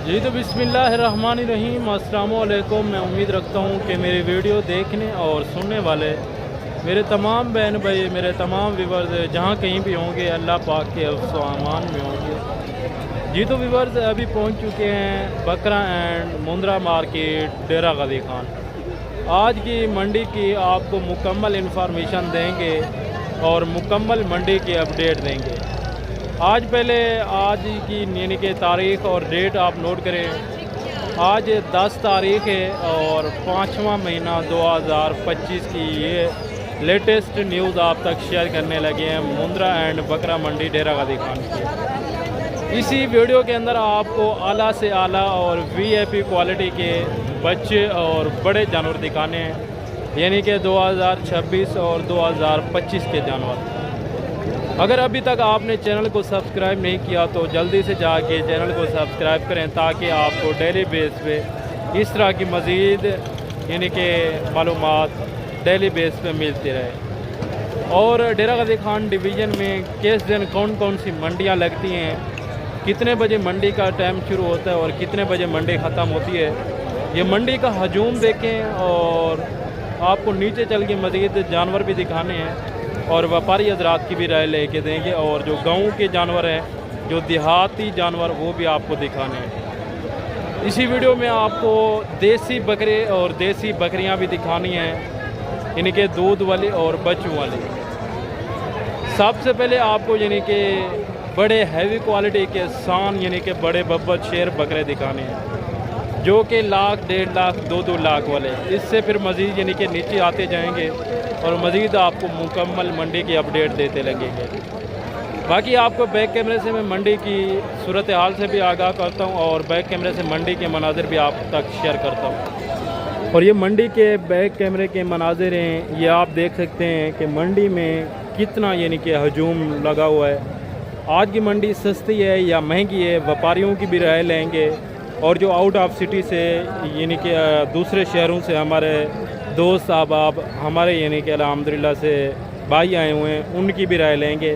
जी तो बिस्मिल्लाहिर्रहमानिर्रहीम, अस्सलाम वालेकुम। मैं उम्मीद रखता हूँ कि मेरी वीडियो देखने और सुनने वाले मेरे तमाम बहन भाई, मेरे तमाम व्यूवर्स जहाँ कहीं भी होंगे अल्लाह पाक के अमान में होंगे। जी तो व्यूवर्स अभी पहुँच चुके हैं बकरा एंड मुंद्रा मार्केट डेरा गाजी खान। आज की मंडी की आपको मुकम्मल इन्फॉर्मेशन देंगे और मुकम्मल मंडी की अपडेट देंगे। आज पहले आज की यानी कि तारीख़ और डेट आप नोट करें। आज 10 तारीख़ है और 5वां महीना 2025 की ये लेटेस्ट न्यूज़ आप तक शेयर करने लगे हैं मुंद्रा एंड बकरा मंडी डेरा गाजी खान की। इसी वीडियो के अंदर आपको आला से आला और वीआईपी क्वालिटी के बच्चे और बड़े जानवर दिखाने हैं, यानी कि 2026 और 2025 के जानवर। अगर अभी तक आपने चैनल को सब्सक्राइब नहीं किया तो जल्दी से जाके चैनल को सब्सक्राइब करें ताकि आपको डेली बेस पे इस तरह की मज़ीद यानी कि मालूमात डेली बेस पे मिलती रहे। और डेरा गाजी खान डिवीज़न में किस दिन कौन कौन सी मंडियां लगती हैं, कितने बजे मंडी का टाइम शुरू होता है और कितने बजे मंडी ख़त्म होती है, ये मंडी का हजूम देखें। और आपको नीचे चल के मज़ीद जानवर भी दिखाने हैं और व्यापारी हजरात की भी राय लेके देंगे। और जो गाँव के जानवर हैं, जो देहाती जानवर, वो भी आपको दिखाने हैं। इसी वीडियो में आपको देसी बकरे और देसी बकरियां भी दिखानी हैं, यानी कि दूध वाली और बच्चों वाली। सबसे पहले आपको यानी कि बड़े हैवी क्वालिटी के शान यानी कि बड़े बब्बर शेर बकरे दिखाने हैं, जो कि लाख, 1.5 लाख, 2-2 लाख वाले। इससे फिर मज़ीद यानी कि नीचे आते जाएंगे और मज़ीद आपको मुकम्मल मंडी की अपडेट देते लगेंगे। बाकी आपको बैक कैमरे से मैं मंडी की सूरत हाल से भी आगाह करता हूं और बैक कैमरे से मंडी के मनाजिर भी आप तक शेयर करता हूं। और ये मंडी के बैक कैमरे के मनाजिर हैं, ये आप देख सकते हैं कि मंडी में कितना यानी कि हजूम लगा हुआ है। आज की मंडी सस्ती है या महंगी है, व्यापारियों की भी राय लेंगे। और जो आउट ऑफ सिटी से यानी कि दूसरे शहरों से हमारे दोस्त अहबाब हमारे यानी कि अल्हम्दुलिल्लाह से भाई आए हुए हैं, उनकी भी राय लेंगे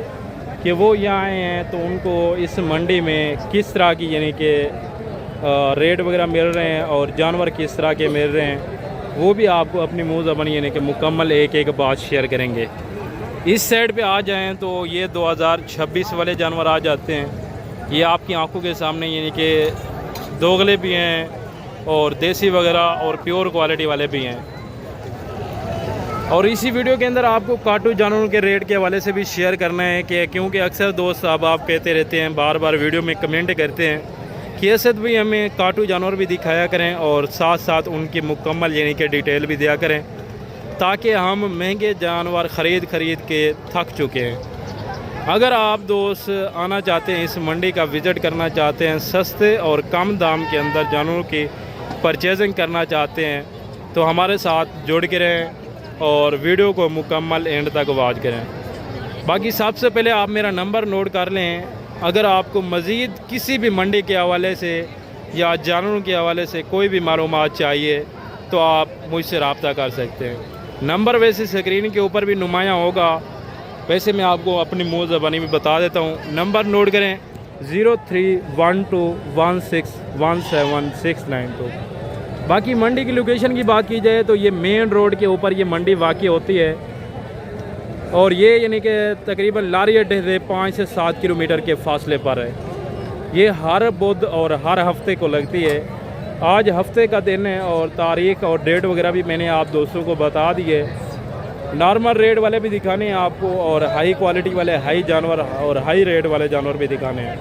कि वो यहाँ आए हैं तो उनको इस मंडी में किस तरह की यानी कि रेट वगैरह मिल रहे हैं और जानवर किस तरह के मिल रहे हैं, वो भी आपको अपनी मुँह ज़बानी यानी कि मुकम्मल एक एक बात शेयर करेंगे। इस साइड पे आ जाएँ तो ये 2026 वाले जानवर आ जाते हैं। ये आपकी आंखों के सामने यानी कि दोगले भी हैं और देसी वगैरह और प्योर क्वालिटी वाले भी हैं। और इसी वीडियो के अंदर आपको काटू जानवरों के रेट के हवाले से भी शेयर करना है कि क्योंकि अक्सर दोस्त साहब आप कहते रहते हैं, बार बार वीडियो में कमेंट करते हैं कि असद भी हमें काटू जानवर भी दिखाया करें और साथ साथ उनकी मुकम्मल यानी कि डिटेल भी दिया करें, ताकि हम महंगे जानवर ख़रीद के थक चुके हैं। अगर आप दोस्त आना चाहते हैं, इस मंडी का विज़िट करना चाहते हैं, सस्ते और कम दाम के अंदर जानवरों की परचेजिंग करना चाहते हैं, तो हमारे साथ जुड़ के रहें और वीडियो को मुकम्मल एंड तक वॉच करें। बाकी सबसे पहले आप मेरा नंबर नोट कर लें। अगर आपको मज़ीद किसी भी मंडी के हवाले से या जानवरों के हवाले से कोई भी मालूमात चाहिए तो आप मुझसे रब्ता कर सकते हैं। नंबर वैसे स्क्रीन के ऊपर भी नुमायाँ होगा, वैसे मैं आपको अपनी मुँह ज़बानी में बता देता हूँ। नंबर नोट करें 0312161792। बाकी मंडी की लोकेशन की बात की जाए तो ये मेन रोड के ऊपर ये मंडी वाक़ई होती है और ये यानी कि तकरीबन लारी अड्डे से 5 से 7 किलोमीटर के फासले पर है। ये हर बुध और हर हफ्ते को लगती है। आज हफ्ते का दिन है और तारीख़ और डेट वगैरह भी मैंने आप दोस्तों को बता दी है। नॉर्मल रेट वाले भी दिखाने हैं आपको और हाई क्वालिटी वाले हाई जानवर और हाई रेट वाले जानवर भी दिखाने हैं।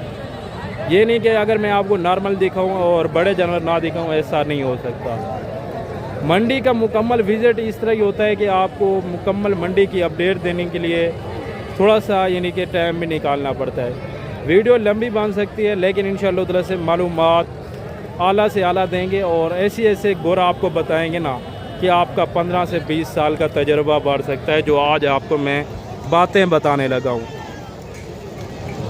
ये नहीं कि अगर मैं आपको नॉर्मल दिखाऊं और बड़े जानवर ना दिखाऊं, ऐसा नहीं हो सकता। मंडी का मुकम्मल विज़िट इस तरह ही होता है कि आपको मुकम्मल मंडी की अपडेट देने के लिए थोड़ा सा यानी कि टाइम भी निकालना पड़ता है। वीडियो लंबी बन सकती है लेकिन इंशाअल्लाह ताला से मालूमात आला से आला देंगे और ऐसे गोरा आपको बताएंगे ना कि आपका 15 से 20 साल का तजर्बा बढ़ सकता है, जो आज आपको मैं बातें बताने लगा हूँ।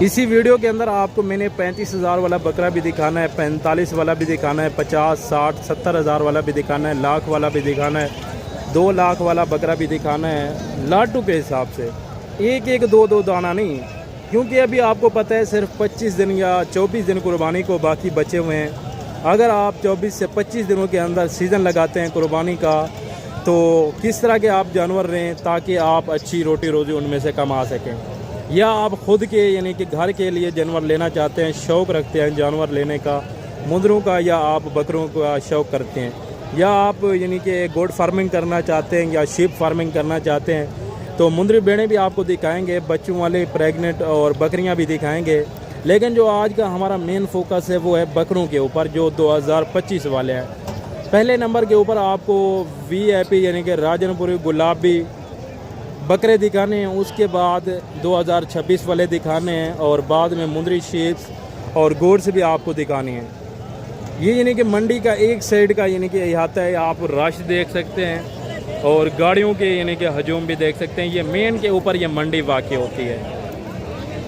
इसी वीडियो के अंदर आपको मैंने 35,000 वाला बकरा भी दिखाना है, 45 वाला भी दिखाना है, 50, 60, 70 हज़ार वाला भी दिखाना है, लाख वाला भी दिखाना है, 2 लाख वाला बकरा भी दिखाना है, लाटू के हिसाब से, एक एक 2-2 दाना नहीं। क्योंकि अभी आपको पता है सिर्फ 25 दिन या 24 दिन कुर्बानी को बाकी बचे हुए हैं। अगर आप 24 से 25 दिनों के अंदर सीज़न लगाते हैं कुर्बानी का, तो किस तरह के आप जानवर लें ताकि आप अच्छी रोटी रोज़ी उनमें से कमा सकें, या आप ख़ुद के यानी कि घर के लिए जानवर लेना चाहते हैं, शौक़ रखते हैं जानवर लेने का मुंदरों का, या आप बकरों का शौक़ करते हैं, या आप यानी कि गोट फार्मिंग करना चाहते हैं या शीप फार्मिंग करना चाहते हैं, तो मुंदरी भेड़ें भी आपको दिखाएंगे, बच्चों वाले प्रेग्नेंट और बकरियां भी दिखाएंगे। लेकिन जो आज का हमारा मेन फोकस है वो है बकरों के ऊपर, जो 2025 वाले हैं। पहले नंबर के ऊपर आपको VIP यानी कि राजनपुरी गुलाबी बकरे दिखाने हैं, उसके बाद 2026 वाले दिखाने हैं, और बाद में मुंदरी शीप्स और गोट्स भी आपको दिखानी है। ये यानी कि मंडी का एक साइड का यानी कि अहाता है, आप रश देख सकते हैं और गाड़ियों के यानी कि हजूम भी देख सकते हैं। ये मेन के ऊपर ये मंडी वाक़ होती है,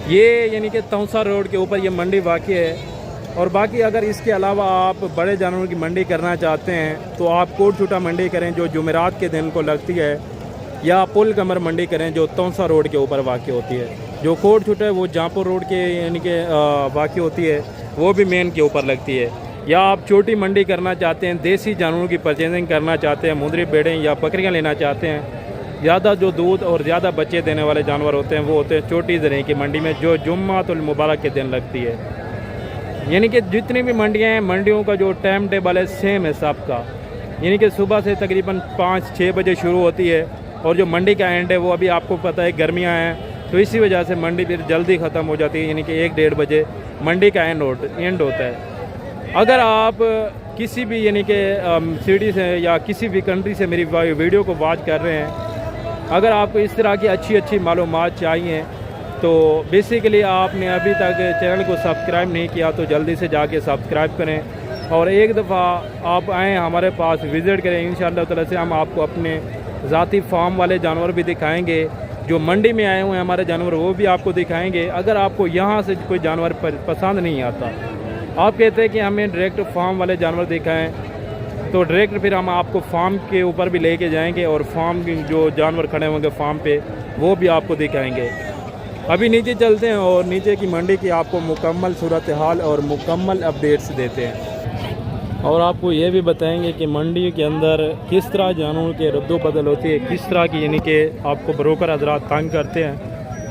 ये यानी कि तौसा रोड के ऊपर ये मंडी वाक़ है। और बाकी अगर इसके अलावा आप बड़े जानवरों की मंडी करना चाहते हैं तो आप कोट छुटा मंडी करें जो जुमेरात के दिन को लगती है, या पुल कमर मंडी करें जो तौसा रोड के ऊपर वाक़ होती है। जो कोट छुटा है वो जहाँपुर रोड के यानी कि वाक़ होती है, वो भी मेन के ऊपर लगती है। या आप छोटी मंडी करना चाहते हैं, देसी जानवरों की परचेजिंग करना चाहते हैं, मुंदरी भेड़ें या बकरियां लेना चाहते हैं, ज़्यादा जो दूध और ज़्यादा बच्चे देने वाले जानवर होते हैं वो होते हैं छोटी तरह की मंडी में, जो जुम्मातुल मुबारक के दिन लगती है। यानी कि जितनी भी मंडियाँ हैं, मंडियों का जो टाइम टेबल है सेम है सबका, यानी कि सुबह से तकरीबन 5-6 बजे शुरू होती है, और जो मंडी का एंड है वो अभी आपको पता है गर्मियाँ हैं तो इसी वजह से मंडी फिर जल्दी ख़त्म हो जाती है, यानी कि 1-1.5 बजे मंडी का एंड होता है। अगर आप किसी भी यानी कि सिटी से या किसी भी कंट्री से मेरी वीडियो को वॉच कर रहे हैं, अगर आपको इस तरह की अच्छी मालूमात चाहिए तो बेसिकली आपने अभी तक चैनल को सब्सक्राइब नहीं किया तो जल्दी से जाके सब्सक्राइब करें, और एक दफ़ा आप आएँ हमारे पास विज़िट करें। इंशाअल्लाह ताला से हम आपको अपने ज़ाती फार्म वाले जानवर भी दिखाएंगे, जो मंडी में आए हुए हैं हमारे जानवर वो भी आपको दिखाएंगे। अगर आपको यहाँ से कोई जानवर पसंद नहीं आता, आप कहते हैं कि हमें डायरेक्ट फार्म वाले जानवर दिखाएं, तो डायरेक्ट फिर हम आपको फार्म के ऊपर भी लेके जाएंगे, और फार्म के जो जानवर खड़े होंगे फार्म पे वो भी आपको दिखाएंगे। अभी नीचे चलते हैं और नीचे की मंडी की आपको मुकम्मल सूरत हाल और मुकम्मल अपडेट्स देते हैं, और आपको ये भी बताएंगे कि मंडी के अंदर किस तरह जानवरों के रद्दोबदल होती है, किस तरह की यानी कि आपको ब्रोकर हजरात तंग करते हैं,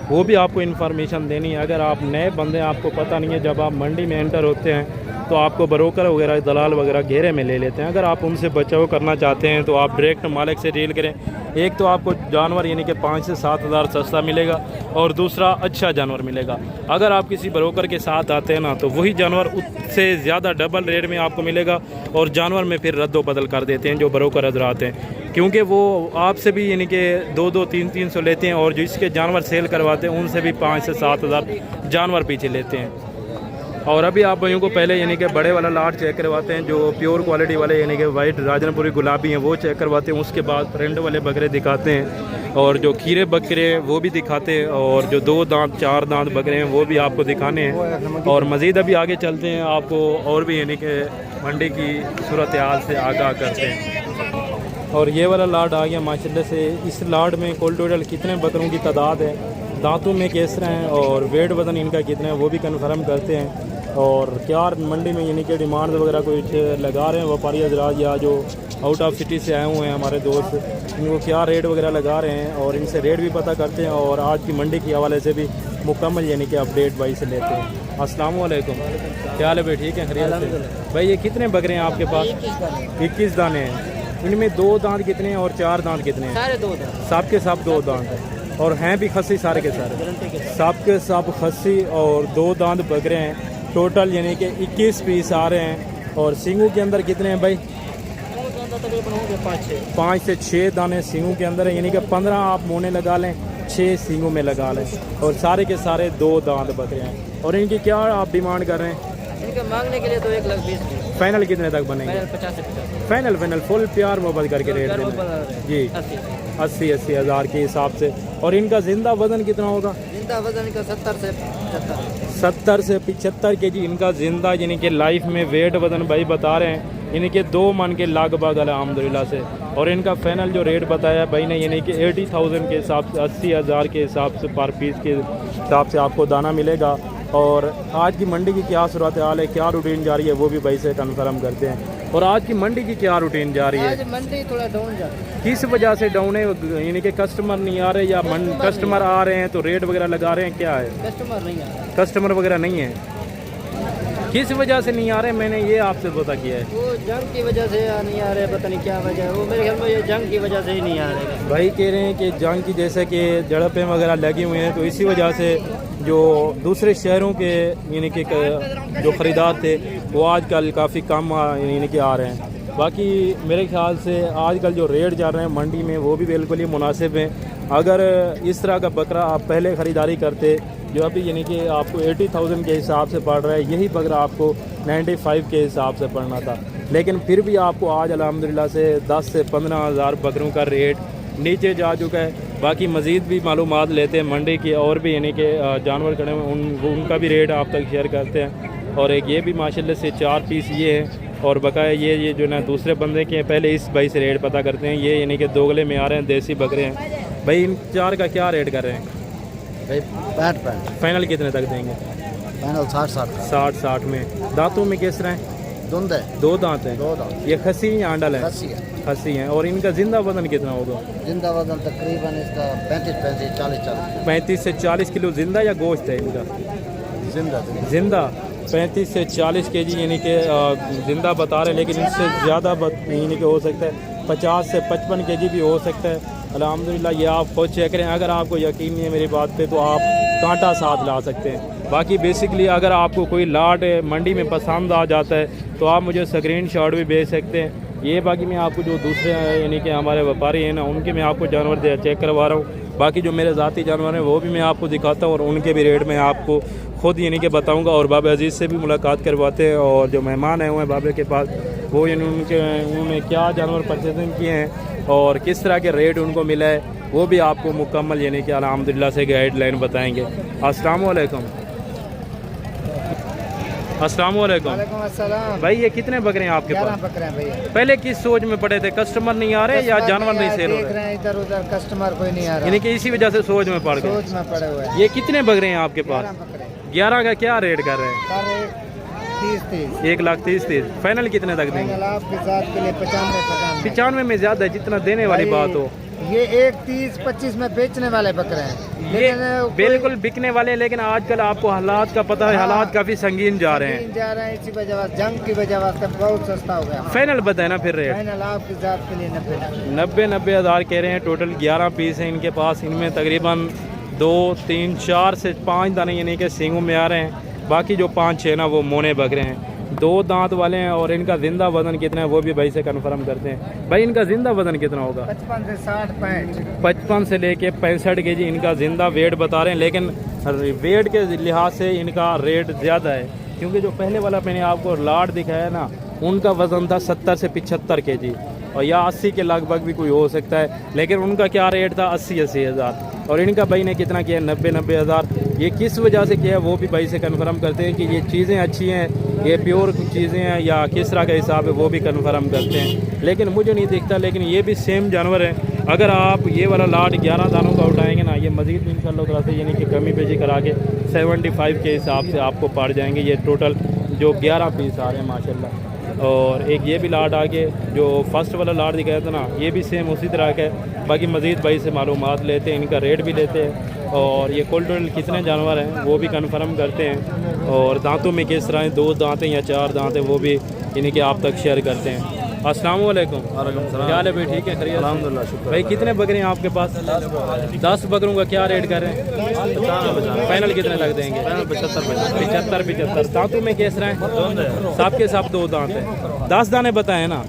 वो भी आपको इन्फॉर्मेशन देनी है। अगर आप नए बंदे आपको पता नहीं है, जब आप मंडी में एंटर होते हैं तो आपको ब्रोकर वगैरह दलाल वगैरह घेरे में ले लेते हैं। अगर आप उनसे बचाव करना चाहते हैं तो आप डायरेक्ट मालिक से डील करें। एक तो आपको जानवर यानी कि 5 से 7 हज़ार सस्ता मिलेगा, और दूसरा अच्छा जानवर मिलेगा। अगर आप किसी ब्रोकर के साथ आते हैं ना, तो वही जानवर उससे ज़्यादा डबल रेट में आपको मिलेगा, और जानवर में फिर रद्दो बदल कर देते हैं जो ब्रोकर हजरात हैं, क्योंकि वो आपसे भी यानी कि 2-2, 3-300 लेते हैं, और जिसके जानवर सेल करवाते हैं उनसे भी 5 से 7 हज़ार जानवर पीछे लेते हैं। और अभी आप भाइयों को पहले यानी कि बड़े वाला लाट चेक करवाते हैं, जो प्योर क्वालिटी वाले यानी कि वाइट राजनपुरी गुलाबी हैं वो चेक करवाते हैं। उसके बाद प्रिंट वाले बकरे दिखाते हैं, और जो खीरे बकरे वो भी दिखाते हैं, और जो 2 दांत 4 दांत बकरे हैं वो भी आपको दिखाने हैं। और मज़ीद अभी आगे चलते हैं, आपको और भी यानी कि मंडी की सूरत हाल से आगाह करते हैं। और ये वाला लाट आ गया माशाल्लाह से। इस लाट में कुल टोटल कितने बकरों की तादाद है, दांतों में किस तरह हैं, और वेट वज़न इनका कितना है वो भी कन्फर्म करते हैं। और क्या मंडी में यानी कि डिमांड वगैरह कुछ लगा रहे हैं व्यापारी हजरात, या जो आउट ऑफ सिटी से आए हुए हैं हमारे दोस्त, इनको क्या रेट वगैरह लगा रहे हैं, और इनसे रेट भी पता करते हैं, और आज की मंडी के हवाले से भी मुकम्मल यानी कि अपडेट भाई से लेते हैं। अस्सलाम वालेकुम, क्या हाल है भाई? ठीक है, खैरियत से। भाई ये कितने बकरे हैं आपके पास? 21 दाने हैं। इनमें 2 दांत कितने हैं और 4 दांत कितने हैं? सारे 2 दांत। सब के सब 2 दांत हैं, और हैं भी खस्सी सारे के सारे? सब के सब खस्सी और 2 दांत बकरे हैं। टोटल यानी कि 21 पीस आ रहे हैं। और सींगों के अंदर कितने हैं भाई? 5 से 6 दाने सींगों के अंदर है, यानी कि 15 आप मोने लगा लें, 6 सींगों में लगा लें, और सारे के सारे 2 दांत बकरे हैं। और इनकी क्या आप डिमांड कर रहे हैं? इनके मांगने के लिए तो 1,20,000। फाइनल कितने तक बनेंगे? 50 से 50। फाइनल फुल प्यार मोहब्बत करके रेट देना जी। 80 हज़ार के हिसाब से। और इनका जिंदा वजन कितना होगा? जिंदा वजन इनका 70 से 75 केजी इनका जिंदा यानी कि लाइफ में वेट वजन भाई बता रहे हैं, यानी कि 2 मन के लगभग अल्हम्दुलिल्लाह से। और इनका फाइनल जो रेट बताया भाई ने, यानी कि 80,000 के हिसाब से, 80 हज़ार के हिसाब से पर पीस के हिसाब से आपको दाना मिलेगा। और आज की मंडी की क्या सूरत हाल है, क्या रूटीन जारी है, वो भी भाई से कन्फर्म करते हैं। और आज की मंडी की क्या रूटीन जारी है, आज मंडी थोड़ा डाउन जा रही है। किस वजह से डाउन है, यानी कि कस्टमर नहीं आ रहे या कस्टमर आ रहे हैं तो रेट वगैरह लगा रहे हैं, क्या है? कस्टमर नहीं आ रहा, कस्टमर वगैरह नहीं है, किस वजह से नहीं आ रहे, मैंने ये आपसे पता किया है। वो जंग की वजह से नहीं आ रहे, पता नहीं क्या वजह है। वो मेरे ख्याल में ये जंग की वजह से ही नहीं आ रहे। भाई कह रहे हैं कि जंग की जैसे कि झड़पें वगैरह लगी हुई हैं, तो इसी वजह से जो दूसरे शहरों के यानी कि जो ख़रीदार थे वो आजकल काफ़ी कम यानी कि आ रहे हैं। बाकी मेरे ख्याल से आजकल जो रेट जा रहे हैं मंडी में वो भी बिल्कुल ही मुनासिब हैं। अगर इस तरह का बकरा आप पहले ख़रीदारी करते जो अभी यानी कि आपको 80,000 के हिसाब से पड़ रहा है, यही बकरा आपको 95 के हिसाब से पड़ना था, लेकिन फिर भी आपको आज अल्हम्दुलिल्लाह से 10 से 15 हज़ार बकरों का रेट नीचे जा चुका है। बाकी मज़ीद भी मालूमात लेते हैं मंडी की, और भी यानी कि जानवर खड़े हैं उनका भी रेट आप तक शेयर करते हैं। और एक ये भी माशाल्लाह से 4 पीस ये हैं, और बकाया ये जो ना दूसरे बंदे के हैं, पहले इस भाई से रेट पता करते हैं। ये यानी कि दोगले में आ रहे हैं, देसी बकरे हैं। भाई इन 4 का क्या रेट कर रहे हैं? भाई 65 फाइनल कितने तक देंगे? फाइनल 60 में। दांतों में किस तरह है? धुंध है, 2 दांत हैं। 2 दांत, ये खसी या आंडल है? खसी हैं। और इनका जिंदा वजन कितना होगा? जिंदा वजन तकरीबन इसका 35 40 35 से 40 किलो जिंदा या गोश्त है इनका? जिंदा 35 से 40 केजी यानी कि जिंदा बता रहे हैं, लेकिन इससे ज़्यादा यानी कि हो सकता है 50 से 55 केजी भी हो सकता है। अल्हम्दुलिल्लाह ये आप खुद चेक करें। अगर आपको यकीन नहीं है मेरी बात पे तो आप कांटा साथ ला सकते हैं। बाकी बेसिकली अगर आपको कोई लाट मंडी में पसंद आ जाता है तो आप मुझे स्क्रीनशॉट भी भेज सकते हैं। ये बाकी मैं आपको जो दूसरे यानी कि हमारे व्यापारी हैं ना, उनके मैं आपको जानवर चेक करवा रहा हूँ। बाकी जो मेरे ज़ाती जानवर हैं वो भी मैं आपको दिखाता हूँ, और उनके भी रेट मैं आपको खुद यानी कि बताऊँगा। और बाबा अजीज़ से भी मुलाकात करवाते हैं, और जो मेहमान आए हुए हैं बाबे के पास वो यानी उन्होंने क्या जानवर परचेजिंग किए हैं और किस तरह के रेट उनको मिला है वो भी आपको मुकम्मल यानी कि अल्हम्दुलिल्लाह से गाइडलाइन बताएंगे। अस्सलाम वालेकुम। अस्सलाम वालेकुम। वालेकुम अस्सलाम। भाई ये कितने बकरे हैं आपके 11 पास? बकरे हैं भैया। पहले किस सोच में पड़े थे, कस्टमर नहीं आ रहे या जानवर नहीं सेल हो देख रहे? रहे हैं इधर उधर कस्टमर कोई नहीं आ रहा, यानी कि इसी वजह से सोच में पड़ गए। सोच में पड़े हुए हैं। ये कितने बकरे हैं आपके 11 पास? बकरे 11 का क्या रेट कर रहे हैं? कर रहे 30 1,30,000। फाइनल कितने तक देंगे? फाइनल आपके साथ के लिए 95 95 में ज़्यादा है, जितना देने वाली बात हो। ये 1,30-25 में बेचने वाले बकरे हैं, ये लेकिन बिल्कुल बिकने वाले हैं, लेकिन आजकल आपको हालात का पता है, हालात काफ़ी संगीन जा रहे हैं। जा रहे हैं इसी वजह से, जंग की वजह से बहुत सस्ता हो गया। फाइनल बताए ना फिर रेट? फाइनल आपके साथ के लिए 90 हज़ार कह रहे हैं। टोटल 11 पीस हैं इनके पास। इनमें तकरीबन 2, 3, 4 से 5 दाने यानी कि सींगों में आ रहे हैं। बाकी जो 5-6 ना वो मोने बकरे हैं, 2 दांत वाले हैं। और इनका जिंदा वजन कितना है वो भी भाई से कंफर्म करते हैं। भाई इनका जिंदा वजन कितना होगा? 55 से 60 65। 55 से लेके 65 केजी इनका जिंदा वेट बता रहे हैं, लेकिन वेट के लिहाज से इनका रेट ज़्यादा है, क्योंकि जो पहले वाला मैंने आपको लाट दिखाया ना, उनका वज़न था 70 से 75 केजी, और या 80 के लगभग भी कोई हो सकता है, लेकिन उनका क्या रेट था 80 हज़ार। और इनका भाई ने कितना किया? 90 हज़ार। ये किस वजह से किया है वो भी भाई से कंफर्म करते हैं कि ये चीज़ें अच्छी हैं, ये प्योर चीज़ें हैं या किस तरह का हिसाब है वो भी कंफर्म करते हैं। लेकिन मुझे नहीं दिखता, लेकिन ये भी सेम जानवर है। अगर आप ये वाला लाट 11 दानों का उठाएंगे ना, ये मज़ीद इंशाअल्लाह से यानी कि कमी पेशी करा के 75 के हिसाब से आपको पड़ जाएंगे। ये टोटल जो 11 पीस आ रहे हैं माशाल्लाह। और एक ये भी लाट आगे जो फर्स्ट वाला लाट दिखाया था ना, ये भी सेम उसी तरह का है। बाकी मज़ीद भाई से मालूमात लेते हैं, इनका रेट भी लेते हैं, और ये कुल टोटल कितने जानवर हैं वो भी कंफर्म करते हैं। और दांतों में किस तरह हैं, 2 दांत हैं या 4 दांत हैं, वो भी इन्हीं के आप तक शेयर करते हैं। अस्सलाम वालेकुम। क्या हाल है भाई? ठीक है, खैरियत? अल्हम्दुलिल्लाह, शुक्र। भाई कितने बकरे हैं आपके पास? 10 बकरों का क्या रेट कर रहे हैं? फाइनल कितने लग देंगे? 75। दांतों में किस तरह हैं? सबके सब 2 दांत हैं। 10 दाने बताए ना,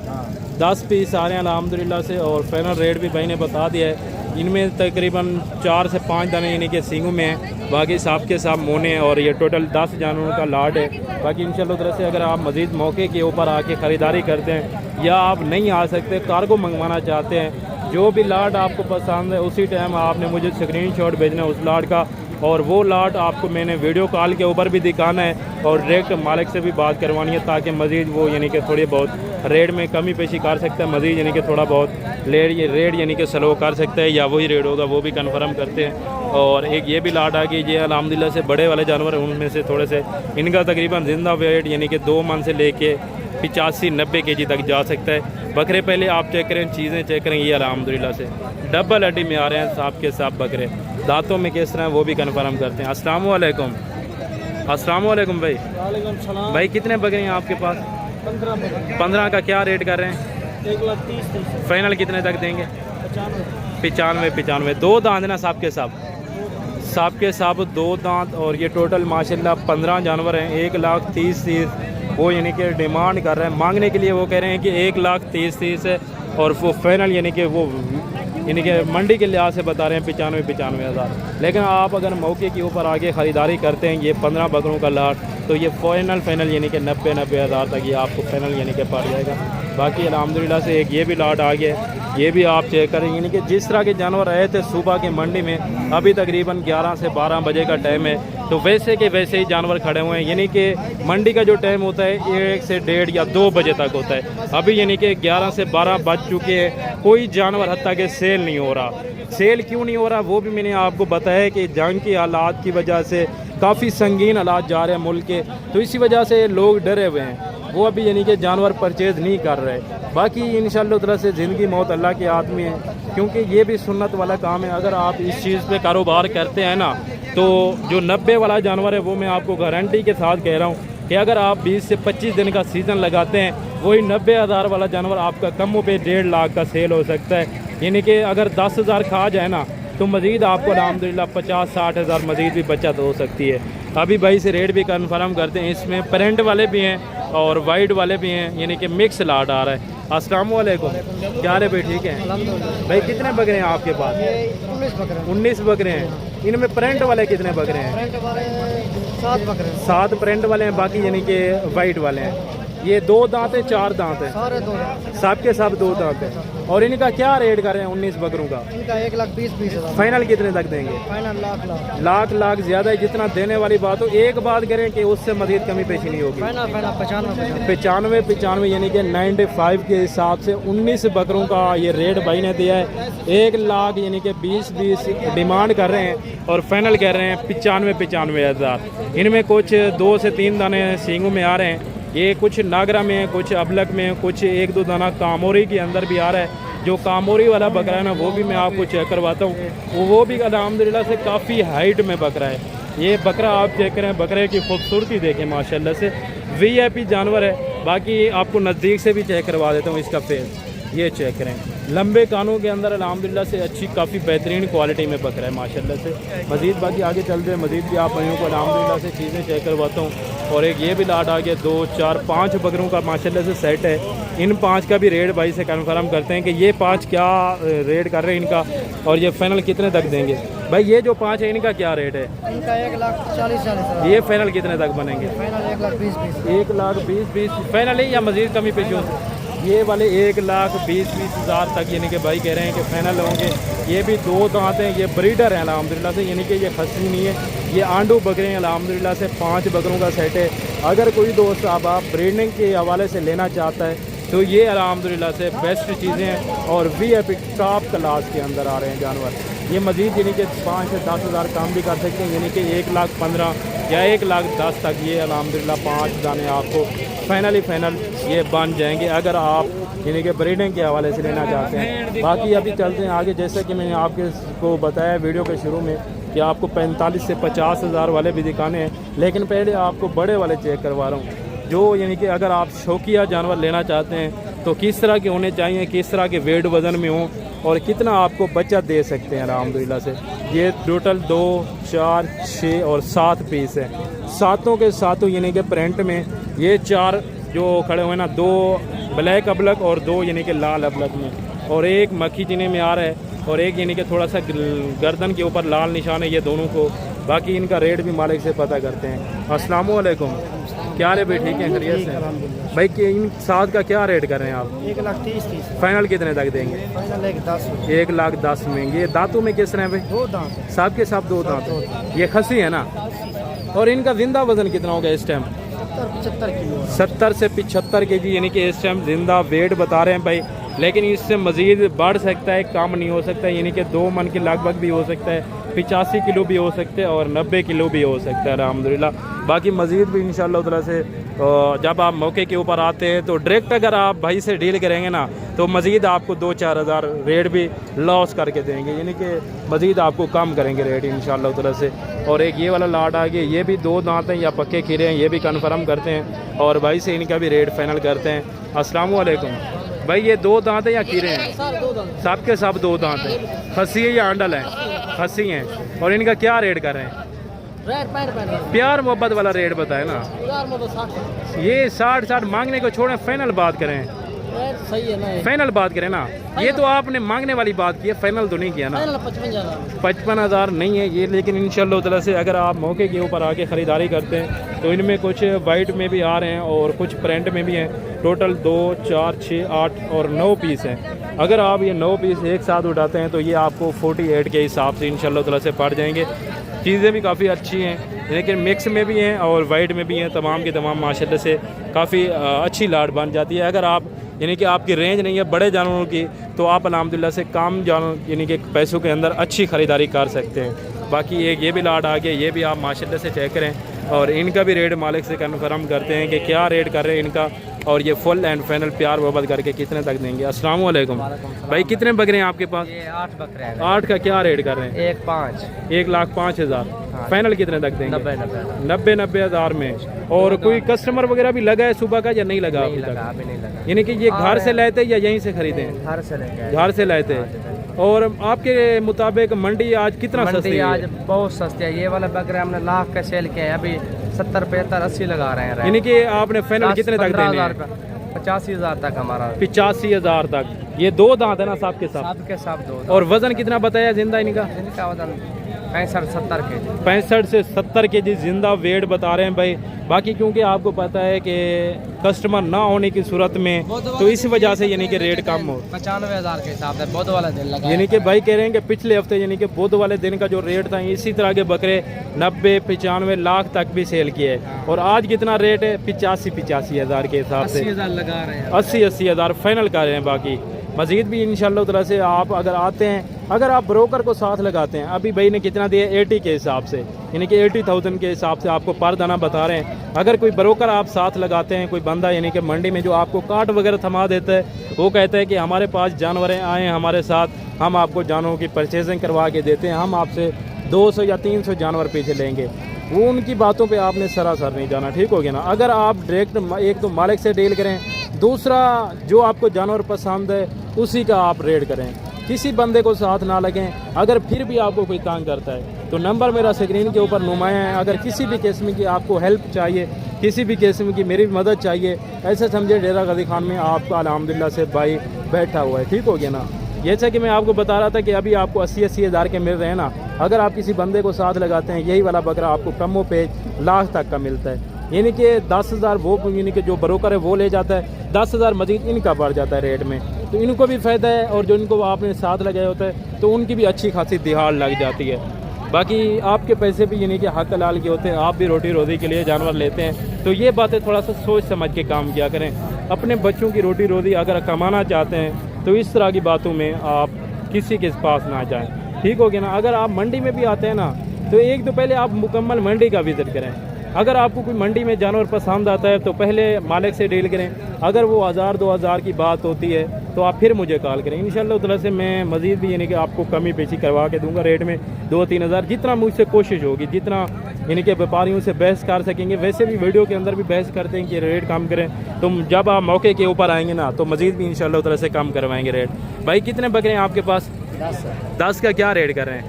10 पीस आ रहे हैं अल्हम्दुलिल्लाह से। और फाइनल रेट भी भाई ने बता दिया है। इनमें तकरीबन 4 से 5 दाने यानी कि सींगों में हैं, बाकी साफ के साफ मोने हैं। और ये टोटल 10 जानवरों का लाट है। बाकी इंशाल्लाह तरह से अगर आप मज़ीद मौके के ऊपर आके ख़रीदारी करते हैं या आप नहीं आ सकते, कार्गो मंगवाना चाहते हैं, जो भी लाट आपको पसंद है उसी टाइम आपने मुझे स्क्रीनशॉट भेजना है उस लाट का, और वो लाट आपको मैंने वीडियो कॉल के ऊपर भी दिखाना है और डायरेक्ट मालिक से भी बात करवानी है, ताकि मज़ीद वो यानी कि थोड़ी बहुत रेट में कमी पेशी कर सकता है, मज़ीद यानी कि थोड़ा बहुत रेट यानी कि स्लो कर सकता है, या वही रेट होगा वो भी कन्फर्म करते हैं। और एक ये भी लाट आ गई। ये अल्हम्दुलिल्लाह से बड़े वाले जानवर हैं, उनमें से थोड़े से इनका तकरीबन जिंदा वेट यानी कि 2 मन से लेके 85-90 kg तक जा सकता है। बकरे पहले आप चेक करें, चीज़ें चेक करें। ये अल्हम्दुलिल्लाह से डबल हड्डी में आ रहे हैं साफ के साफ बकरे। दांतों में किस तरह वो भी कन्फर्म करते हैं। अस्सलाम वालेकुम। अस्सलाम वालेकुम भाई। वालेकुम सलाम। भाई कितने बकरे हैं आपके पास? 15 का क्या रेट कर रहे हैं? 1,30,000। फाइनल कितने तक देंगे? 95। 2 दांत ना साहब के साहब 2 दांत। और ये टोटल माशाल्लाह 15 जानवर हैं। 1,30,000 वो यानी कि डिमांड कर रहे हैं। मांगने के लिए वो कह रहे हैं कि 1,30,000 है और वो फाइनल यानी कि वो यानी कि मंडी के लिहाज से बता रहे हैं 95 हज़ार। लेकिन आप अगर मौके के ऊपर आगे ख़रीदारी करते हैं ये 15 बकरों का लाट, तो ये फाइनल यानी कि 90 हज़ार तक ये आपको फाइनल यानी कि पड़ जाएगा। बाकी अल्हम्दुलिल्लाह से एक ये भी लाट आ गया, ये भी आप चेक करें। यानी कि जिस तरह के जानवर आए थे सुबह के मंडी में, अभी तकरीबन 11 से 12 बजे का टाइम है, तो वैसे के वैसे ही जानवर खड़े हुए हैं। यानी कि मंडी का जो टाइम होता है 1 से 1:30 या 2 बजे तक होता है। अभी यानी कि 11 से 12 बज चुके हैं, कोई जानवर हत्ता के सेल नहीं हो रहा। सेल क्यों नहीं हो रहा वो भी मैंने आपको बताया कि जंग के हालात की वजह से काफ़ी संगीन हालात जा रहे हैं मुल्क के, तो इसी वजह से लोग डरे हुए हैं, वो अभी यानी कि जानवर परचेज़ नहीं कर रहे। बाकी इंशाअल्लाह तरह से ज़िंदगी मौत अल्लाह के हाथ में है, क्योंकि ये भी सुन्नत वाला काम है। अगर आप इस चीज़ पे कारोबार करते हैं ना, तो जो 90 वाला जानवर है वो मैं आपको गारंटी के साथ कह रहा हूँ कि अगर आप 20 से 25 दिन का सीज़न लगाते हैं, वही 90 हज़ार वाला जानवर आपका कम पे 1.5 लाख का सेल हो सकता है। यानी कि अगर 10 हज़ार खा जाए ना, तो मज़ीद आपको अल्हम्दुलिल्लाह 50-60 हज़ार मज़ीद भी बचत हो सकती है। अभी भाई से रेट भी कंफर्म करते हैं। इसमें प्रिंट वाले भी हैं और वाइट वाले भी हैं, यानी कि मिक्स लाट आ रहा है। अस्सलाम वालेकुम, क्या हाल है भाई? ठीक है भाई। कितने बकरे हैं आपके पास? 19 बकरे हैं। इनमें प्रिंट वाले कितने बकरे हैं? 7 बकरे। 7 प्रिंट वाले हैं, बाकी यानी कि वाइट वाले हैं। ये 2 दांत है 4 दांत है? सारे 2 दांत। सब के सब 2 दांत है। और इनका क्या रेट कर रहे हैं 19 बकरों का? इनका 1,20,20 हज़ार। फाइनल कितने तक देंगे? फाइनल लाख ज़्यादा है जितना देने वाली बात हो। एक बात करें कि उससे मज़ीद कमी पेशी नहीं होगी। फाइनल 95 यानी कि 95 के हिसाब से 19 बकरों का ये रेट भाई ने दिया है। 1 लाख यानी कि 20 डिमांड कर रहे हैं और फाइनल कह रहे हैं 95 हज़ार। इनमें कुछ 2 से 3 दाने सींगों में आ रहे हैं। ये कुछ नागरा में, कुछ अबलक में, कुछ 1-2 दाना कामोरी के अंदर भी आ रहा है। जो कामोरी वाला बकरा है ना, वो भी मैं आपको चेक करवाता हूँ। वो भी अल्हम्दुलिल्लाह से काफ़ी हाइट में बकरा है। ये बकरा आप चेक करें, बकरे की खूबसूरती देखें, माशाल्लाह से VIP जानवर है। बाकी आपको नज़दीक से भी चेक करवा देता हूँ इसका फेस, ये चेक करें। लंबे कानों के अंदर अल्हम्दुलिल्लाह से अच्छी काफ़ी बेहतरीन क्वालिटी में बकरा है माशाल्लाह से। मज़ीद बाकी आगे चलते हैं, मज़ीद भी आप भाइयों को अल्हम्दुलिल्लाह से चीज़ें चेक करवाता हूँ। और एक ये भी लाट आ गया, 2, 4, 5 बकरों का माशाल्लाह से सेट है। इन 5 का भी रेट भाई से कंफर्म करते हैं कि ये 5 क्या रेट कर रहे हैं इनका, और ये फाइनल कितने तक देंगे। भाई ये जो 5 है इनका क्या रेट है? इनका 1,40,000 हज़ार। ये फाइनल कितने तक बनेंगे? फाइनल 1,20,20। 1,20,20 फाइनल है या मज़ीद कमी पेशी हो? ये वाले 1,20,20 हज़ार तक यानी कि भाई कह रहे हैं कि फाइनल होंगे। ये भी 2 दांत हैं, ये ब्रीडर हैं अल्हम्दुलिल्लाह से, यानी कि ये खस्सी नहीं है, ये आंडू बकरे हैं अल्हम्दुलिल्लाह से। 5 बकरों का सेट है। अगर कोई दोस्त अब आप ब्रीडिंग के हवाले से लेना चाहता है तो ये अल्हम्दुलिल्लाह से बेस्ट चीज़ें हैं और VIP टॉप क्लास के अंदर आ रहे हैं जानवर। ये मज़ीद यानी कि 5 से 10 हज़ार काम भी कर सकते हैं, यानी कि 1,15,000 या 1,10,000 तक ये अल्हम्दुलिल्लाह 5 दाने आपको फाइनल ये बन जाएंगे अगर आप यानी कि ब्रीडिंग के हवाले से लेना चाहते हैं। बाकी अभी चलते हैं आगे, जैसे कि मैंने आपको बताया वीडियो के शुरू में कि आपको 45 से 50 हज़ार वाले भी दिखाने हैं, लेकिन पहले आपको बड़े वाले चेक करवा रहा हूँ। जो यानी कि अगर आप शौकिया जानवर लेना चाहते हैं तो किस तरह के होने चाहिए, किस तरह के वेट वज़न में हों और कितना आपको बचत दे सकते हैं अल्हम्दुलिल्लाह से। ये टोटल 2, 4, 6 और 7 पीस हैं। 7 के सातों यानी कि प्रिंट में ये 4 जो खड़े हुए ना, 2 ब्लैक अबलक और 2 यानी कि लाल अबलक में, और एक मक्खी चीने में आ रहा है और एक यानी कि थोड़ा सा गर्दन के ऊपर लाल निशान है ये दोनों को। बाकी इनका रेट भी मालिक से पता करते हैं। अस्सलाम वालेकुम, क्या हाल है भाई? ठीक है, खैरियत से भाई। कि इन 7 का क्या रेट कर रहे हैं आप? 1,30,000। फाइनल कितने तक देंगे? फाइनल 1,10,000। 1,10,000 में। ये दांतों में किस तरह है भाई? 2 दांत। साहब के साथ 2 दांत। ये खसी है ना? और इनका जिंदा वजन कितना होगा इस टाइम? 70 किलो। 70 से 75 kg यानी कि इस टाइम जिंदा वेट बता रहे हैं भाई, लेकिन इससे मज़ीद बढ़ सकता है, कम नहीं हो सकता, यानी कि 2 मन के लगभग भी हो सकता है, 85 किलो भी हो सकते हैं और 90 किलो भी हो सकता है अल्हम्दुलिल्लाह। बाकी मज़ीद भी इंशाअल्लाह ताला से जब आप मौके के ऊपर आते हैं तो डायरेक्ट अगर आप भाई से डील करेंगे ना तो मज़ीद आपको 2-4 हज़ार रेट भी लॉस करके देंगे, यानी कि मज़ीद आपको कम करेंगे रेट इंशाअल्लाह ताला से। और एक ये वाला लाट आ गया, ये भी 2 दांत हैं या पक्के खीरे हैं, ये भी कन्फर्म करते हैं और भाई से इनका भी रेट फाइनल करते हैं। अस्सलाम वालेकुम भाई, ये 2 दांत हैं या खीरे हैं? सब के सब 2 दांत हैं। खस्सी है या आंडल है? खस्सी हैं। और इनका क्या रेट कर रहे हैं? प्यार मोहब्बत वाला रेट बताए ना। ये 60 मांगने को छोड़ें, फाइनल बात करें। सही है ना, फाइनल बात करें ना। ये तो आपने मांगने वाली बात की है, फाइनल तो नहीं किया ना। 55,000 नहीं है ये, लेकिन इंशाअल्लाह ताला से अगर आप मौके के ऊपर आके ख़रीदारी करते हैं तो इनमें कुछ वाइट में भी आ रहे हैं और कुछ प्रिंट में भी हैं। टोटल 2, 4, 6, 8 और 9 पीस हैं। अगर आप ये 9 पीस एक साथ उठाते हैं तो ये आपको 48 के हिसाब से इंशाअल्लाह ताला से पड़ जाएंगे। चीज़ें भी काफ़ी अच्छी हैं, लेकिन मिक्स में भी हैं और वाइट में भी हैं। तमाम के तमाम माशाल्लाह से काफ़ी अच्छी लाट बन जाती है। अगर आप यानी कि आपकी रेंज नहीं है बड़े जानवरों की तो आप अल्हम्दुलिल्लाह से कम जानवर यानी कि पैसों के अंदर अच्छी ख़रीदारी कर सकते हैं। बाकी एक ये भी लाट आ गया, ये भी आप माशाल्लाह से चेक करें और इनका भी रेट मालिक से कन्फर्म करते हैं कि क्या रेट कर रहे हैं इनका और ये फुल एंड फाइनल प्यार मोहब्बत करके कितने तक देंगे। अस्सलाम वालेकुम भाई, कितने बकरे हैं आपके पास? ये 8 बकरे हैं। 8 का क्या रेट कर रहे हैं? 1,500,000। 1,05,000 फाइनल कितने तक देंगे? 90,000 हज़ार में। और कोई कस्टमर वगैरह भी लगा है सुबह का या नहीं लगा अभी तक? अभी नहीं लगा। यानी कि ये घर से लाए थे या यहीं से खरीदे? घर से लेके आए। घर से लाए थे। और आपके मुताबिक मंडी आज कितना सस्ती है? आज बहुत सस्ती है। ये वाला बकरे हमने लाख का सेल किया है, अभी 70, 75, 80 लगा रहे हैं। यानी कि आपने फाइनल कितने तक देने हैं? 85,000 तक हमारा। 85,000 तक। ये 2 दांत है ना साहब के साथ? सबके सब 2। और वजन कितना बताया जिंदा इनका? इनका वजन 65-70 के जी। 65 से 70 के जी जिंदा वेट बता रहे हैं भाई। बाकी क्योंकि आपको पता है कि कस्टमर ना होने की सूरत में तो इस वजह से यानी कि रेट कम हो। 95,000 के हिसाब से बुध वाला दिन लगा। यानी कि भाई कह रहे हैं कि पिछले हफ्ते यानी कि बुध वाले दिन का जो रेट था इसी तरह के बकरे 90-95 लाख तक भी सेल किए और आज कितना रेट है? 85 हज़ार के हिसाब से 80,000 लगा रहे हैं। 80 हज़ार फाइनल कर रहे हैं। बाकी मज़ीद भी इंशाअल्लाह ताला से आप अगर आते हैं, अगर आप ब्रोकर को साथ लगाते हैं, अभी भाई ने कितना दिया? 80 के हिसाब से, यानी कि 80,000 के हिसाब से आपको पर दाना बता रहे हैं। अगर कोई ब्रोकर आप साथ लगाते हैं, कोई बंदा यानी कि मंडी में जो आपको काट वगैरह थमा देता है, वो कहता है कि हमारे पास जानवर आए हैं हमारे साथ, हम आपको जानवरों की परचेजिंग करवा के देते हैं, हम आपसे 200 या 300 जानवर पीछे लेंगे, वो उनकी बातों पे आपने सरासर नहीं जाना। ठीक हो गया ना। अगर आप डायरेक्ट एक तो मालिक से डील करें, दूसरा जो आपको जानवर पसंद है उसी का आप रेट करें, किसी बंदे को साथ ना लगें। अगर फिर भी आपको कोई तंग करता है तो नंबर मेरा स्क्रीन के ऊपर नुमाया है। अगर किसी भी किस्म की आपको हेल्प चाहिए, किसी भी किस्म की मेरी मदद चाहिए, ऐसे समझे डेरा गाजी खान में आपका अल्हम्दुलिल्लाह से भाई बैठा हुआ है। ठीक हो गया ना। जैसा कि मैं आपको बता रहा था कि अभी आपको 80 हज़ार के मिल रहे हैं ना, अगर आप किसी बंदे को साथ लगाते हैं यही वाला बकरा आपको कमो पे लाख तक का मिलता है। यानी कि 10,000 वो यानी कि जो ब्रोकर है वो ले जाता है, 10,000 मजीद इनका बढ़ जाता है रेट में, तो इनको भी फ़ायदा है और जो इनको आपने साथ लगाया होता है तो उनकी भी अच्छी खासी दिहाड़ लग जाती है। बाकी आपके पैसे भी यानी कि हक हलाल के होते हैं, आप भी रोटी रोज़ी के लिए जानवर लेते हैं, तो ये बातें थोड़ा सा सोच समझ के काम किया करें। अपने बच्चों की रोटी रोज़ी अगर कमाना चाहते हैं तो इस तरह की बातों में आप किसी के पास ना जाएं। ठीक हो गया ना। अगर आप मंडी में भी आते हैं ना तो एक तो पहले आप मुकम्मल मंडी का विज़िट करें। अगर आपको कोई मंडी में जानवर पसंद आता है तो पहले मालिक से डील करें। अगर वो 1000-2000 की बात होती है तो आप फिर मुझे कॉल करें। इंशाअल्लाह ताला से मैं मज़ीद भी यानी कि आपको कमी पेशी करवा के दूंगा रेट में 2-3 हज़ार, जितना मुझसे कोशिश होगी, जितना यानी कि व्यापारियों से बहस कर सकेंगे। वैसे भी वीडियो के अंदर भी बहस करते हैं कि रेट कम करें, तो जब आप मौके के ऊपर आएंगे ना तो मज़ीद भी इंशाअल्लाह ताला से कम करवाएंगे रेट। भाई कितने बकरे हैं आपके पास? 10 का क्या रेट कर रहे हैं?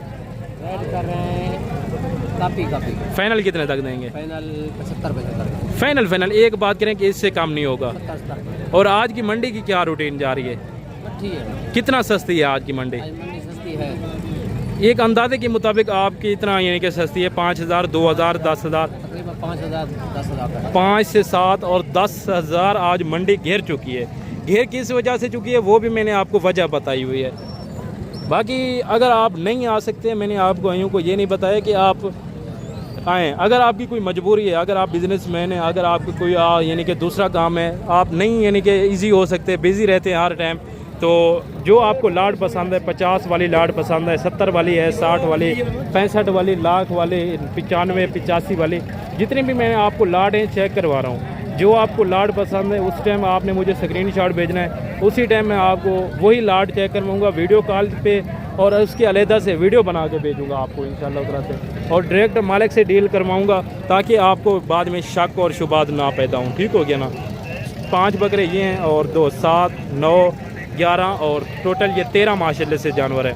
रेट कर रहे हैं काफ़ी फाइनल कितने तक देंगे? फाइनल 75। फाइनल एक बात करें कि इससे कम नहीं होगा। और आज की मंडी की क्या रूटीन जा रही है? ठीक है। कितना सस्ती है आज की मंडी? मंडी सस्ती है। एक अंदाजे के मुताबिक आपकी इतना यानी कि सस्ती है 5,000, 2,000, 10,000? तकरीबन 5,000, 10,000। 5 से 7 और 10,000 आज मंडी घेर चुकी है। घेर किस वजह से चुकी है वो भी मैंने आपको वजह बताई हुई है। बाकी अगर आप नहीं आ सकते, मैंने आपको आइयों को ये नहीं बताया कि आप आएँ। अगर आपकी कोई मजबूरी है, अगर आप बिजनेसमैन हैं, अगर आपको कोई यानी कि दूसरा काम है, आप नहीं यानी कि इजी हो सकते, बिज़ी रहते हैं हर टाइम, तो जो आपको लाट पसंद है, 50 वाली लाट पसंद है, 70 वाली है, 60 वाली, 65 वाली, लाख वाली, 95, 85 वाली, जितनी भी मैं आपको लाट हैं चेक करवा रहा हूँ। जो आपको लाट पसंद है उस टाइम आपने मुझे स्क्रीनशॉट भेजना है, उसी टाइम मैं आपको वही लाट चेक करवाऊँगा वीडियो कॉल पे, और उसकी अलहदा से वीडियो बना के भेजूँगा आपको इंशाल्लाह ताला से, और डायरेक्ट मालिक से डील करवाऊँगा ताकि आपको बाद में शक और शुबात ना पैदा हों। ठीक हो गया ना। 5 बकरे ये हैं और 2, 7, 9, 11 और टोटल ये 13 माशाल्लाह से जानवर है।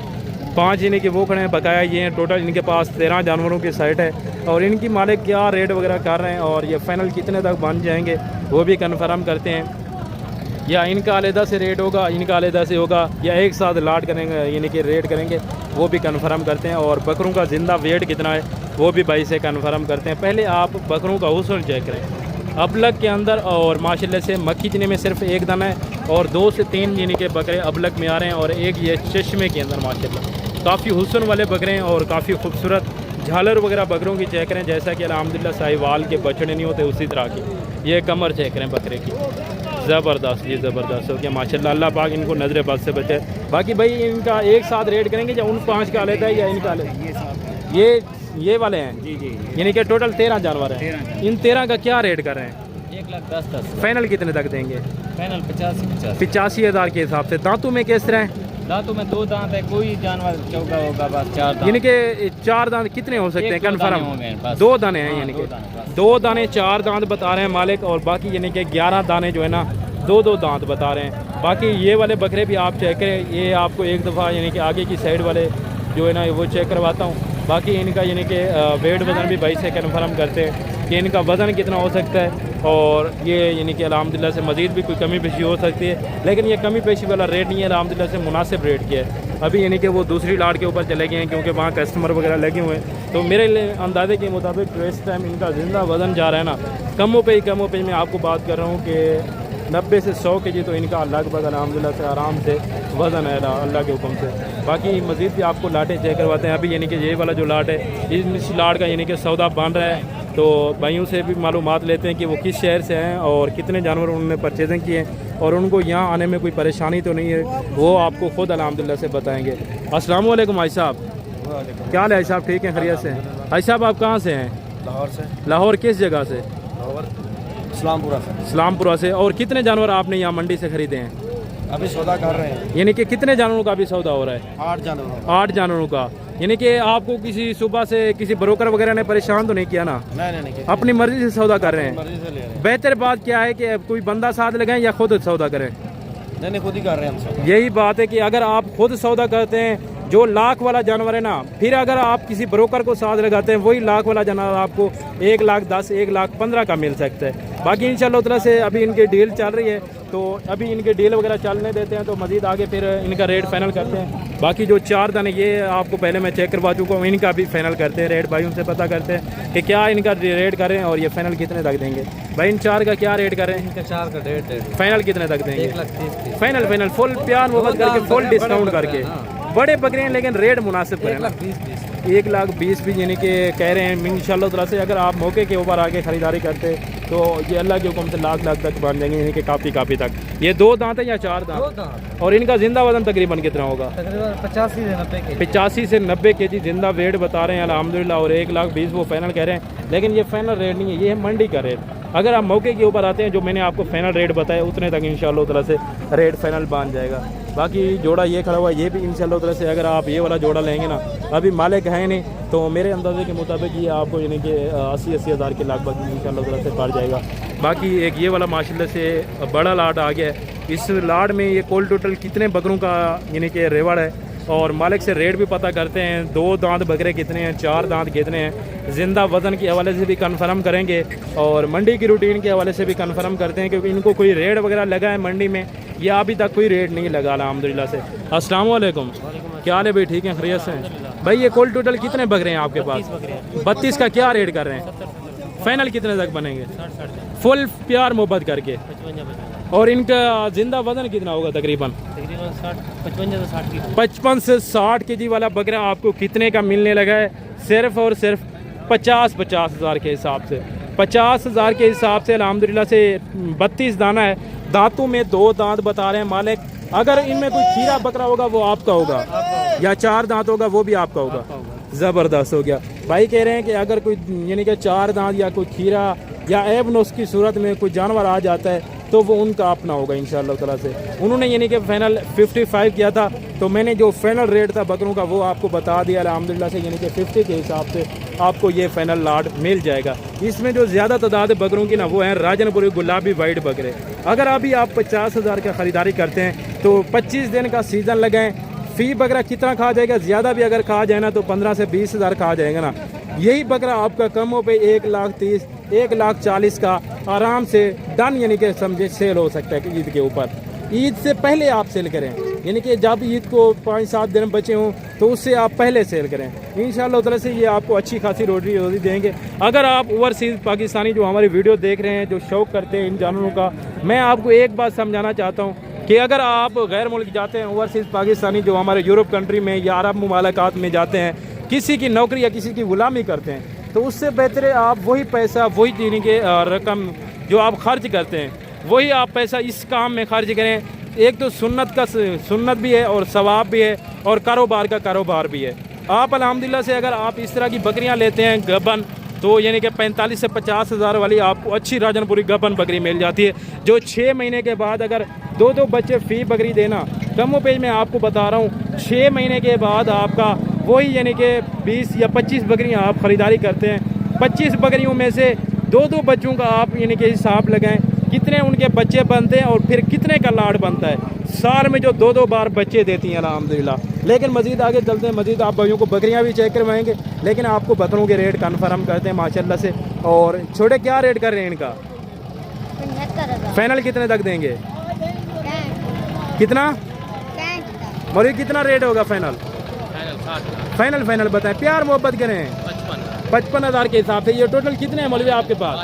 5 इन्हीं के वो खड़े हैं बकाया ये हैं। टोटल इनके पास 13 जानवरों की साइट है, और इनकी मालिक क्या रेट वगैरह कर रहे हैं और ये फाइनल कितने तक बन जाएंगे वो भी कन्फर्म करते हैं। या इनका अलहदा से रेट होगा, इनका अलहदा से होगा, या एक साथ लाट करेंगे यानी कि रेट करेंगे, वो भी कन्फर्म करते हैं। और बकरों का ज़िंदा वेट कितना है वो भी भाई से कन्फर्म करते हैं। पहले आप बकरों का हुस्न चेक करें। अबलग के अंदर और माशाल्लाह से मक्खीचने में सिर्फ एक दाना है, और 2 से 3 यानी के बकरे अबलग में आ रहे हैं, और एक ये चश्मे के अंदर माशाल्लाह काफ़ी हुस्न वाले बकरे हैं और काफ़ी खूबसूरत झालर वगैरह बकरों की चेक करें, जैसा कि अल्हम्दुलिल्लाह साहिवाल के बछड़े नहीं होते उसी तरह की। ये कमर चेक करें बकरे की, ज़बरदस्त, ये ज़बरदस्त हो गया माशाल्लाह। अल्लाह पाक इनको नजर बद से बचे। बाकी भाई इनका एक साथ रेट करेंगे या उन 5 का अलग है या इनका अलग? ये वाले हैं जी, यानी कि टोटल 13 जानवर हैं। इन 13 का क्या रेट कर रहे हैं? 1,10,10। फाइनल कितने तक देंगे? फाइनल 85 हज़ार के हिसाब से। दांतों में किस तरह है? दांतों में 2 दांत है, कोई जानवर चौका होगा बस 4 दांत। यानी कि 4 दांत कितने हो सकते हैं कन्फर्म? 2 दाने हैं, यानी कि 2 दाने 4 दांत बता रहे हैं मालिक, और बाकी यानी कि 11 दाने जो है ना 2-2 दांत बता रहे हैं। बाकी ये वाले बकरे भी आप चेक करें, ये आपको एक दफ़ा यानी कि आगे की साइड वाले जो है ना वो चेक करवाता हूँ। बाकी इनका यानी कि वेट वज़न भी भाई से कन्फर्म करते हैं कि इनका वज़न कितना हो सकता है, और ये यानी कि अल्हम्दुलिल्लाह से मज़ीद भी कोई कमी पेशी हो सकती है, लेकिन ये कमी पेशी वाला रेट नहीं है, अल्हम्दुलिल्लाह से मुनासिब रेट किया है। अभी यानी कि वो दूसरी लाट के ऊपर चले गए हैं क्योंकि वहाँ कस्टमर वगैरह लगे हुए हैं। तो मेरे अंदाजे के मुताबिक जो इस टाइम इनका ज़िंदा वज़न जा रहा है ना कमों पे मैं आपको बात कर रहा हूँ कि 90 से 100 केजी तो इनका लगभग अल्हम्दुलिल्लाह से आराम से वज़न है अल्लाह के हुक्म से। बाकी मज़ीद भी आपको लाटें चेक करवाते हैं। अभी यानी कि ये वाला जो लाट है इस लाट का यानी कि सौदा बन रहा है, तो भाइयों से भी मालूमात लेते हैं कि वो किस शहर से हैं और कितने जानवर उन्होंने परचेजिंग किए हैं, और उनको यहाँ आने में कोई परेशानी तो नहीं है, वो आपको ख़ुद अल्हम्दुलिल्लाह से बताएँगे। अस्सलाम वालेकुम भाई साहब, क्या हाल है भाई साहब? ठीक है, खैरियत से हैं भाई साहब? आप कहाँ से हैं? लाहौर से। लाहौर किस जगह से? लाहौर इस्लामपुरा से। इस्लामपुरा से। और कितने जानवर आपने यहाँ मंडी से ख़रीदे हैं? अभी सौदा कर रहे हैं। यानी कि कितने जानवरों का अभी सौदा हो रहा है? 8 जानवर। 8 जानवरों का। यानी कि आपको किसी सुबह से किसी ब्रोकर वगैरह ने परेशान तो नहीं किया ना? नहीं। अपनी मर्जी से सौदा कर रहे हैं? मर्जी से ले रहे हैं। बेहतर बात क्या है कि कोई बंदा साथ लगाएं या खुद सौदा करें? नहीं, खुद ही कर रहे हैं हम सब। यही बात है कि अगर आप खुद सौदा करते हैं, जो लाख वाला जानवर है ना, फिर अगर आप किसी ब्रोकर को साथ लगाते हैं, वही लाख वाला जानवर आपको 1,10,000 1,15,000 का मिल सकता है। बाकी इंशाल्लाह ताला से अभी इनकी डील चल रही है, तो अभी इनके डील वगैरह चलने देते हैं, तो मज़ीद आगे फिर इनका रेट फाइनल करते हैं। बाकी जो 4 दाने ये आपको पहले मैं चेक करवा चुका हूँ, इनका भी फाइनल करते हैं, रेट भाइयों से पता करते हैं कि क्या इनका रेट करें और ये फाइनल कितने तक देंगे। भाई इन 4 का क्या रेट करें? इनका 4 का रेट है फाइनल कितने तक देंगे? 1,30,000। फाइनल फुल प्यार मोहब्बत करके फुल डिस्काउंट करके। बड़े बकरे हैं लेकिन रेट मुनासिब करें। 1,20,000 भी यानी कि कह रहे हैं। इंशाल्लाह ताला से अगर आप मौके के ऊपर आके ख़रीदारी करते तो ये अल्लाह के हुक्म से लाख तक बन जाएंगे, यानी कि काफ़ी तक। ये 2 दांत है या 4 दांत? और इनका जिंदा वजन तकरीबन कितना होगा? तकरीबन 85 से 90 केजी जिंदा वेट बता रहे हैं अल्हम्दुलिल्लाह, और 1,20,000 वो फाइनल कह रहे हैं, लेकिन ये फाइनल रेट नहीं है, ये है मंडी का रेट। अगर आप मौके के ऊपर आते हैं जो मैंने आपको फाइनल रेट बताया उतने तक इंशाल्लाह ताला से रेट फाइनल बन जाएगा। बाकी जोड़ा ये खड़ा हुआ ये भी इंशाल्लाह ताला से अगर आप ये वाला जोड़ा लेंगे ना, अभी मालिक है नहीं, तो मेरे अंदाजे के मुताबिक ये आपको यानी कि 80 हज़ार के लगभग इंशाल्लाह ताला से पड़ जाएगा। बाकी एक ये वाला माशाल्लाह से बड़ा लाट आ गया है। इस लाट में ये कोल टोटल कितने बकरों का यानी कि रेवड़ है, और मालिक से रेट भी पता करते हैं। 2 दांत बकरे कितने हैं, 4 दांत कितने हैं, ज़िंदा वज़न के हवाले से भी कंफर्म करेंगे, और मंडी की रूटीन के हवाले से भी कंफर्म करते हैं, क्योंकि इनको कोई रेट वगैरह लगा है मंडी में या अभी तक कोई रेट नहीं लगा अल्हम्दुलिल्लाह से। अस्सलाम वालेकुम, क्या हाल है भाई? ठीक है, खैरियत से हैं भाई? ये कोल टोटल कितने बकरे हैं आपके पास? 32 का क्या रेट कर रहे हैं? फाइनल कितने तक बनेंगे? फुल प्यार मोहब्बत करके। और इनका जिंदा वजन कितना होगा? तकरीबन 55 से 60 केजी वाला बकरा आपको कितने का मिलने लगा है? सिर्फ और सिर्फ 50 हज़ार के हिसाब से। 50 हज़ार के हिसाब से अल्हम्दुलिल्लाह से 32 दाना है। दांतों में 2 दांत बता रहे हैं मालिक, अगर इनमें कोई खीरा बकरा होगा वो आपका होगा, या 4 दांत होगा वो भी आपका होगा। ज़बरदस्त हो गया। भाई कह रहे हैं कि अगर कोई यानी कि 4 दांत या कोई खीरा या ऐब नुस्ख की सूरत में कोई जानवर आ जाता है तो वो उनका अपना होगा इंशाअल्लाह ताला से। उन्होंने यानी कि फाइनल 55 किया था, तो मैंने जो फाइनल रेट था बकरों का वो आपको बता दिया अल्हम्दुलिल्लाह से, यानी कि 50 के हिसाब से आपको ये फाइनल लाट मिल जाएगा। इसमें जो ज़्यादा तादाद बकरों की ना वो हैं राजनपुरी गुलाबी वाइट बकरे। अगर अभी आप 50,000 का ख़रीदारी करते हैं तो 25 दिन का सीज़न लगाएं। फ़ी बकरा कितना खा जाएगा, ज़्यादा भी अगर खा जाए ना तो 15 से 20,000 खा जाएगा ना। यही बकरा आपका कम हो पे 1,30,000 1,40,000 का आराम से डन यानी कि समझे सेल हो सकता है ईद के ऊपर। ईद से पहले आप सेल करें, यानी कि जब ईद को 5-7 दिन बचे हों तो उससे आप पहले सेल करें। इंशाअल्लाह ताला से ये आपको अच्छी खासी रोजी देंगे। अगर आप ओवरसीज़ पाकिस्तानी जो हमारी वीडियो देख रहे हैं, जो शौक़ करते हैं इन जानवरों का, मैं आपको एक बात समझाना चाहता हूँ कि अगर आप गैर मुल्क जाते हैं, ओवरसीज़ पाकिस्तानी जो हमारे यूरोप कंट्री में या अरब मुमालकात में जाते हैं, किसी की नौकरी या किसी की गुलामी करते हैं, तो उससे बेहतर है आप वही पैसा वही देने के रकम जो आप खर्च करते हैं वही आप पैसा इस काम में खर्च करें। एक तो सुन्नत भी है और सवाब भी है और कारोबार का कारोबार भी है। आप अल्हम्दुलिल्लाह से अगर आप इस तरह की बकरियां लेते हैं गबन, तो यानी कि 45 से 50,000 वाली आपको अच्छी राजनपुरी गबन बकरी मिल जाती है, जो 6 महीने के बाद अगर 2-2 बच्चे फ़ी बकरी देना, कमो पेज में आपको बता रहा हूँ 6 महीने के बाद आपका वही यानी कि 20 या 25 बकरियां आप ख़रीदारी करते हैं। 25 बकरियों में से 2-2 बच्चों का आप यानी कि हिसाब लगाएं कितने उनके बच्चे बनते हैं और फिर कितने का लाड बनता है। साल में जो 2-2 बार बच्चे देती हैं अल्हम्दुलिल्लाह। लेकिन मज़ीद आगे चलते हैं, मज़ीद आप भाइयों को बकरियां भी चेक करवाएंगे, लेकिन आपको बकरों के रेट कन्फर्म करते हैं माशाल्लाह से। और छोटे क्या रेट कर रहे हैं इनका? फाइनल कितने तक देंगे? कितना मौलवी कितना रेट होगा फाइनल? फाइनल बताएं, प्यार मोहब्बत करें। 55,000 के हिसाब से। ये टोटल कितने हैं मौलवी आपके पास?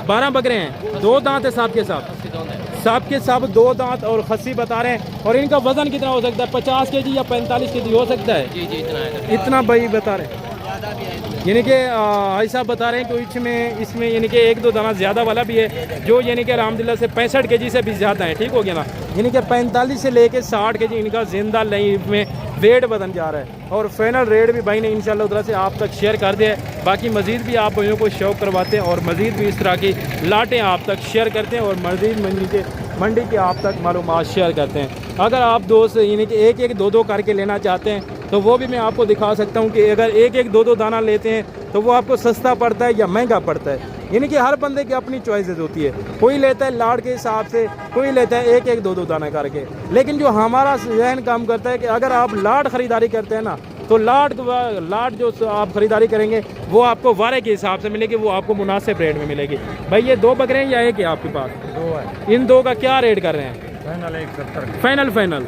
12 बकरे हैं। 2 दांत है साहब के साथ 2 दांत और खस्सी बता रहे हैं। और इनका वजन कितना हो सकता है? 50 kg या 45 kg हो सकता है? जी इतना भाई बता रहे हैं। यानी कि भाई साहब बता रहे हैं कि इसमें यानी कि 1-2 दाना ज़्यादा वाला भी है, जो यानी कि अल्हम्दुलिल्लाह से 65 kg से भी ज़्यादा है। ठीक हो गया ना? यानी कि 45 से लेके 60 kg इनका जिंदा लाइफ में वेट बदन जा रहा है। और फाइनल रेट भी भाई ने इंशाअल्लाह ताला से आप तक शेयर कर दिया है। बाकी मज़ीद भी आप भाइयों को शौक़ करवाते हैं और मज़ीद भी इस तरह की लाटें आप तक शेयर करते हैं और मज़ीद मंडी के आप तक मालूमात शेयर करते हैं। अगर आप दोस्त यानी कि 1-1 2-2 करके लेना चाहते हैं तो वो भी मैं आपको दिखा सकता हूँ कि अगर 1-1 2-2 दाना लेते हैं तो वो आपको सस्ता पड़ता है या महंगा पड़ता है। यानी कि हर बंदे की अपनी चॉइसेस होती है, कोई लेता है लाड के हिसाब से, कोई लेता है 1-1 2-2 दाना करके। लेकिन जो हमारा जहन काम करता है कि अगर आप लाड ख़रीदारी करते हैं ना, तो लाड जो आप ख़रीदारी करेंगे वो आपको वारे के हिसाब से मिलेगी, वो आपको मुनासिब रेट में मिलेगी। भाई ये 2 बकरे हैं या एक है आपके पास? 2 है। इन 2 का क्या रेट कर रहे हैं? फाइनल 170। फाइनल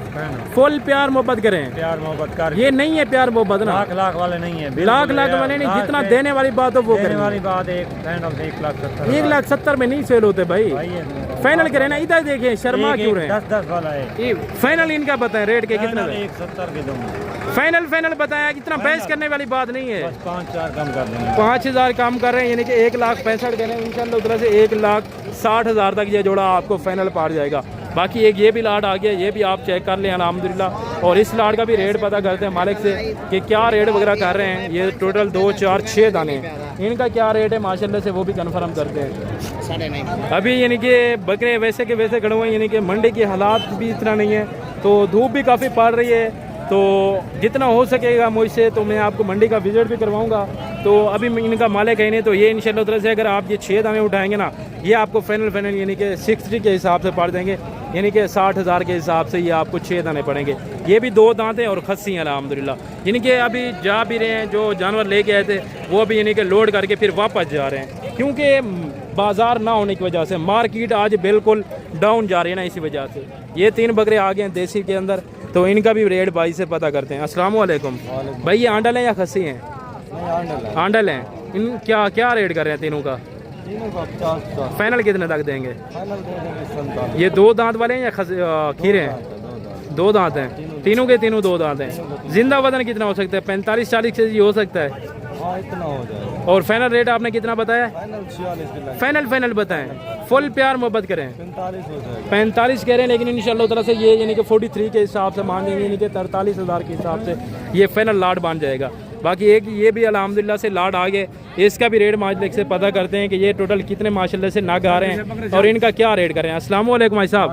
फुल प्यार मोहब्बत करें। प्यार मोहब्बत कर, ये नहीं है प्यार मोहब्बत ना, लाख वाले नहीं है, लाख वाले नहीं। जितना देने वाली बात हो वो देने करें। वाली बात एक फाइनल 1,70,000। 1,70,000 में नहीं सेल होते भाई। फाइनल करें ना, इधर देखें शर्मा क्यों रहे? 10 वाला है। फाइनल इनका बताएं रेट के कितने? 170 के दूंगा। फाइनल बताया, इतना बहस करने वाली बात नहीं है। 5,000 कम कर देंगे। 5,000 कम कर रहे हैं, यानी कि 1,65,000 देने इंशाअल्लाह ताला से 1,60,000 तक ये जोड़ा आपको फाइनल पार जाएगा। बाकी एक ये भी लाड आ गया, ये भी आप चेक कर लें अल्हम्दुलिल्लाह। और इस लाड का भी रेट पता करते हैं मालिक से कि क्या रेट वगैरह कर रहे हैं। ये टोटल 2, 4, 6 दाने हैं, इनका क्या रेट है माशाल्लाह से वो भी कन्फर्म करते हैं। अभी यानी कि बकरे वैसे के वैसे खड़े हुए हैं, यानी कि मंडी की हालात भी इतना नहीं है, तो धूप भी काफ़ी पड़ रही है। तो जितना हो सकेगा मुझसे तो मैं आपको मंडी का विज़िट भी करवाऊंगा। तो अभी इनका मालिक है नहीं, तो ये इंशाअल्लाह ताला से अगर आप ये 6 दाने उठाएंगे ना, ये आपको फाइनल यानी कि 60 के हिसाब से पड़ देंगे, यानी कि 60,000 के हिसाब से ये आपको 6 दाने पड़ेंगे। ये भी 2 दांत हैं और खस्सी हैं अल्हम्दुलिल्लाह। यानी कि अभी जा भी रहे हैं, जो जानवर लेके आए थे वो अभी यानी कि लोड करके फिर वापस जा रहे हैं, क्योंकि बाज़ार ना होने की वजह से मार्केट आज बिल्कुल डाउन जा रही है ना, इसी वजह से। ये 3 बकरे आ गए हैं देसी के अंदर, तो इनका भी रेट भाई से पता करते हैं। अस्सलाम वालेकुम भाई, ये आंडल हैं या खस्सी हैं? आंडल हैं। इन क्या रेट कर रहे हैं तीनों का? फाइनल कितने तक देंगे? ये 2 दांत वाले हैं या खीरे हैं? 2 दांत हैं, तीनों के तीनों 2 दांत हैं। जिंदा वजन कितना हो सकता है? 45-40 kg हो सकता है। हाँ इतना हो जाएगा। और फाइनल रेट आपने कितना बताया? फाइनल 46 के लाख। फाइनल बताएं, फुल प्यार मोहब्बत करें। 45 हो जाएगा। 45 कह रहे हैं, लेकिन इंशाल्लाह ताला से ये यानी कि 43 के हिसाब से मांगेंगे, यानी कि 43,000 के हिसाब से ये फाइनल लाट बन जाएगा। बाकी एक ये भी अल्हम्दुलिल्लाह से लाट आ गए, इसका भी रेट मालिक से पता करते हैं कि ये टोटल कितने माशाल्लाह से नाग आ रहे हैं और इनका क्या रेट कर रहे हैं। अस्सलाम वालेकुम भाई साहब।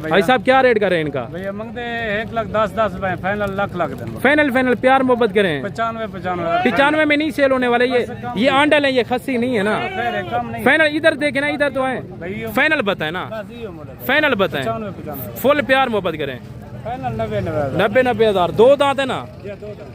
भाई साहब क्या रेट कर रहे हैं इनका? भैया मांगते 1,10,10 रुपए, फाइनल लाख देंगे। फाइनल प्यार मोहब्बत करें। 95 में नहीं सेल होने वाले ये आंडल है, ये खस्सी नहीं है ना। फाइनल इधर देखे ना, इधर तो है। फाइनल बताए ना, फाइनल बताएं, फुल प्यार मोहब्बत करें। 90,000 दो दांत है ना,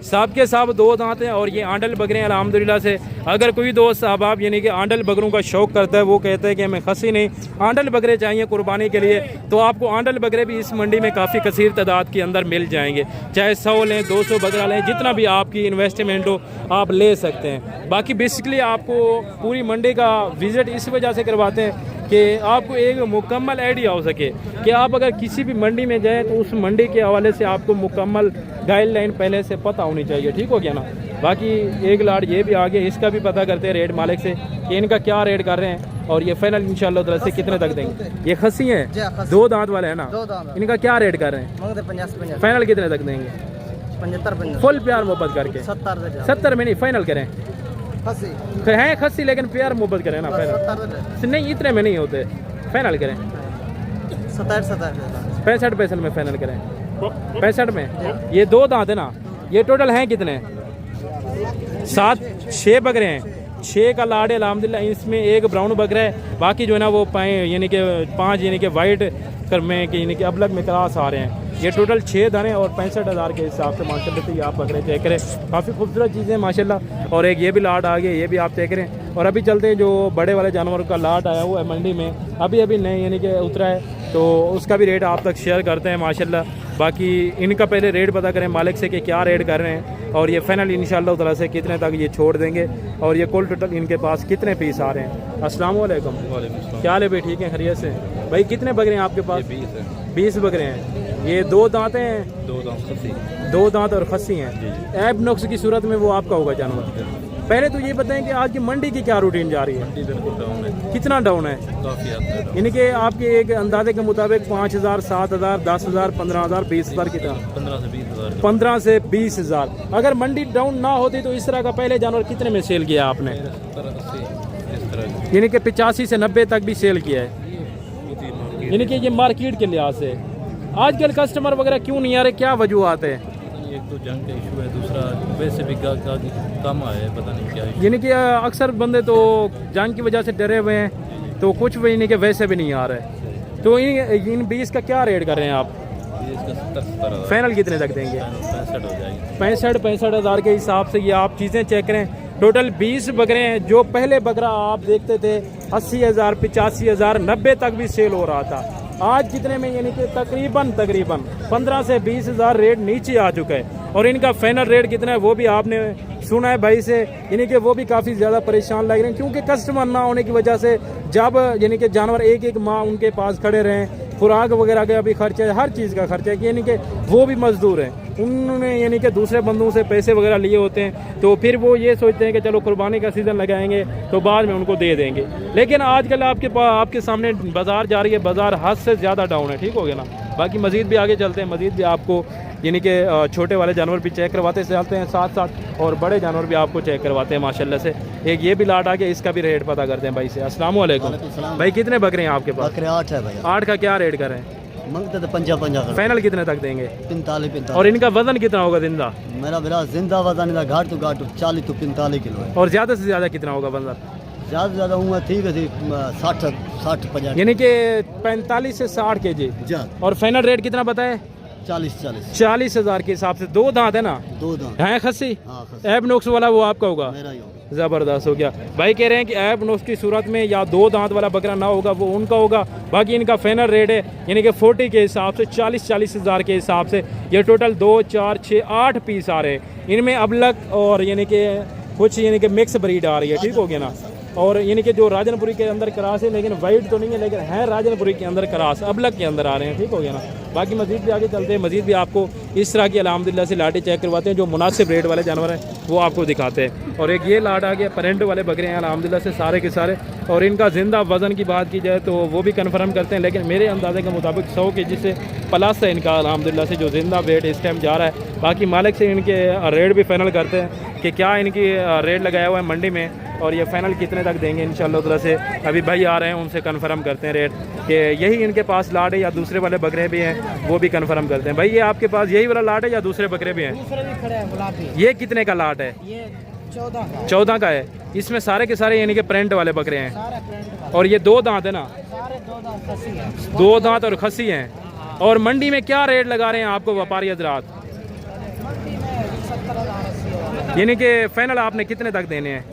साहब के साहब दो दांत हैं और ये आंडल बकरे हैं अल्हम्दुलिल्लाह से। अगर कोई दोस्त अहबाब यानी कि आंडल बकरों का शौक करता है, वो कहते हैं कि हमें खस्सी नहीं आंडल बकरे चाहिए कुर्बानी के लिए, तो आपको आंडल बकरे भी इस मंडी में काफ़ी कसीर तादाद के अंदर मिल जाएंगे। चाहे 100 लें, 200 बकरा लें, जितना भी आपकी इन्वेस्टमेंट हो आप ले सकते हैं। बाकी बेसिकली आपको पूरी मंडी का विज़िट इस वजह से करवाते हैं कि आपको एक मुकम्मल आइडिया हो सके कि आप अगर किसी भी मंडी में जाएं तो उस मंडी के हवाले से आपको मुकम्मल गाइडलाइन पहले से पता होनी चाहिए। ठीक हो गया ना। बाकी एक लाट ये भी आगे, इसका भी पता करते हैं रेट मालिक से कि इनका क्या रेट कर रहे हैं और ये फाइनल इंशाल्लाह ताला से कितने तक देंगे। ये खस्सी हैं, दो दांत वाले हैं ना, इनका क्या रेट कर रहे हैं? फाइनल कितने तक देंगे? 75 फुल प्यार मोहब्बत करके 70 में नहीं, फाइनल करें। हैं खस्सी लेकिन प्यार मोहब्बत करें ना, फाइनल नहीं इतने में नहीं होते, फाइनल करें 65 में फाइनल करें। 65 में ये दो दांत है ना, ये टोटल हैं कितने? 6 बकरे हैं, 6 का लाड है अल्हम्दुलिल्लाह। इसमें एक ब्राउन बकरा है, बाकी जो है ना वो यानी कि 5 यानी कि वाइट कर में यानी कि अबलग में क्रॉस आ रहे हैं। ये टोटल 6 दाने और 65,000 के हिसाब से माशाल्लाह से ये आप बकरे चेक करें, काफ़ी खूबसूरत चीज़ें माशाल्लाह। और एक ये भी लाट आ गए, ये भी आप चेक करें। और अभी चलते हैं जो बड़े वाले जानवरों का लाट आया हुआ है मंडी में, अभी नए यानी कि उतरा है, तो उसका भी रेट आप तक शेयर करते हैं माशाल्लाह। बाकी इनका पहले रेट पता करें मालिक से कि क्या रेट कर रहे हैं और ये फाइनल इंशाल्लाह ताला से कितने तक ये छोड़ देंगे और ये कुल टोटल इनके पास कितने पीस आ रहे हैं। अस्सलाम वालेकुम। क्या हाल है भाई? ठीक है, खैरियत से भाई? कितने बकरे हैं आपके पास? 20 बकरे हैं। ये दो दांत हैं? दो दांत और खस्सी हैं। ऐब नुक्स की सूरत में वो आपका होगा जानवर। पहले तो ये बताएं कि आज की मंडी की क्या रूटीन जा रही है? बिल्कुल डाउन है, कितना डाउन है? काफी हद तक डाउन। यानी कि आपके एक अंदाजे के मुताबिक 5,000, 7,000, 10,000, 15,000, 20,000 कितना? 15 से 20,000। 15 से 20,000। अगर मंडी डाउन ना होती तो इस तरह का पहले जानवर कितने में सेल किया आपने? 70, 80 इस तरह यानी कि 85 से 90 तक भी सेल किया है। की। यानी कि ये मार्केट के लिहाज से आजकल कस्टमर वगैरह क्यों नहीं आ रहे, क्या वजूहत है? एक तो जंग का इशू है, दूसरा वैसे भी कम आया है, पता नहीं क्या इशू। यानी कि अक्सर बंदे तो जंग की वजह से डरे हुए हैं, तो कुछ भी यानी कि वैसे भी नहीं आ रहे। तो इन 20 का क्या रेट कर रहे हैं आप? इसका 70-70 फाइनल कितने तक देंगे? 65 हो जाएगी। 65,000 के हिसाब से ये आप चीज़ें चेक करें। टोटल 20 बकरे हैं। जो पहले बकरा आप देखते थे 80,000, 85,000, 90 तक भी सेल हो रहा था, आज कितने में? यानी कि तकरीबन 15 से 20,000 रेट नीचे आ चुका है। और इनका फाइनल रेट कितना है वो भी आपने सुना है भाई से, यानी कि वो भी काफ़ी ज़्यादा परेशान लग रहे हैं, क्योंकि कस्टमर ना होने की वजह से जब यानी कि जानवर एक माह उनके पास खड़े रहें, खुराक वगैरह का भी खर्चा है, हर चीज़ का खर्चा है, यानी कि वो भी मजदूर हैं, उन्होंने यानी कि दूसरे बंदों से पैसे वगैरह लिए होते हैं, तो फिर वो ये सोचते हैं कि चलो कुर्बानी का सीज़न लगाएंगे तो बाद में उनको दे देंगे। लेकिन आजकल आपके सामने बाज़ार जा रही है, बाज़ार हद से ज़्यादा डाउन है। ठीक हो गया ना। बाकी मज़ीद भी आगे चलते हैं, मज़ीद भी आपको यानी कि छोटे वाले जानवर भी चेक करवाते चलते हैं साथ साथ, और बड़े जानवर भी आपको चेक करवाते हैं माशाल्लाह से। एक ये भी लाट आ गया, इसका भी रेट पता करते हैं भाई से। अस्सलाम वालेकुम भाई, कितने बकरे हैं आपके पास? बकरे 8 है भाई। 8 का क्या रेट कर रहे हैं? मांगते तो 50 फाइनल कितने तक देंगे? 45। और इनका वजन कितना होगा जिंदा? मेरा जिंदा वजन इधर घाट तो 40 to 45 किलो है। और ज़्यादा से ज़्यादा कितना होगा वजन? ज़्यादा से ज़्यादा हुआ ठीक है 60-50 यानी कि 45 से 60 kg। और फाइनल रेट कितना बताए? 40,000 के हिसाब से। दो दांत है ना? 2 दांत है खस्सी। हाँ, ऐब नोक्स वाला वो आपका होगा? मेरा ही होगा। ज़बरदस्त हो गया भाई। कह रहे हैं कि ऐब नोक्स की सूरत में या 2 दांत वाला बकरा ना होगा वो उनका होगा। बाकी इनका फाइनल रेट है यानी कि 40 के हिसाब से 40,000 के हिसाब से ये टोटल 2, 4, 6, 8 पीस आ रहे हैं। इनमें अबलक और यानी कि कुछ यानी कि मिक्स ब्रीड आ रही है। ठीक हो गया ना। और इनके जो राजनपुरी के अंदर क्रास है, लेकिन वाइट तो नहीं है, लेकिन है राजनपुरी के अंदर क्रास, अबलग के अंदर आ रहे हैं। ठीक हो गया ना। बाकी मजीद भी आगे चलते हैं, मजीद भी आपको इस तरह की अल्हम्दुलिल्लाह से लाटें चेक करवाते हैं जो मुनासिब रेट वाले जानवर हैं वो आपको दिखाते हैं। और एक ये लाट आ गया प्रिंट वाले बकरे हैं अल्हम्दुलिल्लाह से सारे के सारे, और इनका ज़िंदा वज़न की बात की जाए तो वो भी कन्फर्म करते हैं, लेकिन मेरे अंदाजे के मुताबिक 100 kg से प्लस है इनका अल्हम्दुलिल्लाह से जो ज़िंदा वेट इस टाइम जा रहा है। बाकी मालिक से इनके रेट भी फाइनल करते हैं कि क्या इनकी रेट लगाया हुआ है मंडी में और ये फाइनल कितने तक देंगे इंशाल्लाह तरह से। अभी भाई आ रहे हैं, उनसे कंफर्म करते हैं रेट कि यही इनके पास लाट है या दूसरे वाले बकरे भी हैं वो भी कंफर्म करते हैं। भाई ये आपके पास यही वाला लाट है या दूसरे बकरे भी हैं? दूसरे भी खड़े हैं गुलाब भी। ये कितने का लाट है? ये 14 14 का है। इसमें सारे के सारे यानी कि प्रिंट वाले बकरे हैं, सारे प्रिंट वाले, और ये 2 दांत है ना? सारे 2 दांत खसी हैं। 2 दांत और खसी हैं। और मंडी में क्या रेट लगा रहे हैं आपको व्यापारी हजरात? मंडी में 70,000 80,000, यानी कि फाइनल आपने कितने तक देने हैं?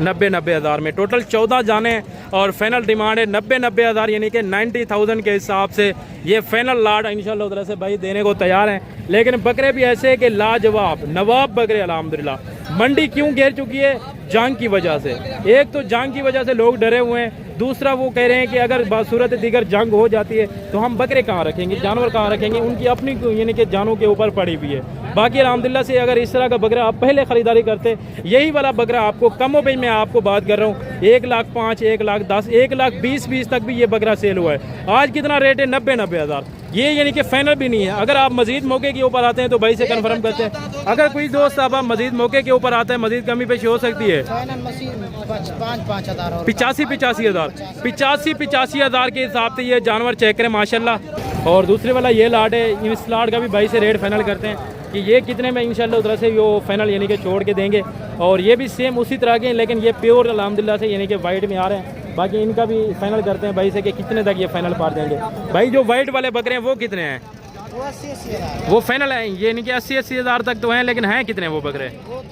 90,000 हज़ार में टोटल 14 जाने और फाइनल डिमांड है 90 हज़ार, यानी कि 90,000 के हिसाब से ये फाइनल लाट इंशाल्लाह तरह से भाई देने को तैयार हैं। लेकिन बकरे भी ऐसे हैं कि लाजवाब नवाब बकरे अल्हम्दुलिल्लाह। मंडी क्यों घेर चुकी है? जंग की वजह से। एक तो जंग की वजह से लोग डरे हुए हैं, दूसरा वो कह रहे हैं कि अगर बासूरत दीगर जंग हो जाती है तो हम बकरे कहाँ रखेंगे, जानवर कहाँ रखेंगे, उनकी अपनी यानी कि जानों के ऊपर पड़ी हुई है। बाकी अल्हम्दुलिल्लाह से अगर इस तरह का बकरा आप पहले ख़रीदारी करते, यही वाला बकरा आपको कमो बेच में आपको बात कर रहा हूँ 1,05,000, 1,10,000, 1,20,000 तक भी ये बकरा सेल हुआ है। आज कितना रेट है? 90 हज़ार। ये यानी कि फाइनल भी नहीं है। अगर आप मजीद मौके के ऊपर आते हैं तो भाई से कंफर्म करते हैं। अगर कोई दोस्त आप मजीद मौके के ऊपर आता है, मजीद कमी पेशी हो सकती है। फाइनल मशीन 5-5 हज़ार और 85 हज़ार के हिसाब से ये जानवर चेक करें माशाल्लाह। और दूसरे वाला ये लाट है, इस लाट का भी भाई से रेट फाइनल करते हैं कि ये कितने में इंशाल्लाह उधर से वो फाइनल यानी कि छोड़ के देंगे। और ये भी सेम उसी तरह के हैं, लेकिन ये प्योर अल्हम्दुलिल्लाह से यानी कि वाइट में आ रहे हैं। बाकी इनका भी फाइनल करते हैं भाई से कि कितने तक ये फाइनल पार देंगे। भाई जो वाइट वाले बकरे हैं वो कितने हैं? वो 80 हज़ार, वो फाइनल है ये यानी कि 80 हज़ार तक तो हैं, लेकिन हैं कितने वो बकरे? वो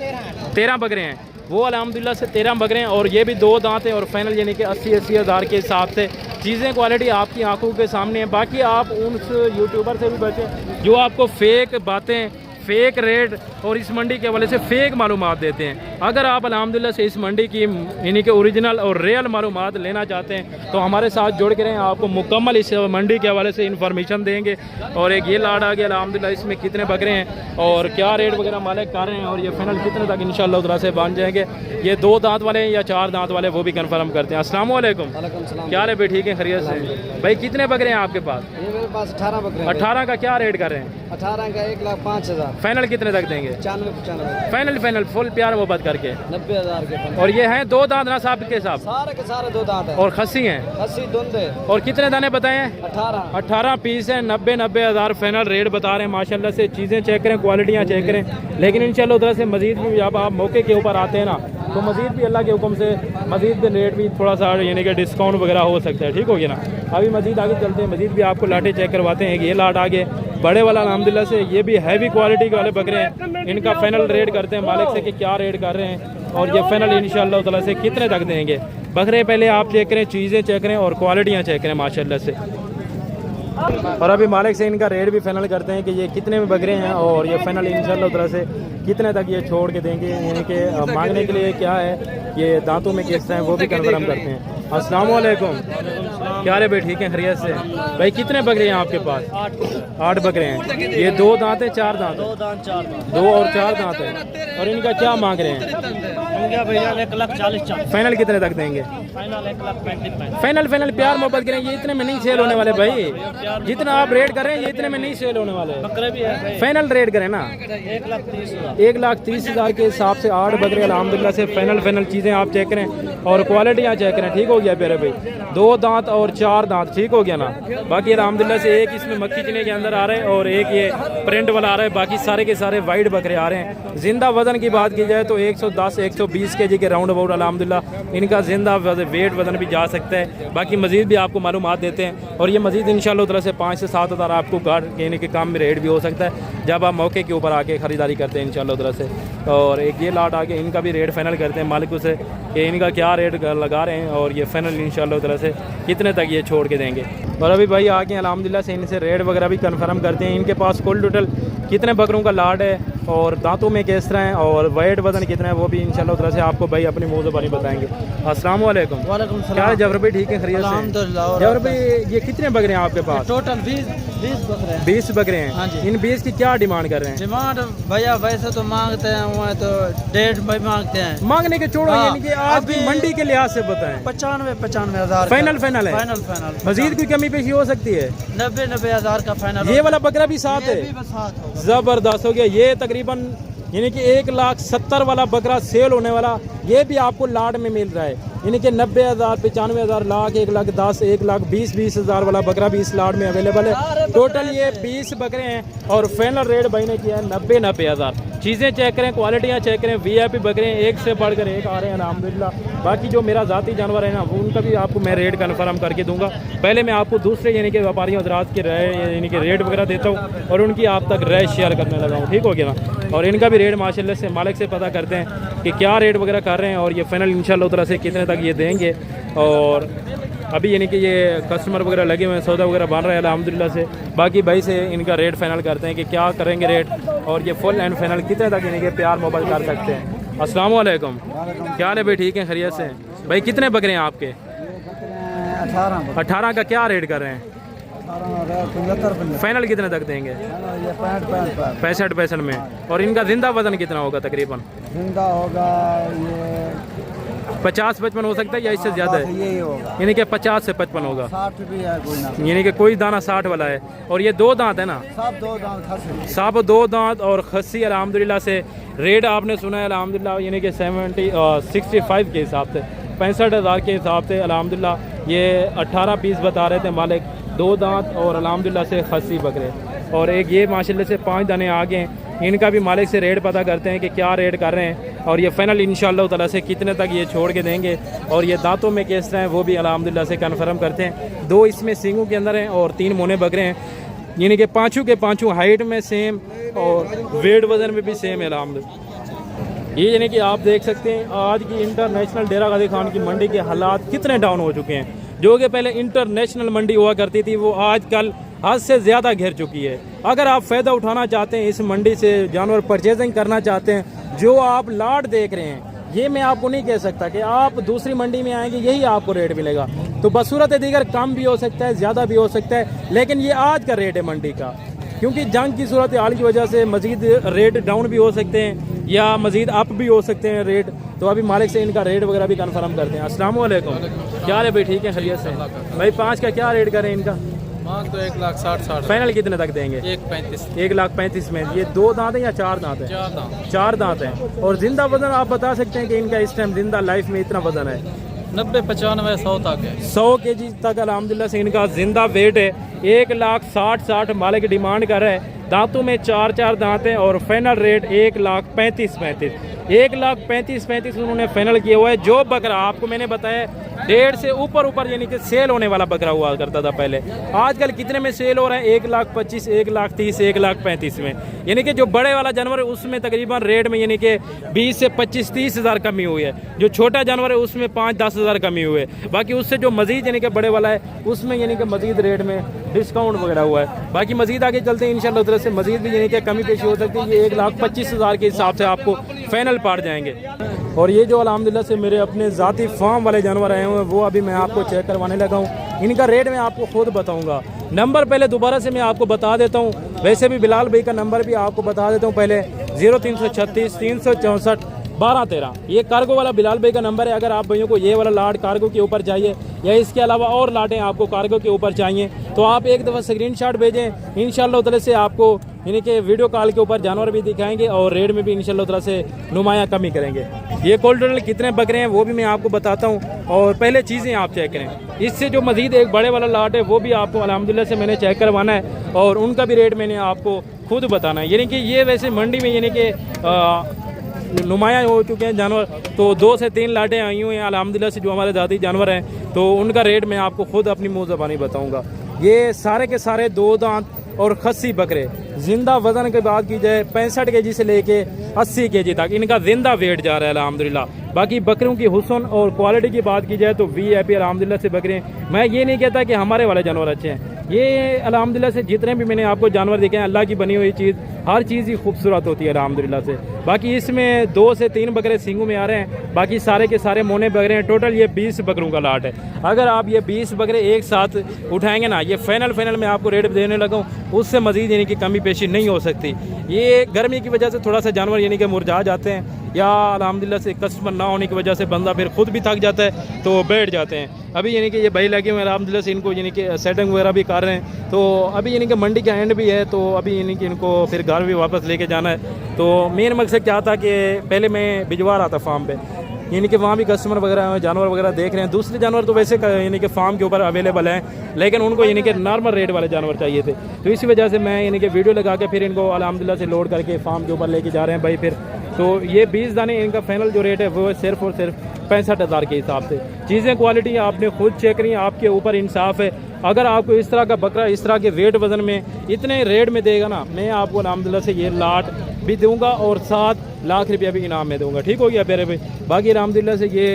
13 बकरे हैं वो अल्हम्दुलिल्लाह से 13 बकरे हैं। और ये भी 2 दांत हैं और फाइनल यानी कि 80 हज़ार के हिसाब से चीज़ें क्वालिटी आपकी आंखों के सामने है। बाकी आप उन यूट्यूबर से भी बचें जो आपको फेक बातें, फेक रेट और इस मंडी के हवाले से फेक मालूमात देते हैं। अगर आप अल्हम्दुलिल्लाह से इस मंडी की यानी कि ओरिजिनल और रियल मालूमात लेना चाहते हैं तो हमारे साथ जुड़ के रहें, आपको मुकम्मल इस मंडी के हवाले से इन्फॉर्मेशन देंगे। और एक ये लाट आ गया अल्हम्दुलिल्लाह, इसमें कितने बकरे हैं और क्या रेट वगैरह मालिक कर रहे हैं और ये फाइनल कितने तक इंशाल्लाह उधर से बन जाएंगे। ये 2 दांत वाले हैं या 4 दांत वाले वो भी कंफर्म करते हैं। अस्सलाम वालेकुम। क्या रे भाई? ठीक है, खैरियत से। भाई कितने बकरे हैं आपके पास? ये मेरे पास 18 बकरे। 18 का क्या रेट कर रहे हैं? 18 का 1,05,000, फाइनल कितने तक देंगे? 95-95, फाइनल फुल प्यार मोहब्बत करके 90 हज़ार के। और ये हैं 2 दांत ना साहब के साथ? सारे के सारे 2 दांत हैं और खस्सी हैं? 80 धुंधे। और कितने दाने बताए हैं? 18 पीस हैं। 90 हज़ार फाइनल रेट बता रहे हैं माशाल्लाह से। चीज़ें चेक करें, क्वालिटियाँ चेक करें। लेकिन इंशाल्लाह उधर से मजीद भी जब आप मौके के ऊपर आते हैं ना तो मजीद भी अल्लाह के हुक्म से मजीद भी रेट भी थोड़ा सा यानी कि डिस्काउंट वगैरह हो सकता है। ठीक हो गया ना। अभी मजीद आगे चलते हैं, मजीद भी आपको लाटें चेक करवाते हैं। ये लाट आगे बड़े वाला अल्हम्दुलिल्लाह से, ये भी हैवी क्वालिटी के वाले बकरे हैं। इनका फाइनल रेट करते हैं मालिक से कि क्या रेट कर रहे हैं और ये फाइनल इंशाल्लाह ताला से कितने तक देंगे। बकरे पहले आप चेक करें, चीज़ें चेक करें और क्वालिटियाँ चेक करें माशाल्लाह से। और अभी मालिक से इनका रेट भी फाइनल करते हैं कि ये कितने में बकरे हैं और ये फाइनल इंशाल्लाह ताला से कितने तक ये छोड़ के देंगे, यानी कि मांगने के लिए क्या है, ये दांतों में किस तरह है वो भी कंफर्म करते हैं। अस्सलाम वालेकुम। क्या रे भाई? ठीक है, खैरियत से। भाई कितने बकरे हैं आपके पास? 8 बकरे हैं। ये 2 दांत है 4 दांत? 2 दांत 4 दांत। 2 और 4 दांत है। और इनका क्या मांग रहे हैं? भैया 1,40,000। फाइनल कितने तक देंगे? फाइनल 1,35,000। फाइनल प्यार मोहब्बत करें, ये इतने में नहीं सेल होने वाले भाई। जितना आप रेट कर रहे हैं ये इतने में नहीं सेल होने वाले। बकरे भी है। फाइनल रेट करें ना 1,30,000। 1,30,000 के हिसाब से 8 बकरे अल्हम्दुलिल्लाह से फाइनल चीज़ें आप चेक करें और क्वालिटियाँ चेक करें। ठीक हो गया प्यारे भाई? 2 दांत और 4 दांत। ठीक हो गया ना। बाकी अल्हम्दुलिल्लाह से एक इसमें मक्खी चने के अंदर आ रहे हैं और एक ये प्रिंट वाला आ रहा है। बाकी सारे के सारे वाइट बकरे आ रहे हैं। जिंदा वजन की बात की जाए तो 110-120 kg के राउंड अबाउट अल्हम्दुलिल्लाह इनका जिंदा वेट वजन भी जा सकता है। बाकी मजीद भी आपको मालूमात देते हैं और ये मजीद इंशाल्लाह ताला से 5 से 7 हज़ार आपको गार्ड कहने के काम में रेट भी हो सकता है जब आप मौके के ऊपर आके ख़रीदारी करते हैं इंशाल्लाह ताला से। और एक ये लाट आके इनका भी रेट फाइनल करते हैं मालिक से कि इनका क्या रेट लगा रहे हैं और ये फाइनल इंशाल्लाह ताला से कितने तक ये छोड़ के देंगे। और अभी भाई आके अल्हम्दुलिल्लाह से इनसे रेट वगैरह भी कंफर्म करते हैं। इनके पास कुल टोटल कितने बकरों का लाट है और दांतों में किस तरह हैं और वेट वजन कितना है वो भी इंशाल्लाह ताला से आपको भाई अपनी मुँह ज़बानी बताएंगे। अस्सलाम वालेकुम। वालेकुम क्या है जबर भाई, ठीक है खैरियत से? अल्हम्दुलिल्लाह। जबर भाई ये कितने बकरे हैं आपके पास? टोटल 20 बकरे हैं। 20 बकरे हैं। हाँ जी। इन 20 की क्या डिमांड कर रहे हैं? डिमांड भैया वैसे तो मांगते हैं, वो है तो 1.5 भाई मांगते हैं। मांगने के छोड़ो, हाँ, यानी कि आज की अभी- मंडी के लिहाज से बताएं। 95 हज़ार फाइनल फाइनल है? फाइनल मजीद कोई कमी पेशी हो सकती है? 90 हज़ार का फाइनल। ये वाला बकरा भी साथ है? ये भी बस साथ होगा। जबरदस्त हो गया। ये तकरीबन यानी कि 1,70,000 वाला बकरा सेल होने वाला, ये भी आपको लाट में मिल रहा है। यानी कि 90,000, 95,000, लाख, 1,10,000, 1,20,000 वाला बकरा भी इस लाट में अवेलेबल है। टोटल ये 20 बकरे हैं और फाइनल रेट भाई ने किया है 90,000। चीज़ें चेक करें, क्वालिटियाँ चेक करें, VIP बकरे हैं, एक से बढ़कर एक आ रहे हैं अल्हम्दुलिल्लाह। बाकी जो मेरा ज़ाती जानवर है ना वो उनका भी आपको मैं रेट कन्फर्म करके दूंगा। पहले मैं आपको दूसरे यानी कि व्यापारियों हज़रात के राय यानी कि रेट वगैरह देता हूँ और उनकी आप तक राय शेयर करने लगा हूँ, ठीक हो गया ना। और इनका भी रेट माशाल्लाह से मालिक से पता करते हैं कि क्या रेट वगैरह कर रहे हैं और ये फाइनल इंशाल्लाह ताला से कितने तक ये देंगे। और अभी यानी कि ये कस्टमर वगैरह लगे हुए हैं, सौदा वगैरह बन रहा है अल्हम्दुलिल्लाह से। बाकी भाई से इनका रेट फाइनल करते हैं कि क्या करेंगे रेट और ये फुल एंड फाइनल कितने तक यानी कि प्यार मोबाइल कर सकते हैं। अस्सलाम वालेकुम। क्या हाल है भाई, ठीक है खैरियत से? भाई कितने बकरे हैं आपके? 18 का क्या रेट कर रहे हैं? 75 फाइनल कितने तक देंगे? 65 में। और इनका जिंदा वजन कितना होगा तकरीबन? जिंदा होगा ये 50-55 हो सकता है या इससे ज़्यादा है? यही होगा। यानी कि 50 से 55 होगा। 60 भी है कोई ना। यानी कि कोई दाना 60 वाला है। और ये 2 दांत है ना? सब 2 दांत खसी। सब 2 दांत और खस्सी अल्हम्दुलिल्लाह से। रेट आपने सुना है अल्हम्दुलिल्लाह यानी कि 65 के हिसाब से, 65,000 के हिसाब से अल्हम्दुलिल्लाह। ये 18 पीस बता रहे थे मालिक, 2 दांत और अल्हम्दुलिल्लाह से खस्सी बकरे। और एक ये माशाल्लाह से 5 दाने आगे हैं। इनका भी मालिक से रेट पता करते हैं कि क्या रेट कर रहे हैं और ये फाइनल इंशाल्लाह ताला से कितने तक ये छोड़ के देंगे। और ये दांतों में किस तरह हैं वो भी अल्हम्दुलिल्लाह से कन्फर्म करते हैं। 2 इसमें सींगों के अंदर हैं और 3 मोने बकरे हैं, यानी कि पाँचों के पाँचों हाइट में सेम और वेट वजन में भी सेम है अल्हम्दुलिल्लाह। ये यानी कि आप देख सकते हैं आज की इंटरनेशनल डेरा गाजी खान की मंडी के हालात कितने डाउन हो चुके हैं। जो कि पहले इंटरनेशनल मंडी हुआ करती थी वो आजकल हद से ज़्यादा घिर चुकी है। अगर आप फ़ायदा उठाना चाहते हैं इस मंडी से, जानवर परचेजिंग करना चाहते हैं, जो आप लाट देख रहे हैं ये मैं आपको नहीं कह सकता कि आप दूसरी मंडी में आएंगे यही आपको रेट मिलेगा। तो बसूरत दीगर कम भी हो सकता है, ज़्यादा भी हो सकता है, लेकिन ये आज का रेट है मंडी का। क्योंकि जंग की सूरत हाल की वजह से मज़ीद रेट डाउन भी हो सकते हैं या मज़ीद अप भी हो सकते हैं रेट। तो अभी मालिक से इनका रेट वगैरह भी कंफर्म करते हैं। अस्सलाम वालेकुम। क्या है भाई, ठीक है खैरियत से? भाई 5 का क्या रेट करें इनका? मांग तो 1,60,000। फाइनल कितने तक देंगे? 1,35,000। 1,35,000 में। ये 2 दांत हैं या 4 दांत हैं? 4 दांत। 4 दांत हैं। और जिंदा वजन आप बता सकते हैं कि इनका इस टाइम जिंदा लाइफ में इतना वजन है? 90-95-100 तक है। 100 kg तक अल्हम्दुलिल्लाह से इनका जिंदा वेट है। 1,60,000 मालिक डिमांड कर रहा है। दांतों में 4 दांत हैं और फाइनल रेट 1,35,000 उन्होंने फाइनल किया हुआ है। जो बकरा आपको मैंने बताया 1.5 से ऊपर यानी कि सेल होने वाला बकरा हुआ करता था पहले, आजकल कितने में सेल हो रहा है? 1,25,000, 1,30,000, 1,35,000 में। यानी कि जो बड़े वाला जानवर है उसमें तकरीबन रेट में यानी कि 20 से 25-30 हज़ार कमी हुई है। जो छोटा जानवर है उसमें 5-10 हज़ार कमी हुई है। बाकी उससे जो मजीद यानी कि बड़े वाला है उसमें यानी कि मजीद रेट में डिस्काउंट वगैरह हुआ है। बाकी मजीद आगे चलते हैं इंशाल्लाह ताला से मजीद भी यानी कि कमी पेशी हो सकती है। ये 1,25,000 के हिसाब से आपको फाइनल पड़ जाएंगे। और ये जो अल्हम्दुलिल्लाह से मेरे अपने ज़ाती फार्म वाले जानवर आए हुए हैं वो अभी मैं आपको चेक करवाने लगा हूँ। इनका रेट मैं आपको खुद बताऊँगा। नंबर पहले दोबारा से मैं आपको बता देता हूँ, वैसे भी बिलाल भाई का नंबर भी आपको बता देता हूँ पहले, 0336 364 1213। ये कार्गो वाला बिलाल भाई का नंबर है। अगर आप भाइयों को ये वाला लाट कार्गो के ऊपर चाहिए या इसके अलावा और लाटें आपको कार्गो के ऊपर चाहिए तो आप एक दफ़ा स्क्रीनशॉट भेजें। इंशाल्लाह ताला से आपको यानी कि वीडियो कॉल के ऊपर जानवर भी दिखाएंगे और रेट में भी इंशाल्लाह ताला से नुमाया कमी करेंगे। ये कोल टोटल कितने बकरे हैं वो भी मैं आपको बताता हूँ। और पहले चीज़ें आप चेक करें। इससे जो मज़ीद एक बड़े वाला लाट है वो भी आपको अल्हम्दुलिल्लाह से मैंने चेक करवाना है और उनका भी रेट मैंने आपको खुद बताना है। यानी कि ये वैसे मंडी में यानी कि नुमाया हो चुके हैं जानवर, तो 2 से 3 लाटें आई हुई हैं अल्हम्दुलिल्लाह से जो हमारे ज़ाती जानवर हैं, तो उनका रेट मैं आपको खुद अपनी मुँह ज़बानी बताऊँगा। ये सारे के सारे 2 दांत और खस्सी बकरे, जिंदा वज़न की बात की जाए 65 kg से लेके 80 kg तक इनका जिंदा वेट जा रहा है अल्हम्दुलिल्लाह। बाकी बकरों की हुस्न और क्वालिटी की बात की जाए तो VIP अल्हम्दुलिल्लाह से बकरे। मैं ये नहीं कहता कि हमारे वाले जानवर अच्छे हैं, ये अल्हम्दुलिल्लाह से जितने भी मैंने आपको जानवर दिखे हैं, अल्लाह की बनी हुई चीज़, हर चीज़ ही खूबसूरत होती है अल्हम्दुलिल्लाह से। बाकी इसमें 2 से 3 बकरे सींगों में आ रहे हैं, बाकी सारे के सारे मोने बकरे हैं। टोटल ये 20 बकरों का लाट है। अगर आप ये 20 बकरे एक साथ उठाएंगे ना, ये फाइनल मैं आपको रेट देने लगा हूँ, उससे मज़ीद यानी कि कमी पेशी नहीं हो सकती। ये गर्मी की वजह से थोड़ा सा जानवर यानी कि मुरझा जाते हैं, या अल्हम्दुलिल्लाह से कस्टमर ना होने की वजह से बंदा फिर खुद भी थक जाता है तो बैठ जाते हैं। अभी यानी कि ये भाई लगे हुए हैं अल्हम्दुलिल्लाह से, इनको यानी कि सेटिंग वगैरह भी कर रहे हैं। तो अभी यानी कि मंडी का एंड भी है, तो अभी यानी कि इनको फिर घर भी वापस लेके जाना है। तो मेन मकसद क्या था कि पहले मैं भिजवा रहा था फार्म पे, यानी कि वहाँ भी कस्टमर वगैरह जानवर वगैरह देख रहे हैं। दूसरे जानवर तो वैसे यानी कि फार्म के ऊपर अवेलेबल हैं, लेकिन उनको यानी कि नॉर्मल रेट वाले जानवर चाहिए थे। तो इसी वजह से मैं यानी कि वीडियो लगा के फिर इनको अल्हम्दुलिल्लाह से लोड करके फार्म के ऊपर लेके जा रहे हैं भाई। फिर तो ये 20 दाने इनका फाइनल जो रेट है वो सिर्फ और सिर्फ 65,000 के हिसाब से। चीज़ें क्वालिटी आपने खुद चेक करी, आपके ऊपर इंसाफ है। अगर आपको इस तरह का बकरा इस तरह के वेट वज़न में इतने रेट में देगा ना, मैं आपको अल्हम्दुलिल्लाह से ये लाट भी दूंगा और 7 लाख रुपया भी इनाम में दूंगा। ठीक हो गया प्यारे भाई। बाकी अल्हम्दुलिल्लाह से ये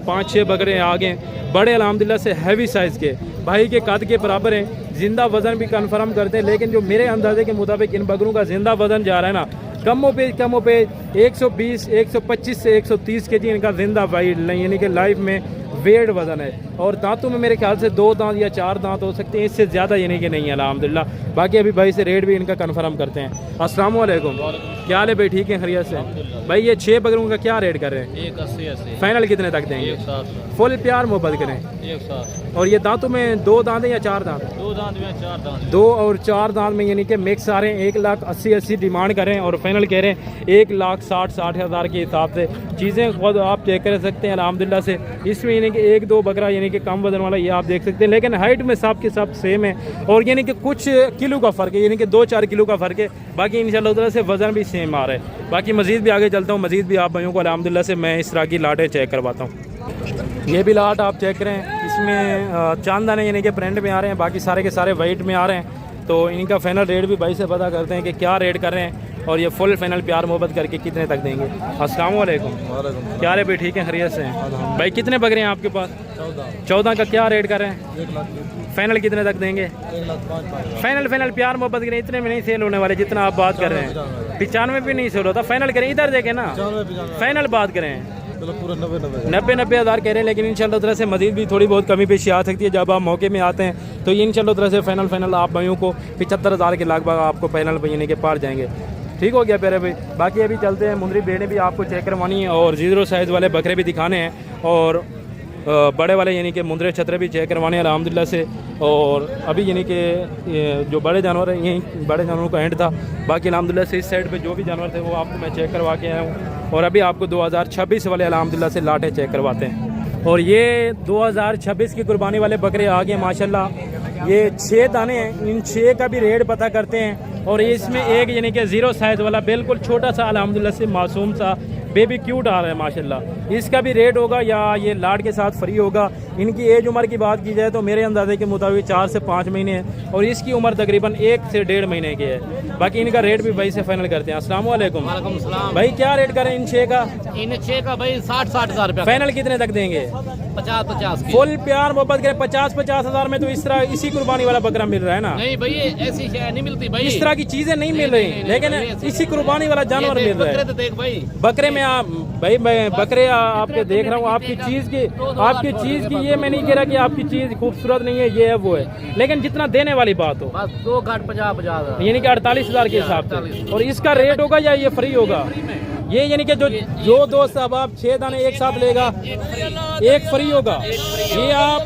5-6 बकरे आ गए बड़े, अल्हम्दुलिल्लाह से हैवी साइज़ के, भाई के कद के बराबर हैं। जिंदा वज़न भी कन्फर्म करते हैं, लेकिन जो मेरे अंदाजे के मुताबिक इन बकरों का जिंदा वज़न जा रहा है ना, कमों पे 120, 125 से 130 के जी इनका जिंदा भाई यानी कि लाइफ में वेट वज़न है। और दांतों में मेरे ख्याल से 2 दांत या 4 दांत हो सकते हैं, इससे ज़्यादा यानी कि नहीं है अल्हम्दुलिल्लाह। बाकी अभी भाई से रेट भी इनका कंफर्म करते हैं। अस्सलाम वालेकुम, क्या हाल है भाई? ठीक है, खैरियत से भाई। ये 6 बकरों का क्या रेट कर रहे हैं? 180 फाइनल कितने तक देंगे? फुल प्यार मोहब्बत करें। 160। और ये दांतों में 2 दांत हैं या 4 दांत? 2 दांत में 4 दांत। 2 और 4 दांत में यानी कि मिक्स आ रहे हैं। 1,80,000 डिमांड करें और फाइनल कह रहे हैं 1,60,000 के हिसाब से। चीज़ें खुद आप चेक कर सकते हैं अल्हम्दुलिल्लाह से। इसमें यानी कि 1-2 बकरा यानी कि कम वजन वाला ये आप देख सकते हैं, लेकिन हाइट में सब के सब सेम है। और यानी कि कुछ किलो का फ़र्क है, यानी कि 2-4 किलो का फ़र्क है। बाकी इंशाअल्लाह से वज़न भी सेम आ रहा है। बाकी मज़ीद भी आगे चलता हूँ, मज़ीद भी आप भाइयों को अल्हम्दुलिल्लाह से मैं इस तरह की लाटें चेक करवाता हूँ। ये भी लाट आप चेक करें, इसमें चांद दाने यानी कि प्रिंट में आ रहे हैं, बाकी सारे के सारे वाइट में आ रहे हैं। तो इनका फाइनल रेट भी भाई से पता करते हैं कि क्या रेट कर रहे हैं और ये फुल फाइनल प्यार मोहब्बत करके कितने तक देंगे। अस्सलाम वालेकुम, क्या रे भाई? ठीक है, खैरियत से हैं भाई। कितने बकरे हैं आपके पास? 14 का क्या रेट कर रहे हैं? 1 लाख। फाइनल कितने तक देंगे? 1,05,000। फाइनल प्यार मोहब्बत करें, इतने में नहीं सेल होने वाले जितना आप बात कर रहे हैं। 95 भी नहीं सेल होता। फाइनल करें, इधर देखें ना, फाइनल बात करें। चलो पूरा 90,000 कह रहे हैं, लेकिन इंशाल्लाह तरह से मज़ीद भी थोड़ी बहुत कमी पेशी आ सकती है जब आप मौके में आते हैं। तो ये इंशाल्लाह तरह से फाइनल आप भाइयों को 75,000 के लगभग आपको फाइनल यानी के पार जाएंगे। ठीक हो गया प्यारे भाई। बाकी अभी चलते हैं, मुंदरी भेड़ें भी आपको चेक करवानी है और 0 साइज़ वाले बकरे भी दिखाने हैं और बड़े वाले यानी कि मुंदरे छतरे भी चेक करवाने हैं अल्हम्दुलिल्लाह से। और अभी यानी कि जो बड़े जानवर हैं, यहीं बड़े जानवरों का एंड था। बाकी अल्हम्दुलिल्लाह से इस साइड पे जो भी जानवर थे वो आपको मैं चेक करवा के आया हूँ। और अभी आपको 2026 वाले अल्हम्दुलिल्लाह से लाटें चेक करवाते हैं। और ये 2026 की कुर्बानी वाले बकरे आ गए माशाल्लाह। ये 6 दाने हैं, इन 6 का भी रेट पता करते हैं। और इसमें एक यानी कि 0 साइज़ वाला बिल्कुल छोटा सा अल्हम्दुलिल्लाह से मासूम सा बेबी क्यूट आ रहा है माशाल्लाह। इसका भी रेट होगा या ये लाट के साथ फ्री होगा। इनकी एज उम्र की बात की जाए तो मेरे अंदाजे के मुताबिक 4 से 5 महीने है और इसकी उम्र तकरीबन 1 से 1.5 महीने की है। बाकी इनका रेट भी भाई से फाइनल करते हैं। अस्सलाम वालेकुम। वालेकुम सलाम भाई क्या रेट करें इन 6 का? इन 6 का भाई 60 हज़ार रुपया। फाइनल कितने तक देंगे? 50 फुल प्यार मोहब्बत करें 50 हज़ार में तो इस तरह इसी कुर्बानी वाला बकरा मिल रहा है ना। नहीं भाई ऐसी नहीं मिलती भाई, इस तरह की चीजें नहीं मिल रही, लेकिन इसी कुर्बानी वाला जानवर मिल रहा है। देख भाई, बकरे में आप भाई मैं बकरे आपके देख रहा हूँ, आपकी चीज की ये मैं नहीं कह रहा कि आपकी चीज खूबसूरत नहीं है, ये है वो है, लेकिन जितना देने वाली बात हो। बस 2 घाट 50 यानी कि 48,000 के हिसाब से। और इसका रेट होगा या ये फ्री होगा? ये यानी कि जो दोस्त अब आप 6 दाने एक साथ लेगा, एक फ्री होगा। ये आप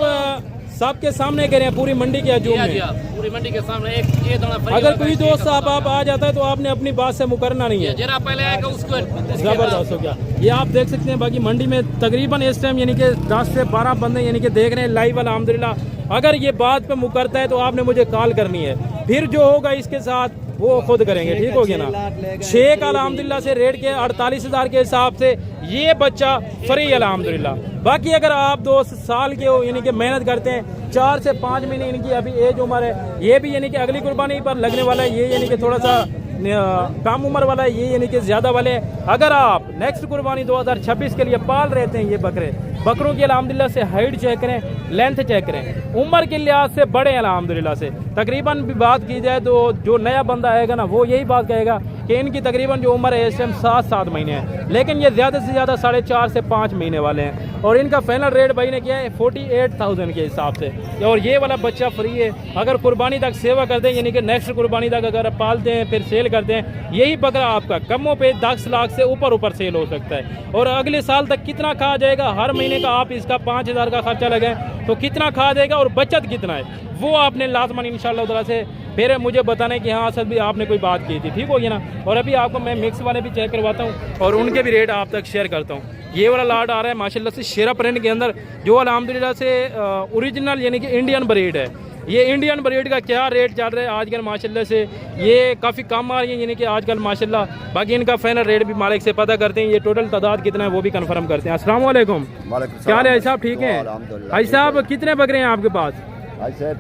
सबके सामने कह रहे हैं पूरी मंडी के हजूम में, पूरी मंडी के सामने एक दाना फ्री। अगर कोई दोस्त साहब आप आ जाता है तो आपने अपनी बात से मुकरना नहीं है। जरा पहले आएगा उसको जबरदस्त हो गया। ये आप देख सकते हैं। बाकी मंडी में तकरीबन इस टाइम यानी कि 10 से 12 बंदे यानी कि देख रहे हैं लाइव अल्हम्दुलिल्लाह। अगर ये बात पे मुकरता है तो आपने मुझे कॉल करनी है, फिर जो होगा इसके साथ वो खुद करेंगे। ठीक हो गया ना। 6 का अल्हम्दुलिल्लाह से रेट के 48,000 के हिसाब से ये बच्चा फ्री अल्हम्दुलिल्लाह। बाकी अगर आप 2 साल के हो यानी कि मेहनत करते हैं, 4 से 5 महीने इनकी अभी एज उम्र है, ये भी यानी कि अगली कुर्बानी पर लगने वाला है, ये यानी कि थोड़ा सा कम उम्र वाला है, ये यानी कि ज़्यादा वाले। अगर आप नेक्स्ट कुर्बानी 2026 के लिए पाल रहे थे ये बकरे, बकरों की अल्हम्दुलिल्लाह से हाइट चेक करें, लेंथ चेक करें, उम्र के लिहाज से बड़े हैं अल्हम्दुलिल्लाह से। तकरीबन भी बात की जाए तो जो नया बंदा आएगा ना वो यही बात कहेगा कि इनकी तकरीबन जो उम्र है इस टाइम 7 महीने है, लेकिन ये ज़्यादा से ज़्यादा 4.5 से 5 महीने वाले हैं। और इनका फाइनल रेट भाई ने किया है 48,000 के हिसाब से। और ये वाला बच्चा फ्री है, अगर कुर्बानी तक सेवा करते हैं यानी कि नेक्स्ट कुर्बानी तक अगर पालते हैं फिर सेल करते हैं, यही बकरा आपका कमों पे 10 लाख से ऊपर सेल हो सकता है। और अगले साल तक कितना खा जाएगा, हर महीने का आप इसका 5,000 का खर्चा लगाएं तो कितना खा जाएगा और बचत कितना है वो आपने लाजमन इंशाल्लाह ताला से फिर मुझे बताना है कि हाँ असद भी आपने कोई बात की थी, ठीक हो गया ना। और अभी आपको मैं मिक्स वाले भी चेक करवाता हूँ और उनके भी रेट आप तक शेयर करता हूँ। ये वाला लाट आ रहा है माशाल्लाह से शेरा प्रिंट के अंदर, जो अल्हम्दुलिल्लाह से ओरिजिनल यानी कि इंडियन ब्रीड है। ये इंडियन ब्रीड का क्या रेट चल रहा है आजकल माशाल्लाह से, ये काफ़ी कम आ रही है यानी कि आजकल माशाल्लाह। बाकी इनका फाइनल रेट भी मालिक से पता करते हैं, ये टोटल तादाद कितना है वो भी कंफर्म करते हैं। अस्सलाम वालेकुम, क्या हाल है भाई साहब, ठीक हैं भाई साहब? कितने बकरे हैं आपके पास?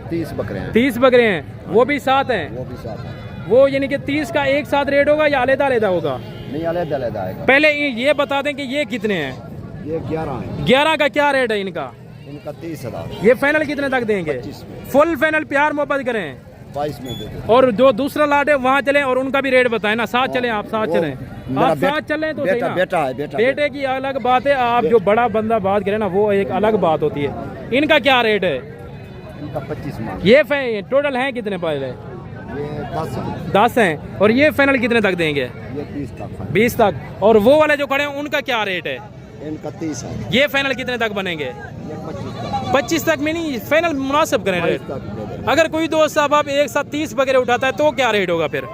30 बकरे हैं। 30 बकरे हैं, वो भी साथ हैं? वो भी साथ हैं। वो यानी कि 30 का एक साथ रेट होगा या अलग-अलग होगा? नहीं, अलग आएगा। पहले ये बता दें कि ये कितने हैं? ये 11 है। 11 का क्या रेट है इनका? इनका 30,000। ये फाइनल कितने तक देंगे? 25 में। फुल फाइनल प्यार मोहब्बत करें 22 में दे दो। और जो दूसरा लाट है वहाँ चलें और उनका भी रेट बताएं ना, साथ चलें आप, साथ चलें आप, साथ चलें तो सही ना। बेटा है, बेटे की अलग बात है, आप जो बड़ा बंदा बात करें ना वो एक अलग बात होती है। इनका क्या रेट है? इनका 25 मांग। ये टोटल हैं कितने पहले? ये 10 है। 10 हैं। और ये फाइनल कितने तक देंगे? ये 30 तक है। 20 तक। और वो वाले जो खड़े हैं उनका क्या रेट है? इनका 30 है। ये फाइनल कितने तक बनेंगे? ये 25 तक। 25 तक में नहीं, फाइनल मुनासिब करें रेट। 22 तक दे देंगे। अगर कोई दोस्त साहब आप एक साथ 30 वगैरह उठाता है तो क्या रेट होगा फिर?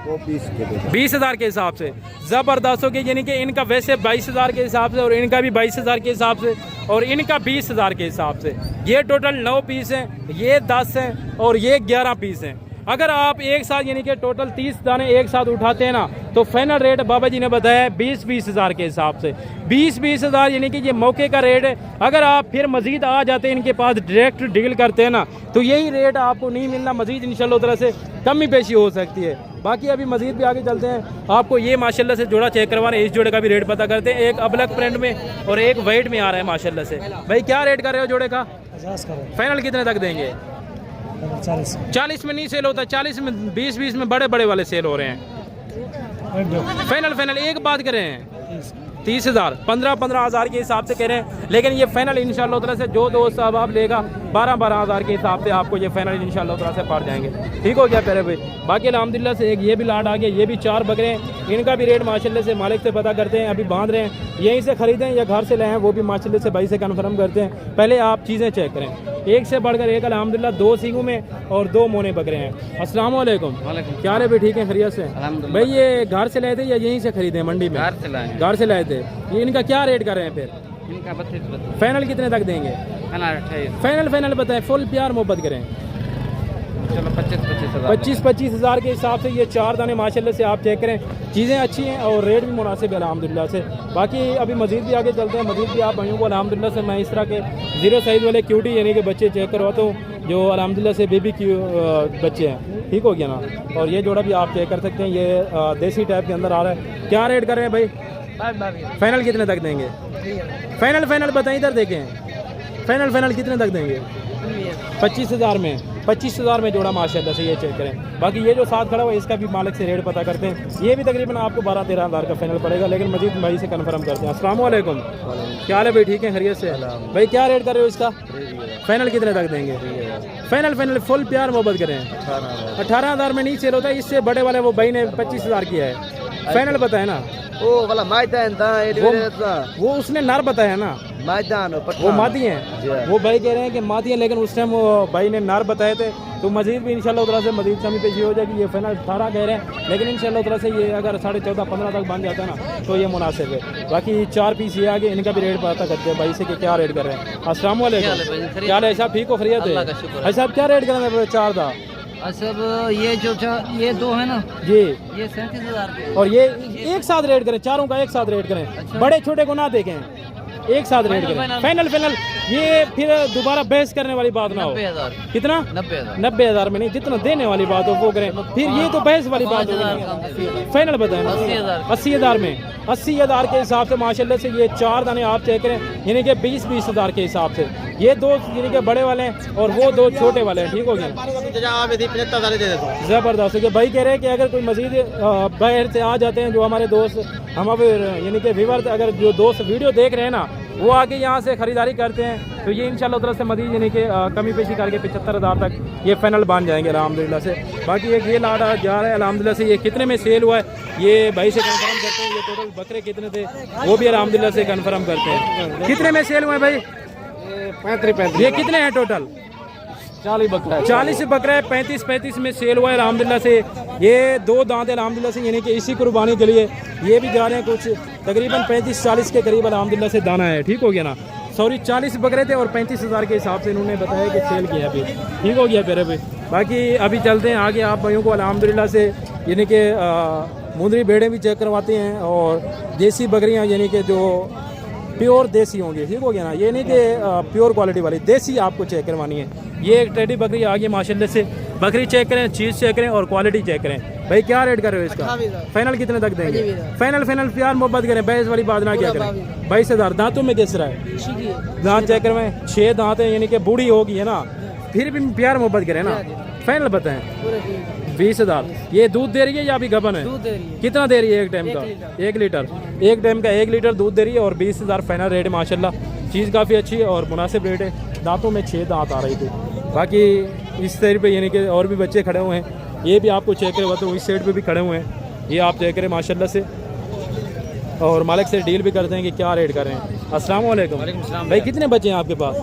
वो 20 के दे देंगे। 20,000 के हिसाब से जबरदस्त होगी, यानी कि इनका वैसे 22,000 के हिसाब से और इनका भी 22,000 के हिसाब से और इनका 20,000 के हिसाब से। ये टोटल 9 पीस हैं, ये 10 हैं और ये 11 पीस हैं। अगर आप एक साथ यानी कि टोटल 30 दाने एक साथ उठाते हैं ना तो फाइनल रेट बाबा जी ने बताया 20,000 के हिसाब से। 20,000 यानी कि ये मौके का रेट है। अगर आप फिर मजीद आ जाते हैं इनके पास डायरेक्ट डील करते हैं ना तो यही रेट आपको नहीं मिलना, मजीद इंशाल्लाह ताला से कमी पेशी हो सकती है। बाकी अभी मजीद भी आगे चलते हैं, आपको ये माशाल्लाह से जोड़ा चेक करवा रहे हैं, इस जोड़े का भी रेट पता करते हैं। एक अबलक प्रिंट में और एक वाइट में आ रहा है माशाल्लाह से। भाई क्या रेट कर रहे हो जोड़े का? 50 का। फाइनल कितने तक देंगे? 40 में नहीं सेल होता, 40 में 20 में बड़े बड़े वाले सेल हो रहे हैं। फाइनल एक बात करें 30,000 15,000 के हिसाब से कह रहे हैं, लेकिन ये फाइनल इंशाल्लाह ताला से जो दोस्त साहब आप लेगा 12,000 के हिसाब से आपको ये फाइनल इंशाल्लाह ताला से पड़ जाएंगे। ठीक हो गया प्यारे भाई। बाकी अल्हम्दुलिल्लाह से एक ये भी लाट आ गया, ये भी 4 बकरे हैं, इनका भी रेट माशाल्लाह से मालिक से पता करते हैं। अभी बांध रहे हैं, यहीं से खरीदें या घर से लाएं वो भी माशाल्लाह से भाई से कन्फर्म करते हैं। पहले आप चीज़ें चेक करें, एक से बढ़कर एक अल्हम्दुलिल्लाह 2 सींगों में और 2 मोने बकरे हैं। अस्सलाम वालेकुम, क्या हाल है भाई, ठीक है खैरियत से? भाई ये घर से लाए थे या यहीं से खरीदे मंडी में? घर से लाए थे। ये इनका क्या रेट कर रहे हैं फिर? इनका 32। फाइनल कितने तक देंगे? 28। फाइनल बताएं, फुल प्यार मोहब्बत करें। चलो 25,000 के हिसाब से ये 4 दाने माशाल्लाह से आप चेक करें, चीज़ें अच्छी हैं और रेट भी मुनासिब है अल्हम्दुलिल्लाह से। बाकी अभी मज़ीद भी आगे चलते हैं, मज़ीद भी आप भाइयों को अल्हम्दुलिल्लाह से मैं इस तरह के 0 साइज़ वाले क्यूटी यानी कि बच्चे चेक करवाता हूँ जो अल्हम्दुलिल्लाह से बेबी क्यू बच्चे हैं। ठीक हो गया ना। और ये जोड़ा भी आप चेक कर सकते हैं, ये देसी टाइप के अंदर आ रहा है। क्या रेट कर रहे हैं भाई? फाइनल कितने तक देंगे? फाइनल बताएं, इधर देखें। फाइनल कितने तक देंगे? 25,000 में। 25,000 में जोड़ा माशाल्लाह से ये चेक करें। बाकी ये जो साथ खड़ा हुआ है इसका भी मालिक से रेट पता करते हैं, ये भी तकरीबन आपको 12-13,000 का फाइनल पड़ेगा, लेकिन मजीद भाई से कंफर्म करते हैं। अस्सलाम वालेकुम, क्या हाल है भाई, ठीक है खैरियत से? भाई क्या रेट कर रहे हो इसका? फाइनल कितने तक देंगे? फाइनल फुल प्यार मोहब्बत करें 18,000 में नहीं सेल होता, इससे बड़े वाले वो भाई ने 25,000 किया है। फाइनल बताए ना ओ वाला मैदान था, वो उसने नर बताया ना, मैदान वो मादी हैं। वो भाई कह रहे हैं कि मादी हैं, लेकिन उस टाइम वो भाई ने नर बताए थे। तो मजीद भी इंशाल्लाह ताला से मजीद कमी पेशी हो जाएगी। ये फाइनल 18 कह रहे हैं, लेकिन इंशाल्लाह ताला से ये अगर 14.5-15 तक बन जाता है ना तो ये मुनासिब है। बाकी 4 पीस ये आगे, इनका भी रेट पता करते हैं भाई से कि क्या रेट कर रहे हैं। अस्सलाम वालेकुम, क्या हाल है साहब, ठीक हो खैरियत है? भाई साहब क्या रेट कर रहे हैं 4 का? सब ये जो ये 2 है ना जी, ये 37,000 और ये एक साथ रेट करें, चारों का एक साथ रेट करें। बड़े छोटे को ना देखें, एक साथ रेट करें। फाइनल ये फिर दोबारा बहस करने वाली बात ना हो। 90,000 कितना? 90,000 90,000 में नहीं, जितना देने वाली बात हो वो करें, फिर ये तो बहस वाली बात हो। फाइनल बताएं। 80,000 में, 80,000 के हिसाब से माशाल्लाह से ये 4 दाने आप चेक करें, यानी कि 20,000 के हिसाब से ये 2 यानी कि बड़े वाले हैं और वो 2 छोटे वाले हैं। ठीक हो गया, 75,000 दे देता हूँ। ज़बरदस्त है। भाई कह रहे हैं कि अगर कोई मजीद बाहर से आ जाते हैं जो हमारे दोस्त, हम अब यानी कि व्यूअर, अगर जो दोस्त वीडियो देख रहे हैं ना वो आके यहाँ से ख़रीदारी करते हैं तो ये इंशाल्लाह तरफ से मजीद यानी कि कमी पेशी करके 75,000 तक ये फाइनल बन जाएंगे अल्हम्दुलिल्लाह से। बाकी एक ये लाट जा रहा है अल्हम्दुलिल्लाह से, ये कितने में सेल हुआ है ये भाई से कंफर्म करते हैं। ये टोटल बकरे कितने थे वो भी अल्हम्दुलिल्लाह से कंफर्म करते हैं। कितने में सेल हुए भाई? 35 ये कितने हैं टोटल? 40 बकरा है। 40 बकरा है, 35 में सेल हुआ है अल्हम्दुलिल्लाह से। ये 2 दांत है अल्हम्दुलिल्लाह से, यानी कि इसी कुर्बानी के लिए ये भी जा रहे हैं कुछ तकरीबन 35-40 के करीब अल्हम्दुलिल्लाह से दाना है। ठीक हो गया ना, सॉरी 40 बकरे थे और 35,000 के हिसाब से इन्होंने बताया कि सेल किया अभी। ठीक हो गया फिर अभी। बाकी अभी चलते हैं आगे, आप भाइयों को अल्हम्दुलिल्लाह से यानी कि मुंदरी भेड़ें भी चेक करवाते हैं और देसी बकरियाँ यानी कि जो प्योर देसी होंगी। ठीक हो गया ना, ये नहीं कि प्योर क्वालिटी वाली, देसी आपको चेक करवानी है। ये एक टेडी बकरी आ गई माशाल्लाह से। बकरी चेक करें, चीज़ चेक करें और क्वालिटी चेक करें। भाई क्या रेट कर रहे हो इसका? फाइनल कितने तक देंगे? फाइनल प्यार मोहब्बत करें, बहस वाली बात ना क्या करें। 22,000। दांतों में किस तरह है? दांत चेक करें, 6 दांत हैं, यानी कि बूढ़ी होगी है ना, फिर भी प्यार मोहब्बत करें ना। फाइनल बताएं। 20,000। ये दूध दे रही है या अभी गबन है? कितना दे रही है एक टाइम का? 1 लीटर। एक टाइम का 1 लीटर दूध दे रही है और 20,000 फाइनल रेट है माशाल्लाह। चीज़ काफ़ी अच्छी है और मुनासिब रेट है। दांतों में 6 दांत आ रही थी। बाकी इस साइड पे यानी कि और भी बच्चे खड़े हुए हैं, ये भी आपको चेक करवाते हो। इस साइड पे भी खड़े हुए हैं, ये आप चेक करें माशाल्लाह से। और मालिक से डील भी करते हैं कि क्या रेट कर रहे हैं। अस्सलाम वालेकुम भाई, कितने बच्चे हैं आपके पास?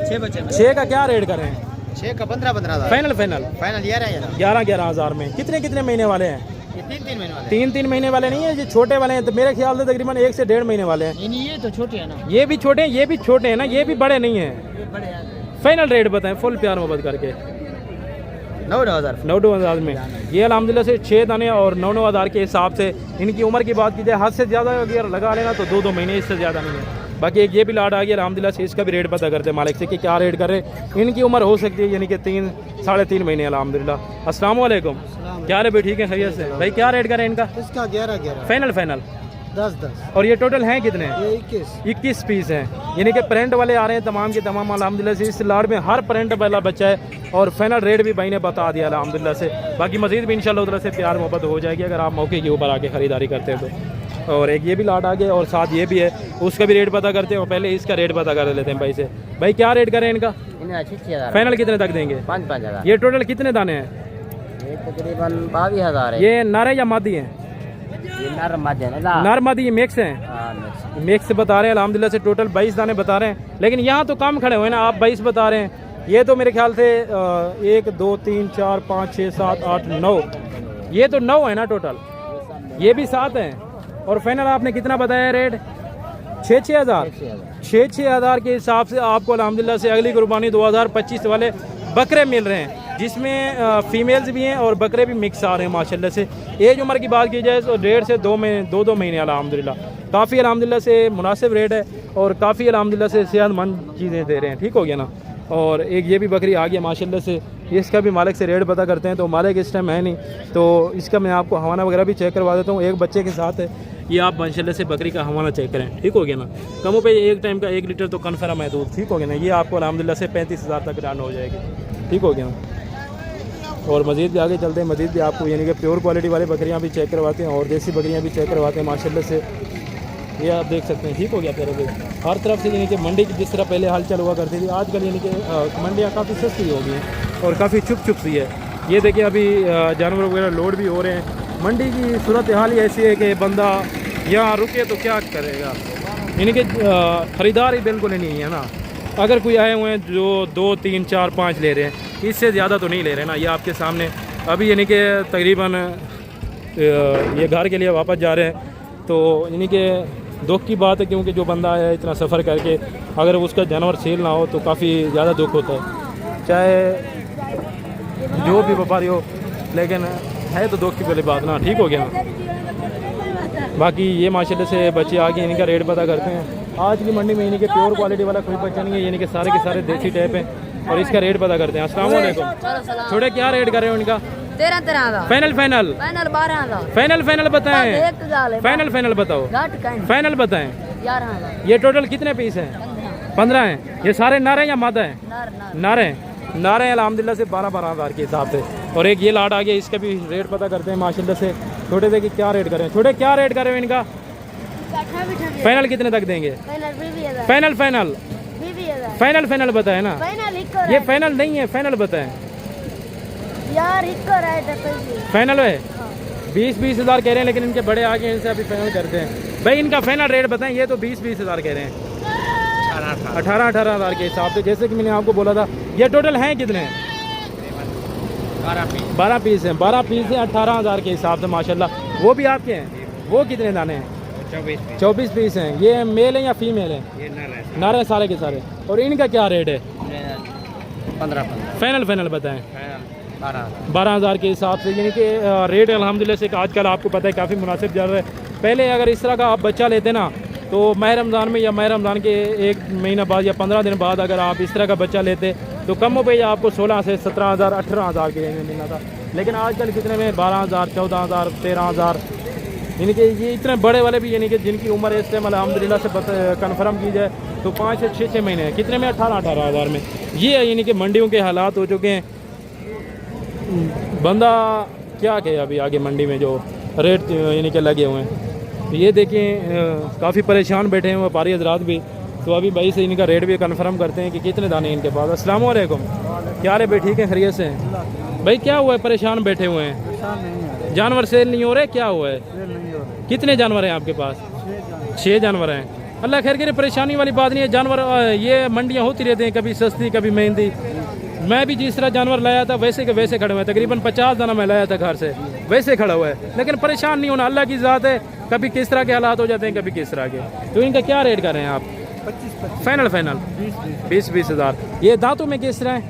6 बच्चे। 6 का क्या रेट कर रहे हैं? 6 का 15,000। फाइनल 11,000 में। कितने महीने वाले हैं? ये 3 महीने वाले। 3 महीने वाले नहीं है, ये छोटे वाले हैं। तो मेरे ख्याल से तकरीबन 1 से 1.5 महीने वाले हैं। ये तो छोटे हैं ना। ये भी छोटे हैं, ये भी छोटे हैं ना, ये भी बड़े नहीं हैं। फाइनल रेट बताएं फुल प्यार मोहब्बत करके। 9,000 में ये अल्हम्दुलिल्लाह से 6 दाने और 9,000 के हिसाब से। इनकी उम्र की बात की जाए, हद से ज़्यादा अगर लगा लेना तो 2 महीने, इससे ज़्यादा नहीं है। बाकी एक ये भी लाट आ गया अल्हम्दुलिल्लाह से, इसका भी रेट पता करते हैं मालिक से कि क्या रेट कर रहे हैं। इनकी उम्र हो सकती है यानी कि 3-3.5 महीने अल्हम्दुलिल्लाह। अस्सलाम वालेकुम, क्या हाल है भाई? ठीक है, खैरियत से भाई। क्या रेट कर रहे हैं इनका? इसका 11,000। फाइनल 10,000। और ये टोटल हैं कितने? ये 21 पीस हैं, यानी कि प्रिंट वाले आ रहे हैं तमाम के तमाम अल्हम्दुलिल्लाह से। इस लाट में हर प्रिंट वाला बच्चा है और फाइनल रेट भी भाई ने बता दिया अल्हम्दुलिल्लाह से। बाकी मजीद भी इंशाल्लाह उधर से प्यार मोहब्बत हो जाएगी अगर आप मौके के ऊपर आके ख़रीदारी करते हैं तो। और एक ये भी लाट आ गया और साथ ये भी है, उसका भी रेट पता करते हैं और पहले इसका रेट पता कर लेते हैं भाई से। भाई क्या रेट करें इनका? 6,000। फाइनल कितने तक देंगे? 5,000। ये टोटल कितने दाने हैं? ये तकरीबन 22,000 है। ये नर है या मादी हैं? ये नर मादी है ना। नर मादी ये मिक्स हैं। मिक्स बता रहे हैं अल्हम्दुलिल्लाह से। टोटल 22 दाने बता रहे हैं, लेकिन यहाँ तो कम खड़े हुए हैं ना, आप 22 बता रहे हैं। ये तो मेरे ख्याल से 1 2 3 4 5 6 7 8 9, ये तो 9 है ना टोटल, ये भी 7 हैं। और फाइनल आपने कितना बताया रेट? 6,000 के हिसाब से आपको अल्हम्दुलिल्लाह से अगली कुर्बानी 2025 वाले बकरे मिल रहे हैं, जिसमें फीमेल्स भी हैं और बकरे भी मिक्स आ रहे हैं माशाल्लाह से। एज उम्र की बात की जाए तो 1.5 से 2 महीने अल्हम्दुलिल्लाह। काफ़ी अल्हम्दुलिल्लाह से मुनासिब रेट है और काफ़ी अल्हम्दुलिल्लाह से सेहतमंद चीज़ें दे रहे हैं। ठीक हो गया ना। और एक ये भी बकरी आ गया माशाल्लाह से, इसका भी मालिक से रेट पता करते हैं। तो मालिक इस टाइम है नहीं, तो इसका मैं आपको हवाना वगैरह भी चेक करवा देता हूँ। एक बच्चे के साथ है, ये आप माशाल्लाह से बकरी का हवाना चेक करें। ठीक हो गया ना। कमों पे एक टाइम का 1 लीटर तो कन्फर्म है दूध। ठीक हो गया ना। ये आपको अल्हम्दुलिल्लाह से 35,000 तक रन हो जाएगी। ठीक हो गया ना। और मज़ीद भी आगे चलते हैं, मज़ीद भी आपको यानी कि प्योर क्वालिटी वाली बकरियाँ भी चेक करवाते हैं और देसी बकरियाँ भी चेक करवाते हैं माशाल्लाह से। ये आप देख सकते हैं। ठीक हो गया फिर अभी हर तरफ से यानी कि मंडी की जिस तरह पहले हलचल हुआ करती थी, आजकल यानी कि मंडियाँ काफ़ी सस्ती हो गई हैं और काफ़ी चुप सी है। ये देखिए अभी जानवर वगैरह लोड भी हो रहे हैं। मंडी की सूरत हाल ही ऐसी है कि बंदा यहाँ रुके तो क्या करेगा, यानी कि ख़रीदार ही बिल्कुल नहीं है ना। अगर कोई आए हुए हैं जो 2 3 4 5 ले रहे हैं, इससे ज़्यादा तो नहीं ले रहे ना। ये आपके सामने अभी यानी कि तकरीबन ये घर के लिए वापस जा रहे हैं, तो यानी कि दुख की बात है, क्योंकि जो बंदा आया इतना सफ़र करके अगर उसका जानवर सेल ना हो तो काफ़ी ज़्यादा दुख होता है, चाहे जो भी व्यापारी हो, लेकिन है तो दुख की वाली बात ना। ठीक हो गया। बाकी ये माशाल्लाह से बच्चे आगे इनका रेट पता करते हैं। आज की मंडी में यानी कि प्योर क्वालिटी वाला कोई बच्चा नहीं है, यानी कि सारे के सारे देसी टाइप हैं। और इसका रेट पता करते हैं। अस्सलाम वालेकुम। छोटे क्या रेट कर रहे हो इनका? 13 फाइनल फाइनल 12 फाइनल बताएं। फाइनल बताओ। फाइनल बताएं। 11 ये टोटल कितने पीस हैं? 15 हैं। ये सारे नारे या मादा हैं? नारे हैं अल्हम्दुलिल्लाह से 12 हज़ार के हिसाब से। और एक ये लाट आ गया, इसका भी रेट पता करते हैं माशाल्लाह से। छोटे से कि क्या रेट करें? छोटे क्या रेट करें इनका? फाइनल कितने तक देंगे? फाइनल बताए ना। ये फाइनल नहीं है, फाइनल बताएं। यार फाइनल है 20 हज़ार कह रहे हैं, लेकिन इनके बड़े आगे इनसे अभी फाइनल करते हैं। भाई इनका फाइनल रेट बताएं। ये तो 20 हज़ार कह रहे हैं। 18 हज़ार के हिसाब से। जैसे कि मैंने आपको बोला था, ये टोटल हैं कितने? 12 पीस हैं। 12 पीस हैं 18 हज़ार के हिसाब से माशाल्लाह। वो भी आपके हैं? वो कितने दाने हैं? 24 पीस हैं। ये मेल है या फीमेल है? नारे सारे के सारे। और इनका क्या रेट है? 15 फाइनल बताएं। 12 हज़ार के हिसाब से, यानी कि रेट अल्हम्दुलिल्लाह से आजकल आपको पता है काफ़ी मुनासिब चल रहा है। पहले अगर इस तरह का आप बच्चा लेते ना, तो माह रमज़ान में या माह रमज़ान के 1 महीना बाद या 15 दिन बाद अगर आप इस तरह का बच्चा लेते तो कम पे आपको 16 से 17 हज़ार 18 हज़ार के मिलना था। लेकिन आजकल कितने में 12 हज़ार 14 हज़ार 13 हज़ार, यानी कि ये इतने बड़े वाले भी, यानी कि जिनकी उम्र इस टाइम अल्हम्दुलिल्लाह से कन्फर्म की जाए तो 5 से 6 महीने हैं। कितने में? 18 हज़ार में। ये है यानी कि मंडियों के हालात हो चुके हैं। बंदा क्या कहे अभी आगे मंडी में जो रेट यानी कि लगे हुए हैं। ये देखें काफ़ी परेशान बैठे हैं व्यापारी हजरात भी। तो अभी भाई से इनका रेट भी कन्फर्म करते हैं कि कितने दाने इनके पास। अस्सलाम वालेकुम। क्या रे भाई, ठीक है? खैरियत से हैं भाई? क्या हुआ है, परेशान बैठे हुए हैं? जानवर सेल नहीं हो रहे? क्या हुआ है? कितने जानवर हैं आपके पास? 6 जानवर हैं। अल्लाह खैर करे, परेशानी वाली बात नहीं है। जानवर ये मंडियाँ होती रहती हैं, कभी सस्ती कभी महंगी। मैं भी जिस तरह जानवर लाया था वैसे के वैसे खड़े हुए हैं। तकरीबन 50 दाना मैं लाया था घर से, वैसे खड़ा हुआ है। लेकिन परेशान नहीं होना, अल्लाह की ज़ात है। कभी किस तरह के हालात हो जाते हैं, कभी किस तरह के। तो इनका क्या रेट कर रहे हैं आप? 25 फाइनल 20 हज़ार। ये दांतों में किस तरह है?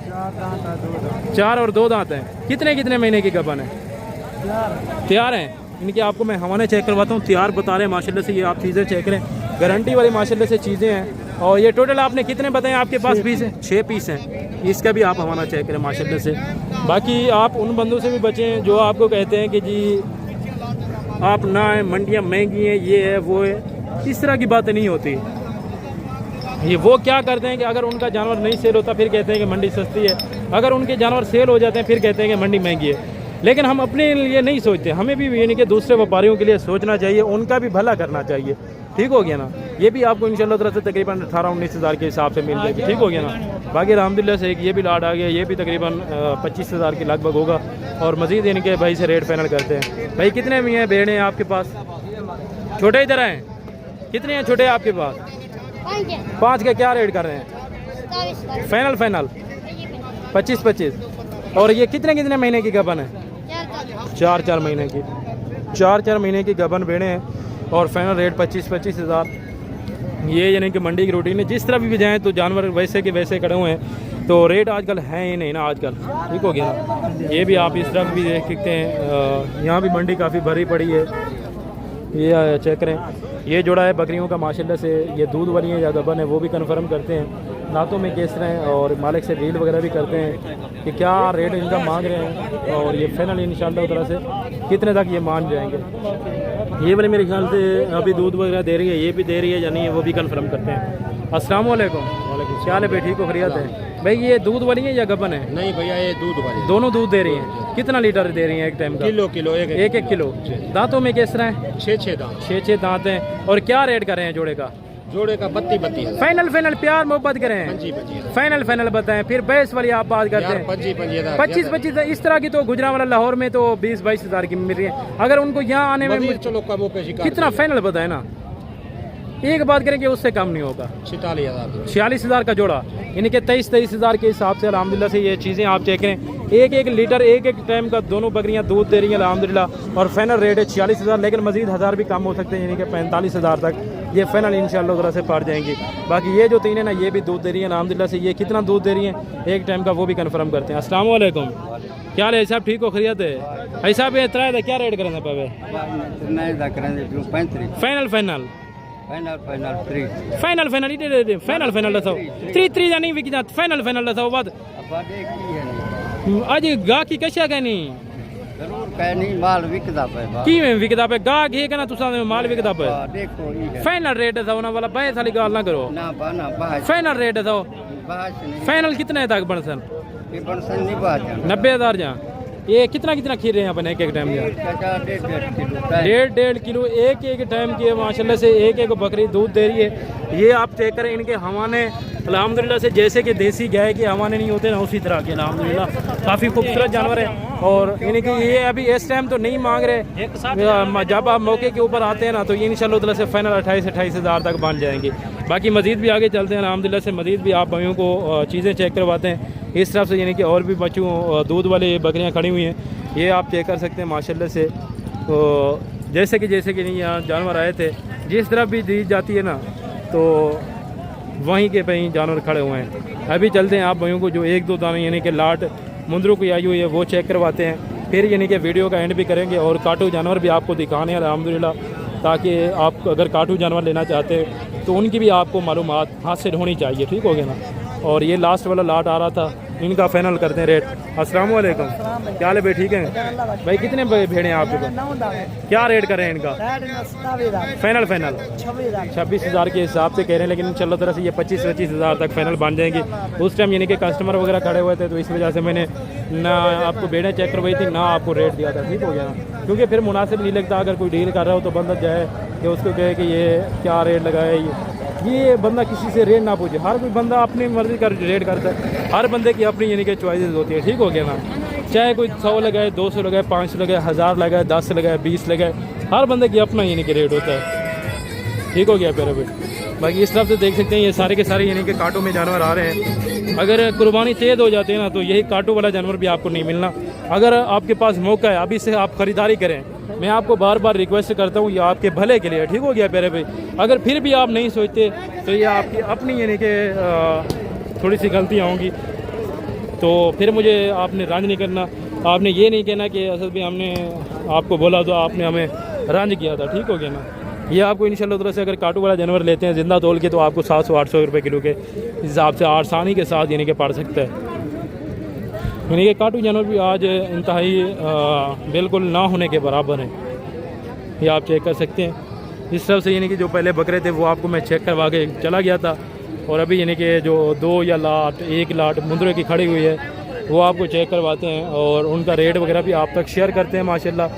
4 और 2 दांत हैं। कितने महीने की गबन है? तैयार हैं। इनकी आपको मैं हवाने चेक करवाता हूँ। तैयार बता रहे हैं माशाल्लाह से। ये आप चीज़ें चेक करें, गारंटी वाली माशाल्लाह से चीज़ें हैं। और ये टोटल आपने कितने बताए आपके पास पीस हैं? 6 पीस हैं। इसका भी आप हवाना चेक करें माशाल्लाह से। बाकी आप उन बंदों से भी बचें जो आपको कहते हैं कि जी आप ना आए, मंडियाँ महंगी हैं, ये है वो है। इस तरह की बातें नहीं होती। ये वो क्या करते हैं कि अगर उनका जानवर नहीं सेल होता फिर कहते हैं कि मंडी सस्ती है। अगर उनके जानवर सेल हो जाते हैं फिर कहते हैं कि मंडी महंगी है। लेकिन हम अपने लिए नहीं सोचते। हमें भी यानी कि दूसरे व्यापारियों के लिए सोचना चाहिए, उनका भी भला करना चाहिए। ठीक हो गया ना? ये भी आपको इंशाल्लाह तरह से तकरीबन 18-19 हज़ार के हिसाब से मिल जाएगी। ठीक हो गया ना? बाकी अल्हम्दुलिल्लाह से एक ये भी लाट आ गया, ये भी तकरीबन 25 हज़ार के लगभग होगा। और मज़ीद इनके भाई से रेट फाइनल करते हैं। भाई कितने में हैं भेड़ें आपके पास? छोटे इधर हैं। कितने हैं छोटे आपके पास? 5 का क्या रेट कर रहे हैं? फाइनल 25। और ये कितने महीने की गबन है? 4 महीने की। 4 महीने की गबन भेड़ें हैं। और फाइनल रेट 25 हज़ार। ये यानी कि मंडी की रूटीन है। जिस तरह भी जाएँ तो जानवर वैसे के वैसे खड़े हुए हैं। तो रेट आजकल है ही नहीं ना आजकल। ठीक हो गया ना? ये भी आप इस तरह भी देख सकते हैं। यहाँ भी मंडी काफ़ी भरी पड़ी है। ये चेक करें। ये जोड़ा है बकरियों का माशाल्लाह से। ये दूध वाली है या गबन है वो भी कंफर्म करते हैं। नातों में केस रहे हैं और मालिक से डील वगैरह भी करते हैं कि क्या रेट इनका मांग रहे हैं। और ये फाइनल इंशाल्लाह तरह से कितने तक ये मान जाएंगे। ये वाले मेरे ख्याल से अभी दूध वगैरह दे रही है, ये भी दे रही है या नहीं है वो भी कंफर्म करते हैं। अस्सलाम वालेकुम। क्या हाल है भाई, ठीक हो? खैरियत है भाई? ये दूध वाली है या गबन है? नहीं भैया, ये दूध वाली। दोनों दूध दे रही हैं। कितना लीटर दे रही हैं एक टाइम का? Kilo 1 kilo. दांतों में किस तरह है? 6 दांत। 6 दांत हैं। और क्या रेट कर रहे हैं जोड़े का? जोड़े का 32 फाइनल प्यार मोहब्बत करें। 25 फाइनल बताएं। फिर बैस वाली आप बात करते हैं 25 इस तरह की। तो गुजरावाला लाहौर में तो 20-22 हज़ार की मिल रही है। अगर उनको यहाँ आने में चलो कम पेशी कितना फाइनल बताए ना? एक बात करें कि उससे कम नहीं होगा। 46 हज़ार का जोड़ा, यानी कि 23 हज़ार के हिसाब से अल्हम्दुलिल्लाह से ये चीज़ें आप चेक करें। 1 लीटर 1 टाइम का दोनों बकरियां दूध दे रही हैं अल्हम्दुलिल्लाह। और फाइनल रेट है 46 हज़ार। लेकिन मज़ीद 1000 भी कम हो सकते हैं, यानी कि 45 हज़ार तक ये फाइनल इंशाअल्लाह तरह से पड़ जाएंगी। बाकी ये जो 3 है ना, ये भी दूध दे रही है अल्हम्दुलिल्लाह से। ये कितना दूध दे रही हैं 1 टाइम का वो भी कन्फर्म करते हैं। अस्सलाम वालेकुम। क्या हाल है साहब, ठीक हो? खैरियत है? ऐसा भी इतना क्या रेट करें पावे? फाइनल फाइनल फाइनल दसो 3 ਜਾਂ ਨਹੀਂ ਵਿਕ ਜਾ फाइनल दसो ਬਾਅਦ ਅੱਜ ਗਾਹਕੀ ਕਸ਼ਾ ਕਹਿਨੀ ਜ਼ਰੂਰ ਕਹਿਨੀ ਮਾਲ ਵਿਕਦਾ ਪਿਆ ਕਿਵੇਂ ਵਿਕਦਾ ਪਿਆ ਗਾਹਕ ਇਹ ਕਹਿੰਦਾ ਤੁਸੀਂ ਮਾਲ ਵਿਕਦਾ ਪਿਆ ਦੇਖੋ ਇਹ फाइनल रेट दसो ना वाला बहस वाली गाल ना करो ਨਾ ਬਾਨਾ ਬਾਹਰ फाइनल रेट दसो ਬਾਹਰ ਨਹੀਂ फाइनल कितने तक बन सन ਇਹ ਬਰਸਨ ਨਹੀਂ ਬਾਹਰ 90,000 जा ये कितना खीर रहे हैं अपन एक टाइम में 1.5 किलो एक टाइम की है माशाल्लाह से एक बकरी दूध दे रही है। ये आप चेक करें इनके हवाने अल्हम्दुलिल्लाह से जैसे कि देसी गाय के हवाने नहीं होते ना उसी तरह के अल्हम्दुलिल्लाह काफ़ी खूबसूरत जानवर है। और इनकी ये अभी इस टाइम तो नहीं मांग रहे, जब आप मौके के ऊपर आते हैं ना तो ये इंशाल्लाह से फाइनल 28,000 तक बन जाएंगे। बाकी मज़ीद भी आगे चलते हैं अल्हम्दुलिल्लाह से, मज़ीद भी आप भाइयों को चीज़ें चेक करवाते हैं। इस तरफ से यानी कि और भी बच्चों दूध वाले बकरियां खड़ी हुई हैं, ये आप चेक कर सकते हैं माशाल्लाह से। तो जैसे कि नहीं यहाँ जानवर आए थे, जिस तरफ भी दी जाती है ना तो वहीं के पे जानवर खड़े हुए हैं। अभी चलते हैं आप भाइयों को जो 1-2 दाने यानी कि लाट मुंदरों की आई हुई है वो चेक करवाते हैं, फिर यानी कि वीडियो का एंड भी करेंगे और काटू जानवर भी आपको दिखाने हैं अल्हम्दुलिल्लाह, ताकि आप अगर काटू जानवर लेना चाहते हैं तो उनकी भी आपको मालूमात हासिल होनी चाहिए। ठीक हो गया ना। और ये लास्ट वाला लाट आ रहा था, इनका फाइनल करते हैं रेट। अस्सलाम वालेकुम, क्या हाल है भाई? ठीक है भाई। कितने भेड़े हैं आपके पास? क्या रेट कर रहे हैं इनका? फाइनल 26,000 के हिसाब से कह रहे हैं, लेकिन इंशाल्लाह तरह से ये 25,000 तक फाइनल बन जाएंगे। उस टाइम यानी कि कस्टमर वगैरह खड़े हुए थे तो इस वजह से मैंने ना आपको भेड़ें चेक करवाई थी ना आपको रेट दिया था। ठीक हो गया ना, क्योंकि फिर मुनासिब नहीं लगता अगर कोई डील कर रहा हो तो बंदा जाए कि उसको कहे कि ये क्या रेट लगाए, ये बंदा किसी से रेट ना पूछे। हर कोई बंदा अपनी मर्जी का रेट करता है, हर बंदे की अपनी यानी कि चॉइसेस होती है। ठीक हो गया ना, चाहे कोई 100 लगाए, 200 लगाए, 500 लगाए, 1000 लगाए, 10 लगाए, 20 लगाए, हर बंदे की अपना यानी कि रेट होता है। ठीक हो गया प्यारे भाई। बाकी इस तरफ से देख सकते हैं ये सारे के सारे यानी कि कांटों में जानवर आ रहे हैं। अगर कुर्बानी तेज हो जाती है ना तो यही कांटों वाला जानवर भी आपको नहीं मिलना। अगर आपके पास मौका है अभी से आप ख़रीदारी करें, मैं आपको बार बार रिक्वेस्ट करता हूँ, ये आपके भले के लिए। ठीक हो गया प्यारे भाई। अगर फिर भी आप नहीं सोचते तो ये आपकी अपनी यानी कि थोड़ी सी गलतियाँ होंगी, तो फिर मुझे आपने रंज नहीं करना। आपने ये नहीं कहना कि असल में हमने आपको बोला तो आपने हमें रंज किया था। ठीक हो गया ना। ये आपको इंशाल्लाह तरह से अगर काटू वाला जानवर लेते हैं ज़िंदा तोल के तो आपको 700-800 रुपये किलो के हिसाब से आसानी के साथ यानी कि पड़ सकता है। यानी कि काटू जानवर भी आज इंतहाई बिल्कुल ना होने के बराबर है, ये आप चेक कर सकते हैं। इस तरफ से यानी कि जो पहले बकरे थे वो आपको मैं चेक करवा के चला गया था, और अभी यानी कि जो 2 या लाट 1 लाट मुंदरे की खड़ी हुई है वो आपको चेक करवाते हैं और उनका रेट वगैरह भी आप तक शेयर करते हैं माशाल्लाह।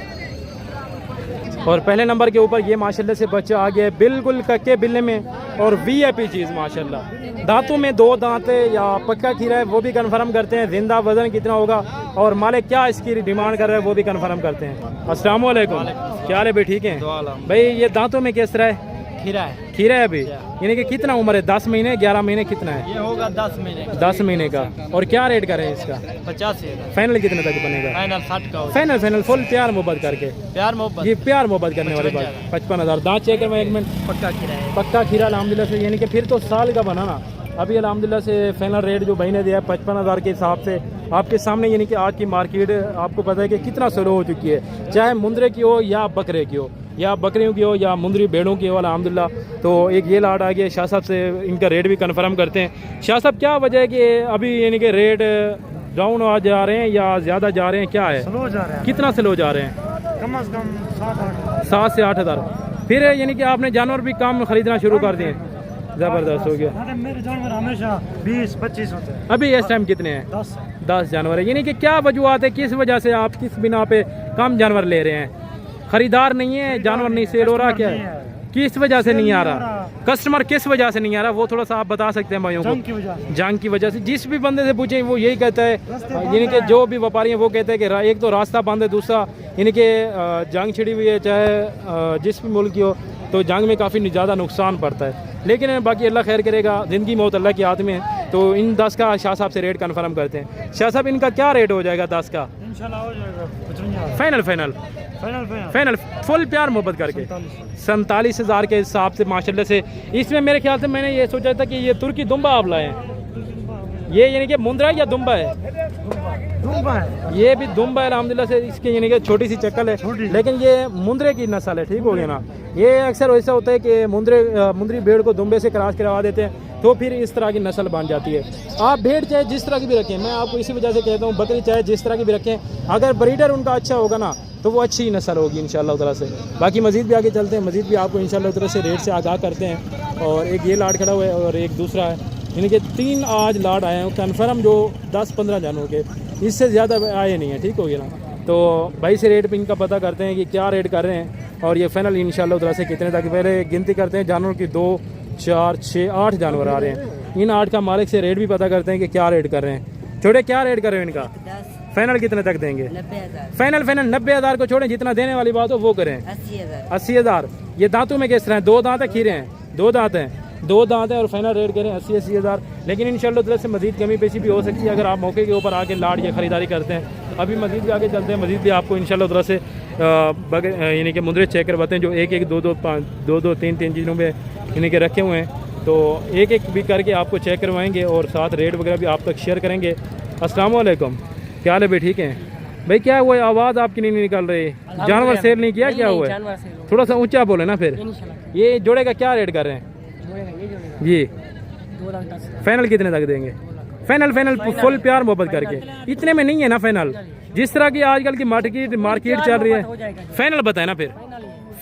और पहले नंबर के ऊपर ये माशाल्लाह से बच्चा आ गया है बिल्कुल कच्चे बिल्ले में, और VIP चीज़ माशाल्लाह। दांतों में 2 दांत है या पक्का खीरा है वो भी कंफर्म करते हैं, जिंदा वजन कितना होगा और मालिक क्या इसकी डिमांड कर रहा है वो भी कंफर्म करते हैं। अस्सलाम वालेकुम, क्या हाल है भाई? ठीक है भाई। ये दांतों में किस तरह है? खीरा है अभी, यानी कि कितना उम्र है? 10 महीने 11 महीने कितना है? ये होगा 10 महीने 10 महीने का। और क्या रेट करें इसका? 85 फाइनल कितने तक बनेगा? फाइनल 60 का फाइनल फुल प्यार मोहब्बत करके, प्यार मोहब्बत ये प्यार मोहब्बत करने वाली बात। 55,000 दांत चेक कर एक मिनट। पक्का खीरा अल्हम्दुलिल्लाह से, यानी कि फिर तो साल का बना ना। अभी अल्हम्दुलिल्लाह से फाइनल रेट जो भाई ने दिया है 55,000 के हिसाब से आपके सामने, यानी कि आज की मार्केट आपको पता है कि कितना स्लो हो चुकी है, चाहे मुंदरे की हो या बकरे की हो या बकरियों की हो या मुंदरी भेड़ों की हो अल्हम्दुलिल्लाह। तो एक ये लाट आ गया, शाह साहब से इनका रेट भी कंफर्म करते हैं। शाह साहब क्या वजह है कि अभी यानी कि रेट डाउन जा रहे हैं या ज़्यादा जा रहे हैं, क्या है? स्लो जा रहे हैं। कितना स्लो जा रहे हैं? कम से कम 7 से 8 हज़ार। फिर यानी कि आपने जानवर भी कम खरीदना शुरू कर दिए, ज़बरदस्त हो गया। मेरे जानवर हमेशा 20-25 होते हैं। अभी इस टाइम कितने हैं? 10 जानवर है। यानी कि क्या वजूहत है, किस वजह से आप किस बिना पे कम जानवर ले रहे हैं? खरीदार नहीं है, जानवर नहीं सेल हो रहा, क्या है? किस वजह से नहीं आ रहा? कस्टमर किस वजह से नहीं आ रहा वो थोड़ा सा आप बता सकते हैं भाइयों को? जंग की वजह से। जिस भी बंदे से पूछें वो यही कहता है, यानी कि जो भी व्यापारी हैं वो कहते हैं कि एक तो रास्ता बंद है, दूसरा यानी कि जंग छिड़ी हुई है, चाहे जिस भी मुल्क की हो, तो जंग में काफ़ी ज़्यादा नुकसान पड़ता है। लेकिन बाकी अल्लाह खैर करेगा, ज़िंदगी मौत अल्लाह के हाथ में है। तो इन 10 का शाह साहब से रेट कंफर्म करते हैं। शाह साहब इनका क्या रेट हो जाएगा 10 का? इंशाल्लाह हो जाएगा 55। फाइनल फुल प्यार मोहब्बत करके 47,000 के हिसाब से माशाल्लाह से। इसमें मेरे ख्याल से मैंने ये सोचा था कि ये तुर्की दुम्बा आप लाए हैं, ये यानी कि मुंदरा या दुम्बा है? दुम्बा है, ये भी दुम्बा है अल्हम्दुलिल्लाह से, इसकी यानी कि छोटी सी चक्कल है, लेकिन ये मुंद्रे की नस्ल है, ठीक हो गया ना। ये अक्सर ऐसा होता है कि मुंद्री भेड़ को दुम्बे से क्रॉस करवा देते हैं तो फिर इस तरह की नस्ल बन जाती है। आप भेड़ चाहे जिस तरह की भी रखें, मैं आपको इसी वजह से कहता हूँ बकरी चाहे जिस तरह की भी रखें, अगर ब्रीडर उनका अच्छा होगा ना तो वो अच्छी नस्ल होगी इंशाअल्लाह ताला से। बाकी मज़ीद भी आगे चलते हैं, मज़ीद भी आपको इंशाअल्लाह ताला से रेट से आगाह करते हैं। और एक ये लाट खड़ा हुआ है और एक दूसरा है, यानी कि 3 आज लाट आए हैं कन्फर्म, जो 10-15 जानवर के, इससे ज़्यादा आए नहीं है, ठीक हो गया ना। तो भाई से रेट पे इनका पता करते हैं कि क्या रेट कर रहे हैं और ये फाइनल इंशाअल्लाह ताला से कितने तक। पहले गिनती करते हैं जानवर की, 2 4 6 8 जानवर आ रहे हैं। इन 8 का मालिक से रेट भी पता करते हैं कि क्या रेट कर रहे हैं। छोटे क्या रेट कर रहे हैं इनका? फाइनल कितने तक देंगे? 90,000। फाइनल 90,000 को छोड़ें, जितना देने वाली बात हो वो करें। 80,000। 80,000। ये दांतों में किस तरह है? 2 दांत है, खीरे हैं, 2 दांत हैं, 2 दांत हैं और फाइनल रेट करें 80,000। लेकिन इंशाअल्लाह ताला से मजीद कमी पेशी भी हो सकती है अगर आप मौके के ऊपर आके लाट या ख़रीदारी करते हैं। अभी मजीद भी आगे चलते हैं, मजीद भी आपको इंशाअल्लाह ताला से यानी कि मुंद्रे चेक करवाते हैं जो 1-1 2-2 5 2-2 3-3 चीज़ों में यानी कि रखे हुए हैं। तो एक भी करके आपको चेक करवाएंगे और साथ रेट वगैरह भी आप तक शेयर करेंगे। अस्सलाम वालेकुम, क्या हाल है भाई? ठीक है भाई। क्या हुआ, आवाज़ आपकी नहीं निकल रही? जानवर सेल नहीं किया? क्या हुआ है? थोड़ा सा ऊंचा बोले ना फिर। ये जोड़े का क्या रेट कर रहे हैं जी? 2,10,000। फाइनल कितने तक देंगे? फाइनल फुल प्यार मोहब्बत करके, इतने में नहीं है ना फाइनल? जिस तरह की आजकल की मार्केट चल रही है, फाइनल बताए ना फिर।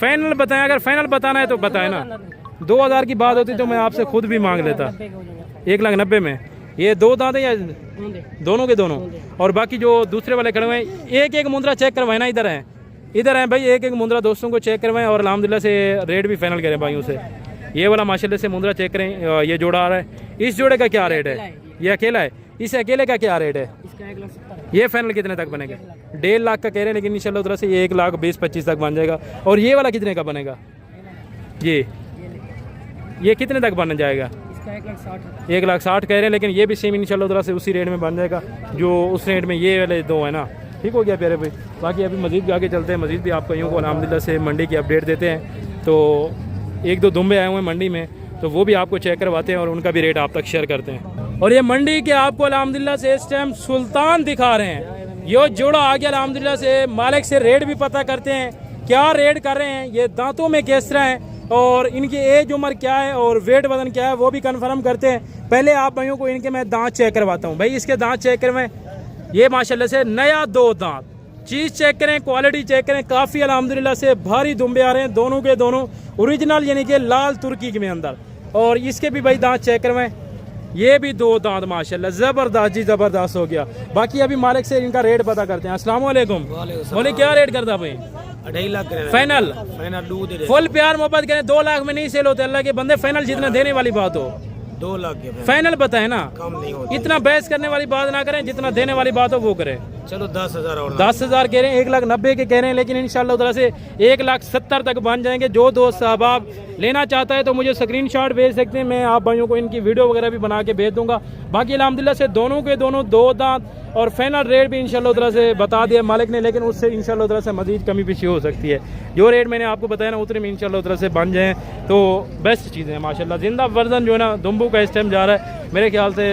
फाइनल बताएं, अगर फाइनल बताना है तो बताए ना। 2,000 की बात होती तो मैं आपसे खुद भी मांग लेता। 1,90,000 में ये 2 दांत है या दोनों के दोनों? और बाकी जो दूसरे वाले खड़े हुए हैं, एक मुंद्रा चेक करवाए ना, इधर हैं भाई, एक मुंद्रा दोस्तों को चेक करवाएं और अल्हम्दुलिल्लाह से रेट भी फाइनल करें भाइयों से। ये वाला माशाल्लाह से मुंद्रा चेक करें, ये जोड़ा आ रहा है। इस जोड़े का क्या रेट है? ये अकेला है, इस अकेले का क्या रेट है? ये फाइनल कितने तक बनेगा? 1.5 लाख का कह रहे हैं, लेकिन इंशाल्लाह ताला से ये 1,20,25 तक बन जाएगा। और ये वाला कितने का बनेगा? ये कितने तक बन जाएगा? 1,60,000 कह रहे हैं, लेकिन ये भी सेम इंशाल्लाह ताला से उसी रेट में बन जाएगा जो उस रेट में ये वाले 2 है ना। ठीक हो गया प्यारे भाई। बाकी अभी मजीद भी आगे चलते हैं, मजीद भी आपको यूँ को अल्हम्दुलिल्लाह से मंडी की अपडेट देते हैं। तो 1-2 दुम्बे आए हुए हैं मंडी में, तो वो भी आपको चेक करवाते हैं और उनका भी रेट आप तक शेयर करते हैं। और ये मंडी के आपको अल्हम्दुलिल्लाह से इस टाइम सुल्तान दिखा रहे हैं। ये जोड़ा आ गया अल्हम्दुलिल्लाह से, मालिक से रेट भी पता करते हैं क्या रेट कर रहे हैं, ये दांतों में किस तरह है और इनकी एज उम्र क्या है और वेट वजन क्या है वो भी कंफर्म करते हैं। पहले आप भाइयों को इनके मैं दांत चेक करवाता हूँ। भाई इसके दांत चेक करवाएं, ये माशाल्लाह से नया 2 दांत, चीज़ चेक करें, क्वालिटी चेक करें, काफ़ी अल्हम्दुलिल्लाह से भारी दुम्बे आ रहे हैं, दोनों के दोनों ओरिजिनल यानी कि लाल तुर्की के अंदर। और इसके भी भाई दांत चेक करवाएं, ये भी 2 दांत माशाल्लाह ज़बरदस्त जी, ज़बरदस्त हो गया। बाकी अभी मालिक से इनका रेट पता करते हैं। अस्सलाम वालेकुम। बोले क्या रेट करता भाई? 2.5 लाख फाइनल फुल प्यार मोहब्बत करें, 2 लाख में नहीं सेल होते अल्लाह के बंदे। फाइनल जितना देने वाली बात हो, 2 लाख के फाइनल बताए ना, कम नहीं होता। इतना बहस करने वाली बात ना करें, जितना देने वाली बात हो वो करें। चलो 10,000 और 10,000 कह रहे हैं, 1,90,000 के कह रहे हैं, लेकिन इंशाअल्लाह ताला से 1,70,000 तक बन जाएंगे। जो दोस्त अहबाब लेना चाहता है तो मुझे स्क्रीनशॉट भेज सकते हैं, मैं आप भाइयों को इनकी वीडियो वगैरह भी बना के भेज दूंगा। बाकी अल्हम्दुलिल्लाह से दोनों के दोनों 2 दांत और फाइनल रेट भी इंशाअल्लाह ताला से बता दिया मालिक ने, लेकिन उससे इंशाअल्लाह ताला से मजीद कमी पेशी हो सकती है। जो रेट मैंने आपको बताया ना उतने में इंशाअल्लाह ताला से बन जाएँ तो बेस्ट चीज़ें हैं माशाल्लाह। जिंदा वर्जन जो है ना दुम्बू का इस टाइम जा रहा है मेरे ख्याल से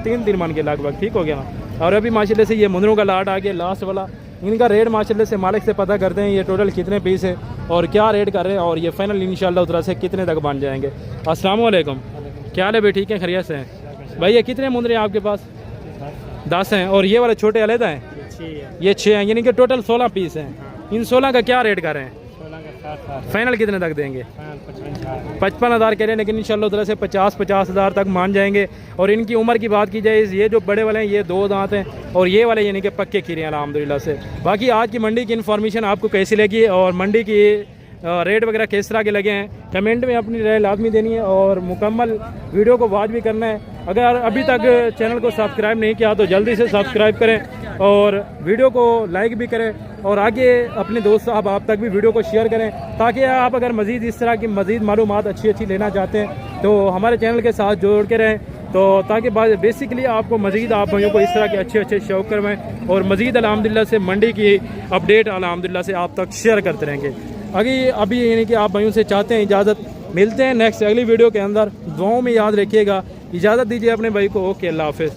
3 मन के लगभग। ठीक हो गया ना। और अभी माशाल्लाह से ये मुंदरों का लाट आ गया लास्ट वाला, इनका रेट माशाल्लाह से मालिक से पता करते हैं ये टोटल कितने पीस है और क्या रेट कर रहे हैं और ये फाइनल इंशाअल्लाह ताला से कितने तक बन जाएंगे। अस्सलाम वालेकुम, क्या हाल है भाई? ठीक है, खैरियत से हैं भाई? ये कितने मुंदरे हैं आपके पास? 10 हैं। और ये वाले छोटे अलग हैं? ये 6 हैं, यानी कि टोटल 16 पीस हैं। इन 16 का क्या रेट कर रहे हैं? फाइनल कितने तक देंगे? 55,000 कह रहे हैं, लेकिन इंशाअल्लाह ताला से 50,000 तक मान जाएंगे। और इनकी उम्र की बात की जाए, ये जो बड़े वाले हैं ये 2 दांत हैं और ये वाले यानी कि पक्के खीरे हैं अल्हम्दुलिल्लाह से। बाकी आज की मंडी की इन्फॉर्मेशन आपको कैसी लगी और मंडी की रेट वगैरह किस तरह के लगे हैं, कमेंट में अपनी राय लाजमी देनी है और मुकम्मल वीडियो को वॉच भी करना है। अगर अभी तक चैनल को सब्सक्राइब नहीं किया तो जल्दी से सब्सक्राइब करें और वीडियो को लाइक भी करें और आगे अपने दोस्त साहब आप तक भी वीडियो को शेयर करें, ताकि आप अगर मज़ीद इस तरह की मज़ीद मालूमात अच्छी लेना चाहते हैं तो हमारे चैनल के साथ जोड़ के रहें, तो ताकि बेसिकली आपको मज़ीद आप भाइयों को इस तरह के अच्छे शौक़ करवाएँ और मज़ीद अल्हम्दुलिल्लाह से मंडी की अपडेट अल्हम्दुलिल्लाह से आप तक शेयर करते रहेंगे। अभी यानी कि आप भाइयों से चाहते हैं इजाज़त, मिलते हैं नेक्स्ट अगली वीडियो के अंदर। दुआओं में याद रखिएगा। इजाज़त दीजिए अपने भाई को। ओके, अल्लाह हाफ़िज़।